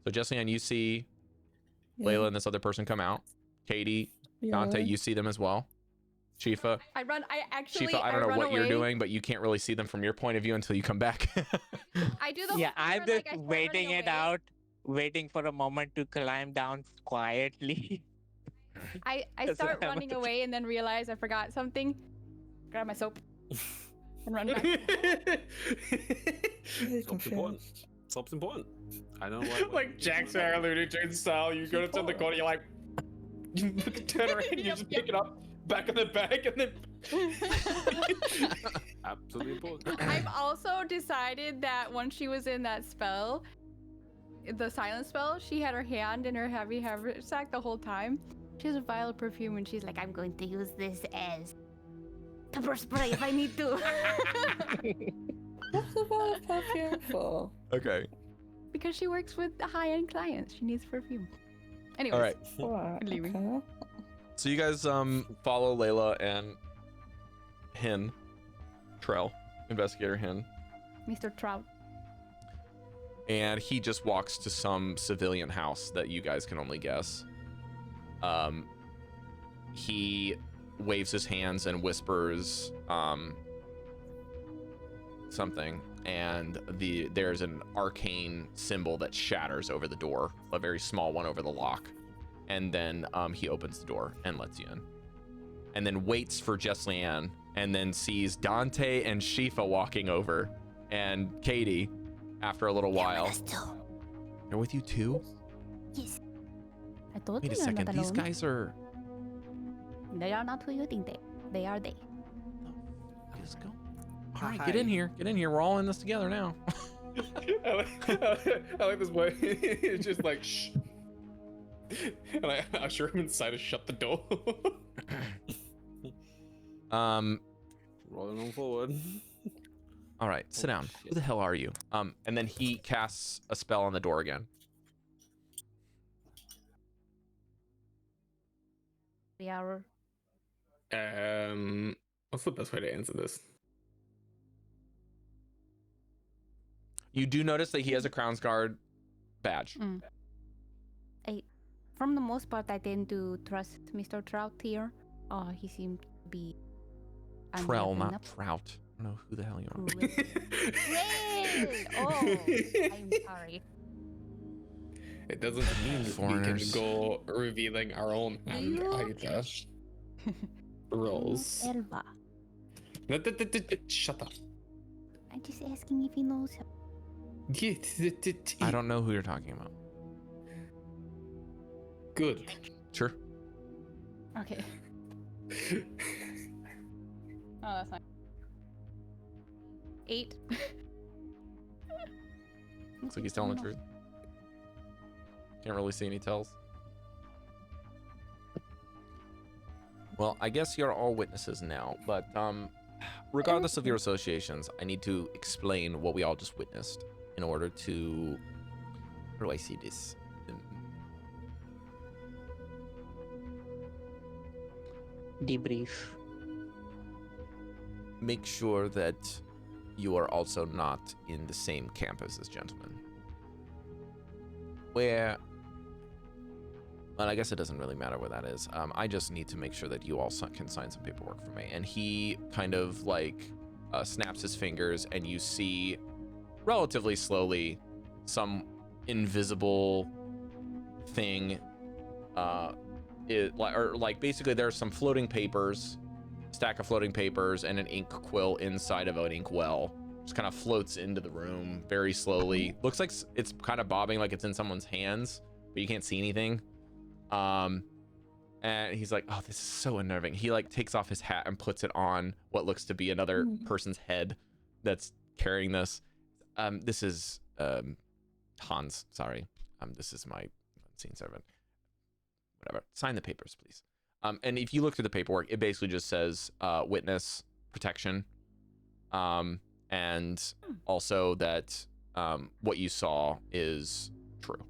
So Jesliann, you see Layla and this other person come out. Caidi Dante, you see them as well. Shifa,
I actually
Shifa, I don't know what
away.
you're doing, but you can't really see them from your point of view until you come back.
I do the
Yeah,
whole
I'm
thing where,
just
I start
waiting
running
it
away.
out, waiting for a moment to climb down quietly.
I
That's what
start
I
running
wanted to-
away and then realize I forgot something. Grab my soap and run back.
Very
Soap's important.
confused.
Soap's important. I don't know what.
Like Jack Sparrow, Looney Tunes style, you go to turn the corner, you're like, you turn around, you just pick it up, back in the bag, and then.
Absolutely important.
I've also decided that once she was in that spell, the silence spell, she had her hand in her heavy haversack the whole time. She has a vial of perfume and she's like, I'm going to use this as pepper spray if I need to.
What's the vial of perfume for?
Okay.
Because she works with high-end clients. She needs perfume. Anyways,
All right.
Alright,
Leaving.
okay.
So you guys follow Layla and Hin, Trell, Investigator Hin,
Mr. Trout.
and he just walks to some civilian house that you guys can only guess. He waves his hands and whispers something, and there's an arcane symbol that shatters over the door, a very small one over the lock, and then he opens the door and lets you in, and then waits for Jesliann, and then sees Dante and Shifa walking over, and Caidi after a little while. They're with you too?
Yes. I told
Wait a
you you're
second,
not
these
alone.
guys are...
They are not who you think they are. They.
Let's go. All right, get in here. Get in here. We're all in this together now.
I like this way. It's just like, shh. And I usher him inside and shut the door.
Rolling on forward.
All right, sit down. Who the hell are you? And then he casts a spell on the door again.
We are.
What's the best way to answer this?
You do notice that he has a Crown's Guard badge.
From the most part, I tend to trust Mr. Trout here. He seemed to be.
Trell, not Trout. I don't know who the hell you are.
Ray! Oh, I'm sorry.
It doesn't mean that
Foreigners.
we can go revealing our own hand either. Rolls.
Elva.
Shut up.
I'm just asking if he knows her.
I don't know who you're talking about.
Good.
Sure.
Okay. Oh, that's nice. 8.
Looks like he's telling the truth. Can't really see any tells. Well, I guess you're all witnesses now, but regardless of your associations, I need to explain what we all just witnessed in order to... How do I see this?
Debrief.
Make sure that you are also not in the same camp as this gentleman. Where... Well, I guess it doesn't really matter where that is. I just need to make sure that you all can sign some paperwork for me. And he kind of like snaps his fingers, and you see relatively slowly some invisible thing. Basically there's some floating papers, stack of floating papers, and an ink quill inside of an ink well. Just kind of floats into the room very slowly. Looks like it's kind of bobbing, like it's in someone's hands, but you can't see anything. And he's like, oh, this is so unnerving. He like takes off his hat and puts it on what looks to be another person's head that's carrying this. This is Hans, sorry. This is my unseen servant. Whatever. Sign the papers, please. And if you look through the paperwork, it basically just says witness protection. And also that what you saw is true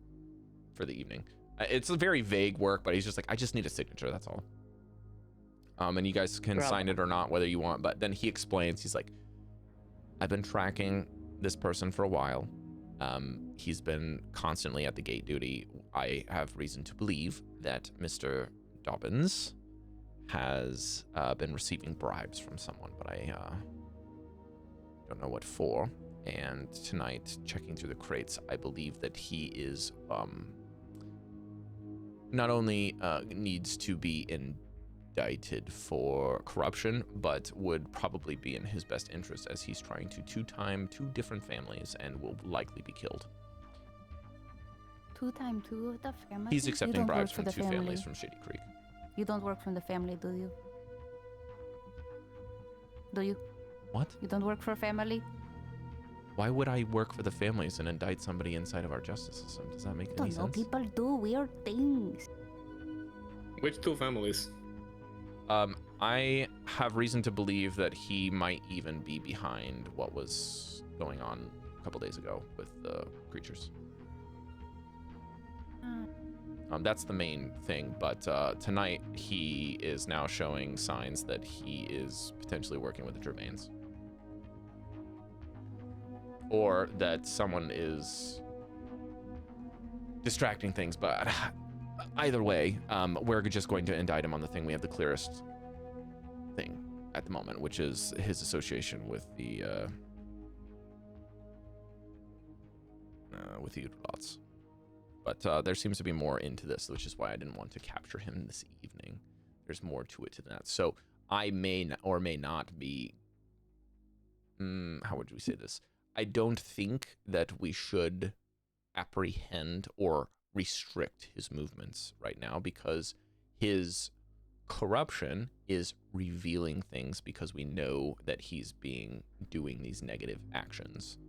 for the evening. It's a very vague work, but he's just like, I just need a signature, that's all. And you guys can sign it or not, whether you want. But then he explains, he's like, I've been tracking this person for a while. He's been constantly at the gate duty. I have reason to believe that Mr. Dobbins has been receiving bribes from someone, but I don't know what for. And tonight, checking through the crates, I believe that he is not only needs to be indicted for corruption, but would probably be in his best interest, as he's trying to two-time 2 different families and will likely be killed.
2 times 2 of the family?
He's accepting bribes from 2 families from Shady Creek.
You don't work from the family, do you? Do you?
What?
You don't work for a family?
Why would I work for the families and indict somebody inside of our justice system? Does that make any
Don't know.
sense?
People do weird things.
Which 2 families?
I have reason to believe that he might even be behind what was going on a couple days ago with the creatures. That's the main thing, but tonight he is now showing signs that he is potentially working with the Germains. Or that someone is distracting things, but either way, we're just going to indict him on the thing we have the clearest thing at the moment, which is his association with the Udalots. But there seems to be more into this, which is why I didn't want to capture him this evening. There's more to it than that. So I may or may not be... how would we say this? I don't think that we should apprehend or restrict his movements right now, because his corruption is revealing things, because we know that he's doing these negative actions.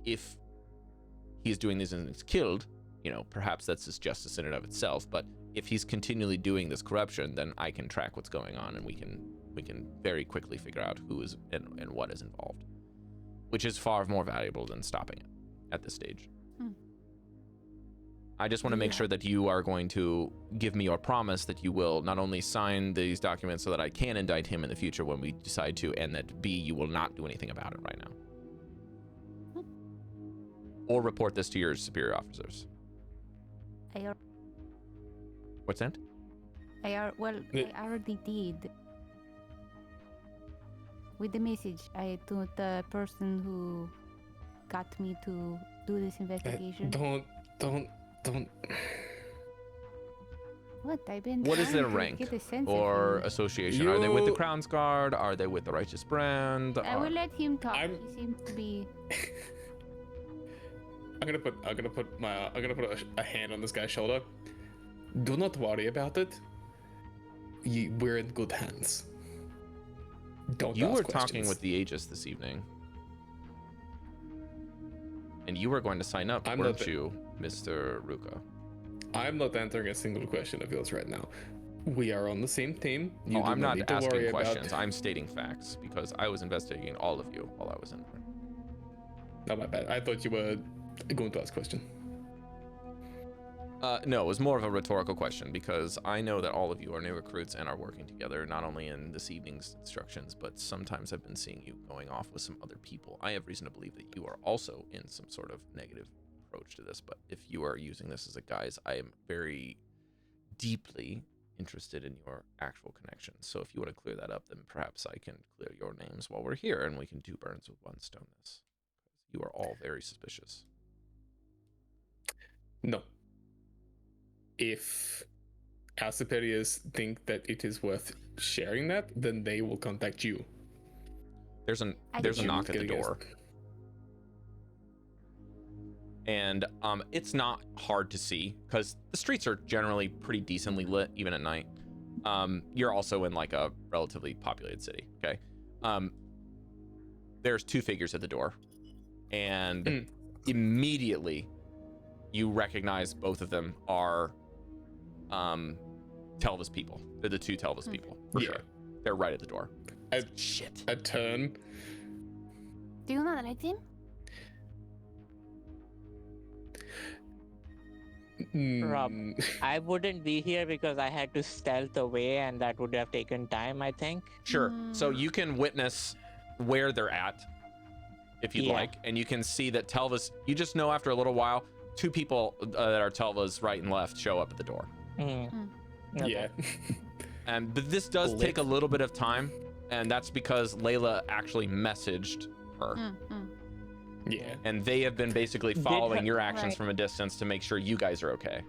If he's doing these and it's killed, perhaps that's his justice in and of itself. But if he's continually doing this corruption, then I can track what's going on, and we can very quickly figure out who is and what is involved, which is far more valuable than stopping it at this stage. I just want to make sure that you are going to give me your promise that you will not only sign these documents so that I can indict him in the future when we decide to, and that B, you will not do anything about it right now. Or report this to your superior officers. What's that?
I already did. With the message I to the person who got me to do this investigation.
Don't.
What? I've been.
What is their
trying to
rank
get a sense
or
of him.
association? Are they with the Crown's Guard? Are they with the Righteous Brand?
I will let him talk. He seems to be.
I'm gonna put a hand on this guy's shoulder. Do not worry about it. We're in good hands. Don't.
You
ask
were
questions.
talking with the Aegis this evening, and you were going to sign up, weren't you, Mr. Ruka?
I'm not answering a single question of yours right now. We are on the same team.
I'm not asking questions. I'm stating facts, because I was investigating all of you while I was in there.
No, my bad. I thought you were going to ask a question.
No, it was more of a rhetorical question, because I know that all of you are new recruits and are working together, not only in this evening's instructions, but sometimes I've been seeing you going off with some other people. I have reason to believe that you are also in some sort of negative approach to this, but if you are using this as a guise, I am very deeply interested in your actual connections. So if you want to clear that up, then perhaps I can clear your names while we're here, and we can 2 birds with 1 stone this. You are all very suspicious.
No. If our superiors think that it is worth sharing that, then they will contact you.
There's a knock at the door. And it's not hard to see, because the streets are generally pretty decently lit, even at night. You're also in like a relatively populated city, okay? There's 2 figures at the door, and immediately you recognize both of them are Telva's people. They're the 2 Telva's people, for sure. They're right at the door.
Shit. A turn.
Do you not like him?
Rob, I wouldn't be here because I had to stealth away, and that would have taken time, I think.
Sure. So you can witness where they're at, if you'd like, and you can see that Telva's, you just know after a little while, 2 people that are Telva's right and left show up at the door.
Okay.
Yeah.
But this does take a little bit of time, and that's because Layla actually messaged her.
Yeah.
And they have been basically following your actions
Right.
from a distance to make sure you guys are okay.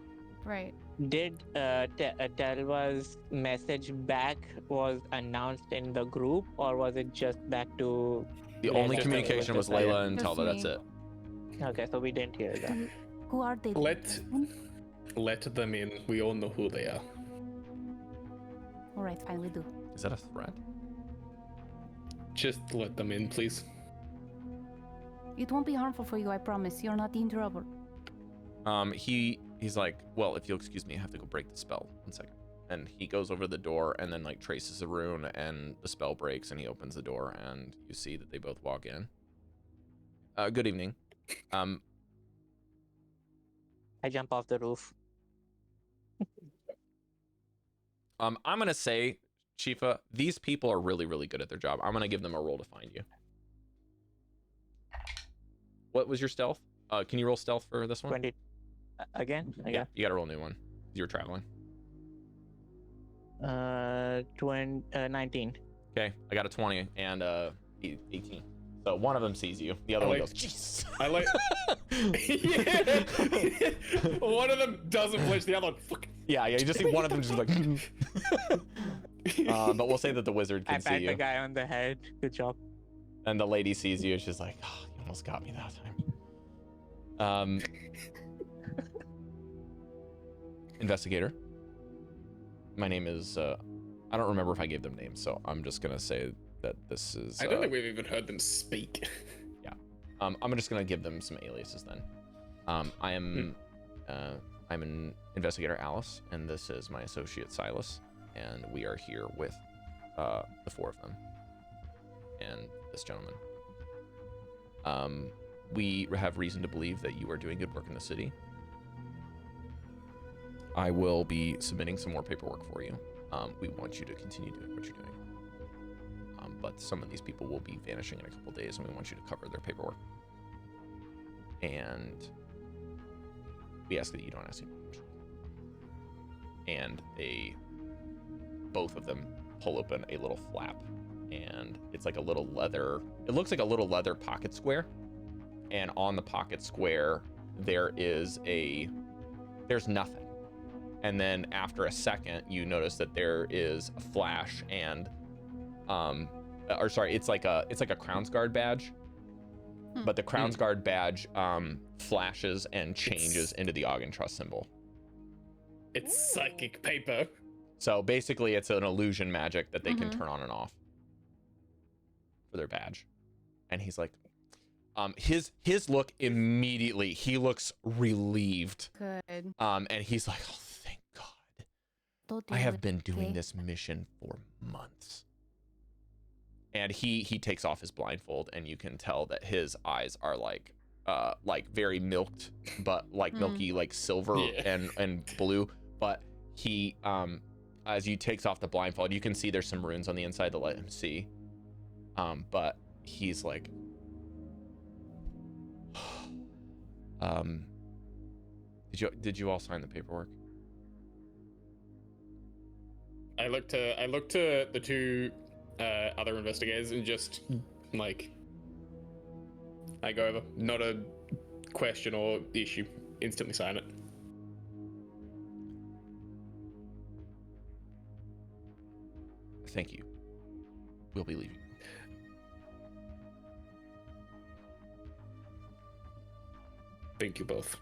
Right.
Did Telva's message back was announced in the group, or was it just back to
The
Layla?
only
Just
communication was
Layla.
Layla and
Just
Telva, that's
me.
it.
Okay, so we didn't hear that.
Who are they?
Let them in. We all know who they are.
All right, fine, we do.
Is that a threat?
Just let them in, please.
It won't be harmful for you, I promise. You're not in trouble.
He's like, well, if you'll excuse me, I have to go break the spell. 1 second. And he goes over the door and then like traces a rune, and the spell breaks, and he opens the door, and you see that they both walk in. Good evening.
I jump off the roof.
I'm gonna say, Chifa, these people are really, really good at their job. I'm gonna give them a roll to find you. What was your stealth? Can you roll stealth for this one?
20. Again?
Yeah, you gotta roll a new one. You're traveling.
19.
Okay, I got a 20 and 18. So one of them sees you. The other one goes, jeez.
I like. Yeah. One of them doesn't flinch. The other one. Fuck.
Yeah, you just see one of them just like. But we'll say that the wizard
I
can see
pat
you,
the guy on the head. Good job.
and the lady sees you. She's like, oh, you almost got me that time. Investigator. My name is. I don't remember if I gave them names, so I'm just gonna say that this is.
I don't think we've even heard them speak.
I'm just gonna give them some aliases then. I am. I'm an investigator, Alice, and this is my associate Silas, and we are here with the four of them and this gentleman. We have reason to believe that you are doing good work in the city. I will be submitting some more paperwork for you. We want you to continue doing what you're doing. But some of these people will be vanishing in a couple days, and we want you to cover their paperwork. And we ask that you don't ask any questions. And both of them pull open a little flap, and it's like a little leather. It looks like a little leather pocket square. And on the pocket square, there's nothing. And then after a second, you notice that there is a flash and, it's like a Crown's Guard badge, but the Crown's Guard badge flashes and changes into the Ogden Trust symbol.
It's psychic paper.
So basically, it's an illusion magic that they can turn on and off for their badge. And he's like, his look immediately, he looks relieved.
Good.
And he's like, oh, thank God. I have been doing this mission for months. And he takes off his blindfold, and you can tell that his eyes are like very milked, but like milky, like silver and blue. But he, as he takes off the blindfold, you can see there's some runes on the inside to let him see. But he's like, did you all sign the paperwork?
I look to the two other investigators and just like I go over, not a question or issue, instantly sign it.
Thank you. We'll be leaving.
Thank you both.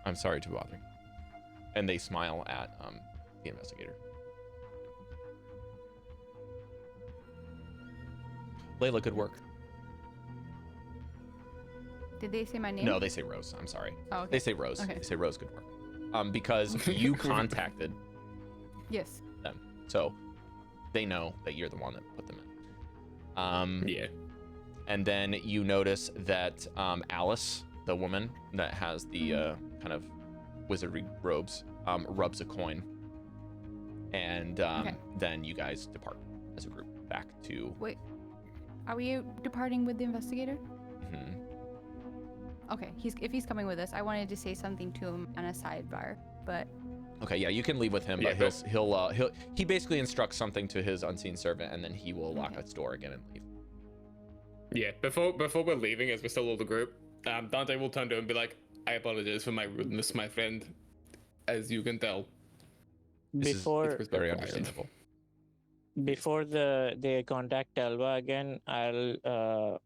I'm sorry to bother you. And they smile at the investigator. Layla, good work.
Did they say my name?
No, they say Rose. I'm sorry.
Oh, okay.
They say Rose.
Okay.
They say Rose, good work. Because you contacted
Yes.
them. So they know that you're the one that put them in.
Yeah.
And then you notice that Alice, the woman that has the kind of wizardry robes, rubs a coin. And then you guys depart as a group back to...
Wait. Are we departing with the investigator?
Mhm.
Okay. If he's coming with us, I wanted to say something to him on a sidebar, but
Okay, yeah, you can leave with him,
Yeah,
but he basically instructs something to his unseen servant, and then he will lock its door again and leave.
Yeah, before we're leaving, as we're still all the group, Dante will turn to him and be like, "I apologize for my rudeness, my friend. As you can tell,
Before
it's
Very
required."
understandable.
before they contact Telva again, I'll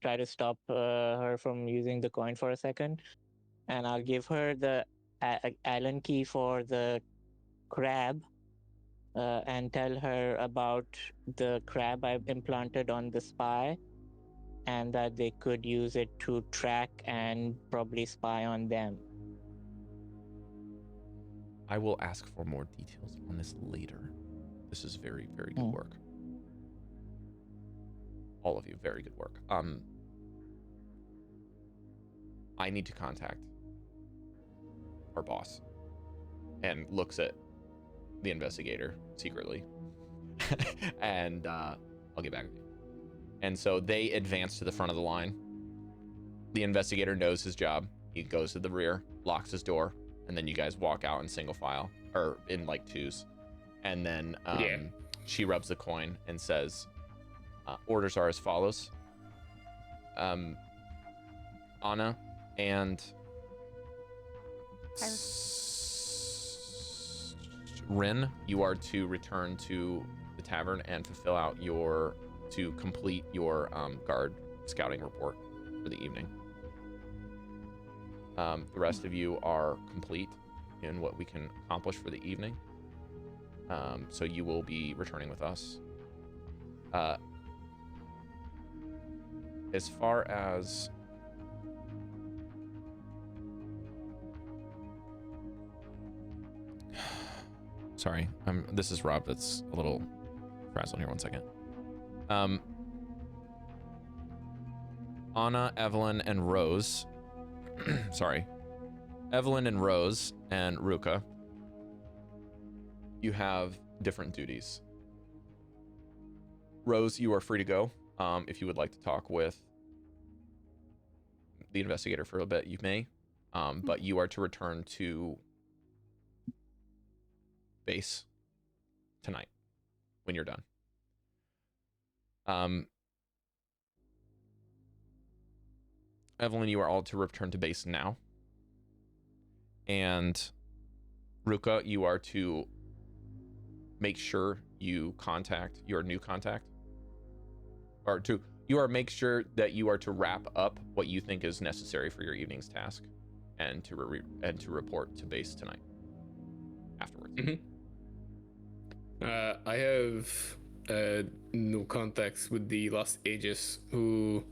try to stop her from using the coin for a second, and I'll give her the Allen key for the crab, and tell her about the crab I've implanted on the spy, and that they could use it to track and probably spy on them.
I will ask for more details on this later. This is very, very good work. All of you, very good work. I need to contact our boss, and looks at the investigator secretly, and I'll get back with you. And so they advance to the front of the line. The investigator knows his job. He goes to the rear, locks his door, and then you guys walk out in single file, or in like twos. And then she rubs the coin and says, orders are as follows. Anna and Rin, you are to return to the tavern and complete your guard scouting report for the evening. The rest of you are complete in what we can accomplish for the evening. So you will be returning with us. As far as sorry, this is Rob that's a little frazzled here. 1 second. Anna, Evelyn, and Rose. Sorry. Evelyn and Rose and Ruka. You have different duties. Rose, you are free to go. If you would like to talk with the investigator for a bit, you may. But you are to return to base tonight when you're done. Evelyn, you are all to return to base now. And Ruka, you are to make sure you contact your new contact. Make sure that you are to wrap up what you think is necessary for your evening's task, and to report to base tonight afterwards.
I have no contacts with the Lost Aegis, who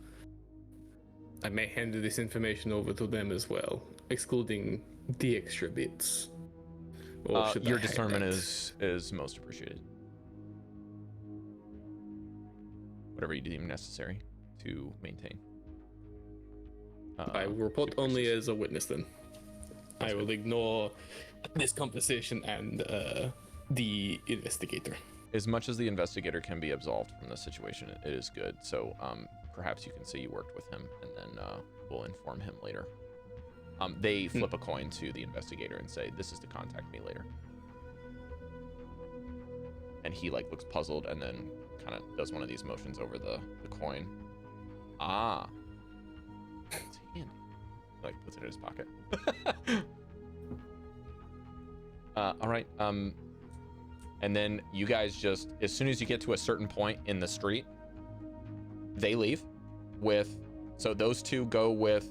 I may hand this information over to them as well, excluding the extra bits.
Your discernment is most appreciated. Whatever you deem necessary to maintain.
I will report only as a witness then. I will ignore this conversation and the investigator.
As much as the investigator can be absolved from this situation, it is good. So perhaps you can say you worked with him, and then we'll inform him later. They flip a coin to the investigator and say, "This is to contact me later." And he looks puzzled, and then kind of does one of these motions over the coin. It's handy. Puts it in his pocket. All right. And then you guys just, as soon as you get to a certain point in the street, they leave with, so those two go with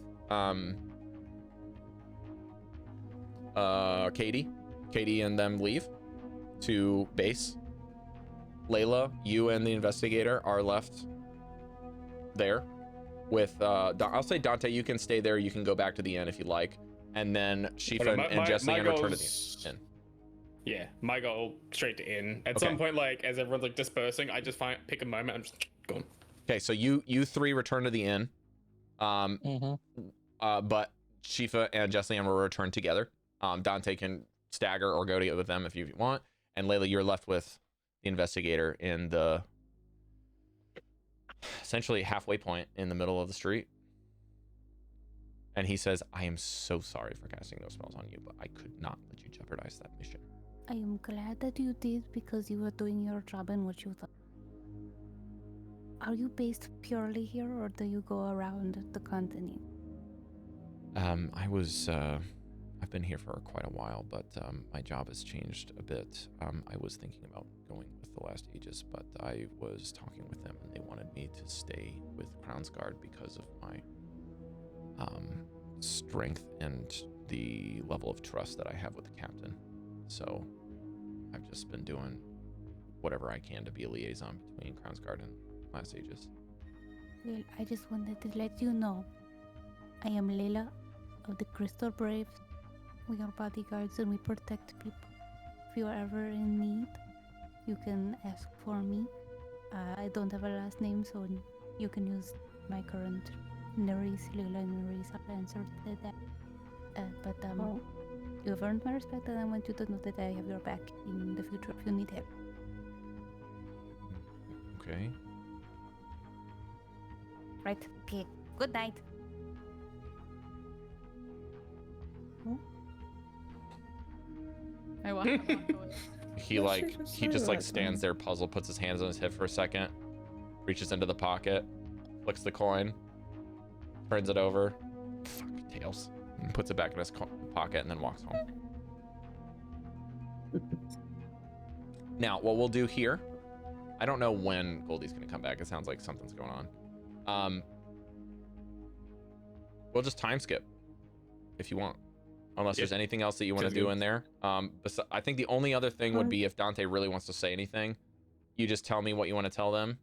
Caidi and them leave to base. Layla, you and the investigator are left there with I'll say Dante, you can stay there, you can go back to the inn if you like, and then Shifa and Jesliann return to the inn.
Yeah, my goal straight to inn. At some point, as everyone's dispersing, I just pick a moment, I'm just going.
Okay, so you three return to the inn. But Shifa and Jesliann will return together. Dante can stagger or go to with them if you want. And Layla, you're left with the investigator in the essentially halfway point in the middle of the street. And he says, I am so sorry for casting those spells on you, but I could not let you jeopardize that mission.
I am glad that you did because you were doing your job and what you thought. Are you based purely here or do you go around the continent?
I've been here for quite a while, but my job has changed a bit. I was thinking about going with the Last Aegis, but I was talking with them and they wanted me to stay with Crown's Guard because of my strength and the level of trust that I have with the captain. So I've just been doing whatever I can to be a liaison between Crown's Guard and Last Aegis.
Well, I just wanted to let you know I am Layla of the Crystal Braves. We are bodyguards and we protect people. If you are ever in need, you can ask for me. I don't have a last name, so you can use my current Nerys, Layla Nerys. I'll answer to that. You have earned my respect, and I want you to know that I have your back in the future if you need help.
Okay.
Right. Okay. Good night.
I walk
He just stands there puzzled, puts his hands on his hip for a second, reaches into the pocket, flicks the coin, turns it over, fuck, tails, and puts it back in his pocket and then walks home. Now, what we'll do here, I don't know when Goldy's gonna come back. It sounds like something's going on. We'll just time skip if you want. Unless there's anything else that you want to do in there. I think the only other thing would be if Dante really wants to say anything, you just tell me what you want to tell them.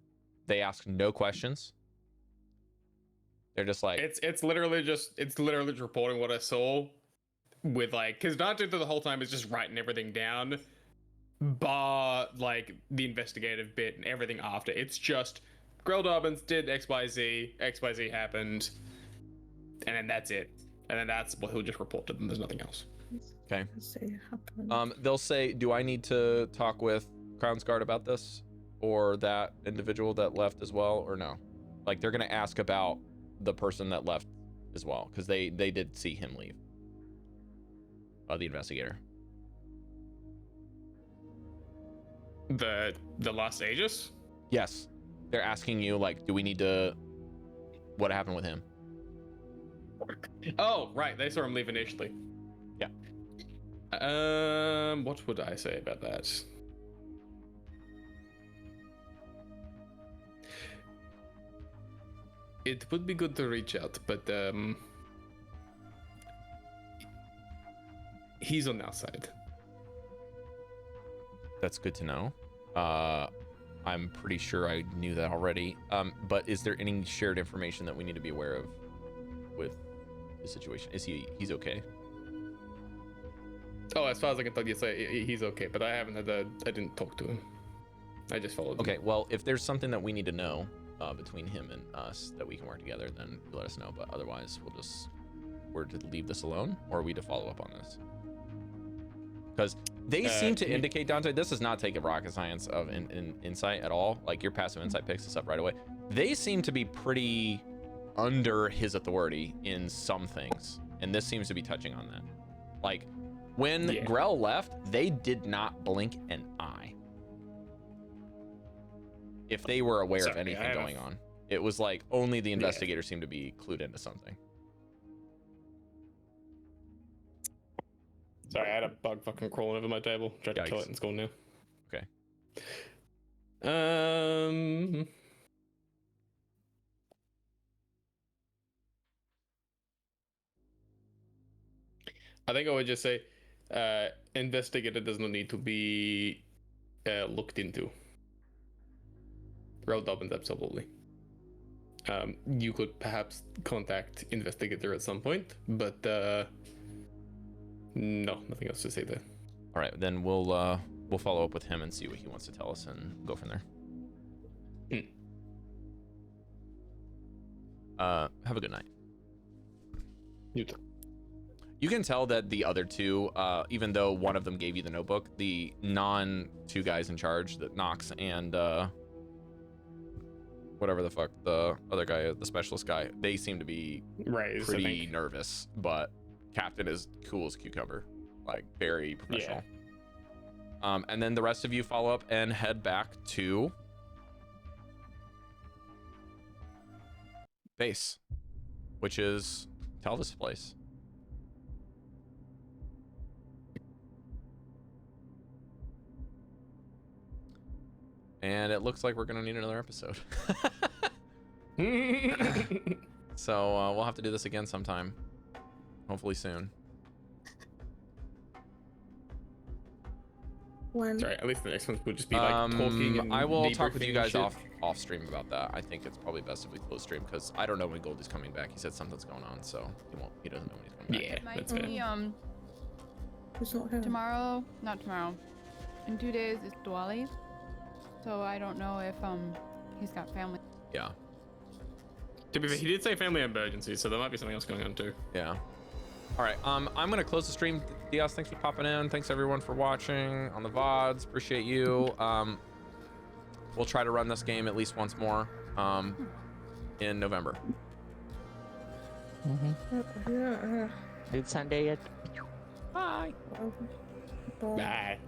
They ask no questions. They're just like
it's literally just reporting what I saw with because Dante through the whole time is just writing everything down, bar the investigative bit and everything after. It's just Grell Dobbins did XYZ happened, and then that's it. And then that's what he'll just report to them. There's nothing else.
Okay. They'll say, do I need to talk with Crown's Guard about this? Or that individual that left as well? Or no? They're going to ask about the person that left as well. Because they did see him leave. The investigator.
The Last Aegis?
Yes. They're asking you, do we need to... What happened with him?
Oh, right. They saw him leave initially.
Yeah.
What would I say about that? It would be good to reach out, but he's on our side.
That's good to know. I'm pretty sure I knew that already. But is there any shared information that we need to be aware of with the situation? He's okay?
Oh, as far as I can tell, yes, he's okay, but I didn't talk to him. I just followed him.
Okay, well, if there's something that we need to know between him and us that we can work together, then let us know. But otherwise, we're to leave this alone, or are we to follow up on this? Because they seem to indicate, Dante, this is not taking rocket science of insight at all. Your passive insight picks this up right away. They seem to be pretty under his authority in some things, and this seems to be touching on that. When Grell left, they did not blink an eye if they were aware of anything going on. It was only the investigator seemed to be clued into something.
Sorry, I had a bug fucking crawling over my table. Tried to kill it and it's gone now.
Okay.
I think I would just say, investigator does not need to be looked into. Grell Dobbins, absolutely. You could perhaps contact investigator at some point, but no, nothing else to say there.
All right, then we'll follow up with him and see what he wants to tell us and go from there. Have a good night.
You too.
You can tell that the other two, even though one of them gave you the notebook, the two guys in charge, that Nox and whatever the fuck the other guy, the specialist guy, they seem to be
Raised,
pretty nervous, but Captain is cool as cucumber, like very professional. And then the rest of you follow up and head back to base, which is Telvis' place. And it looks like we're gonna need another episode. So we'll have to do this again sometime, hopefully soon.
When?
Sorry, at least the next one will just be like talking and
I will talk with
debriefing
you guys
shit.
off stream about that. I think it's probably best if we close stream because I don't know when Goldy's coming back. He said something's going on, so he doesn't know when he's coming back.
Yeah,
Might
that's fair.
be,
It's not him.
tomorrow, not tomorrow. In 2 days is Diwali, so I don't know if he's got family.
Yeah.
To be fair, he did say family emergency, so there might be something else going on too.
Yeah. All right. I'm gonna close the stream. Diaz, thanks for popping in. Thanks everyone for watching on the VODs. Appreciate you. We'll try to run this game at least once more in November.
It's Sunday yet.
Bye.
Bye.
Bye.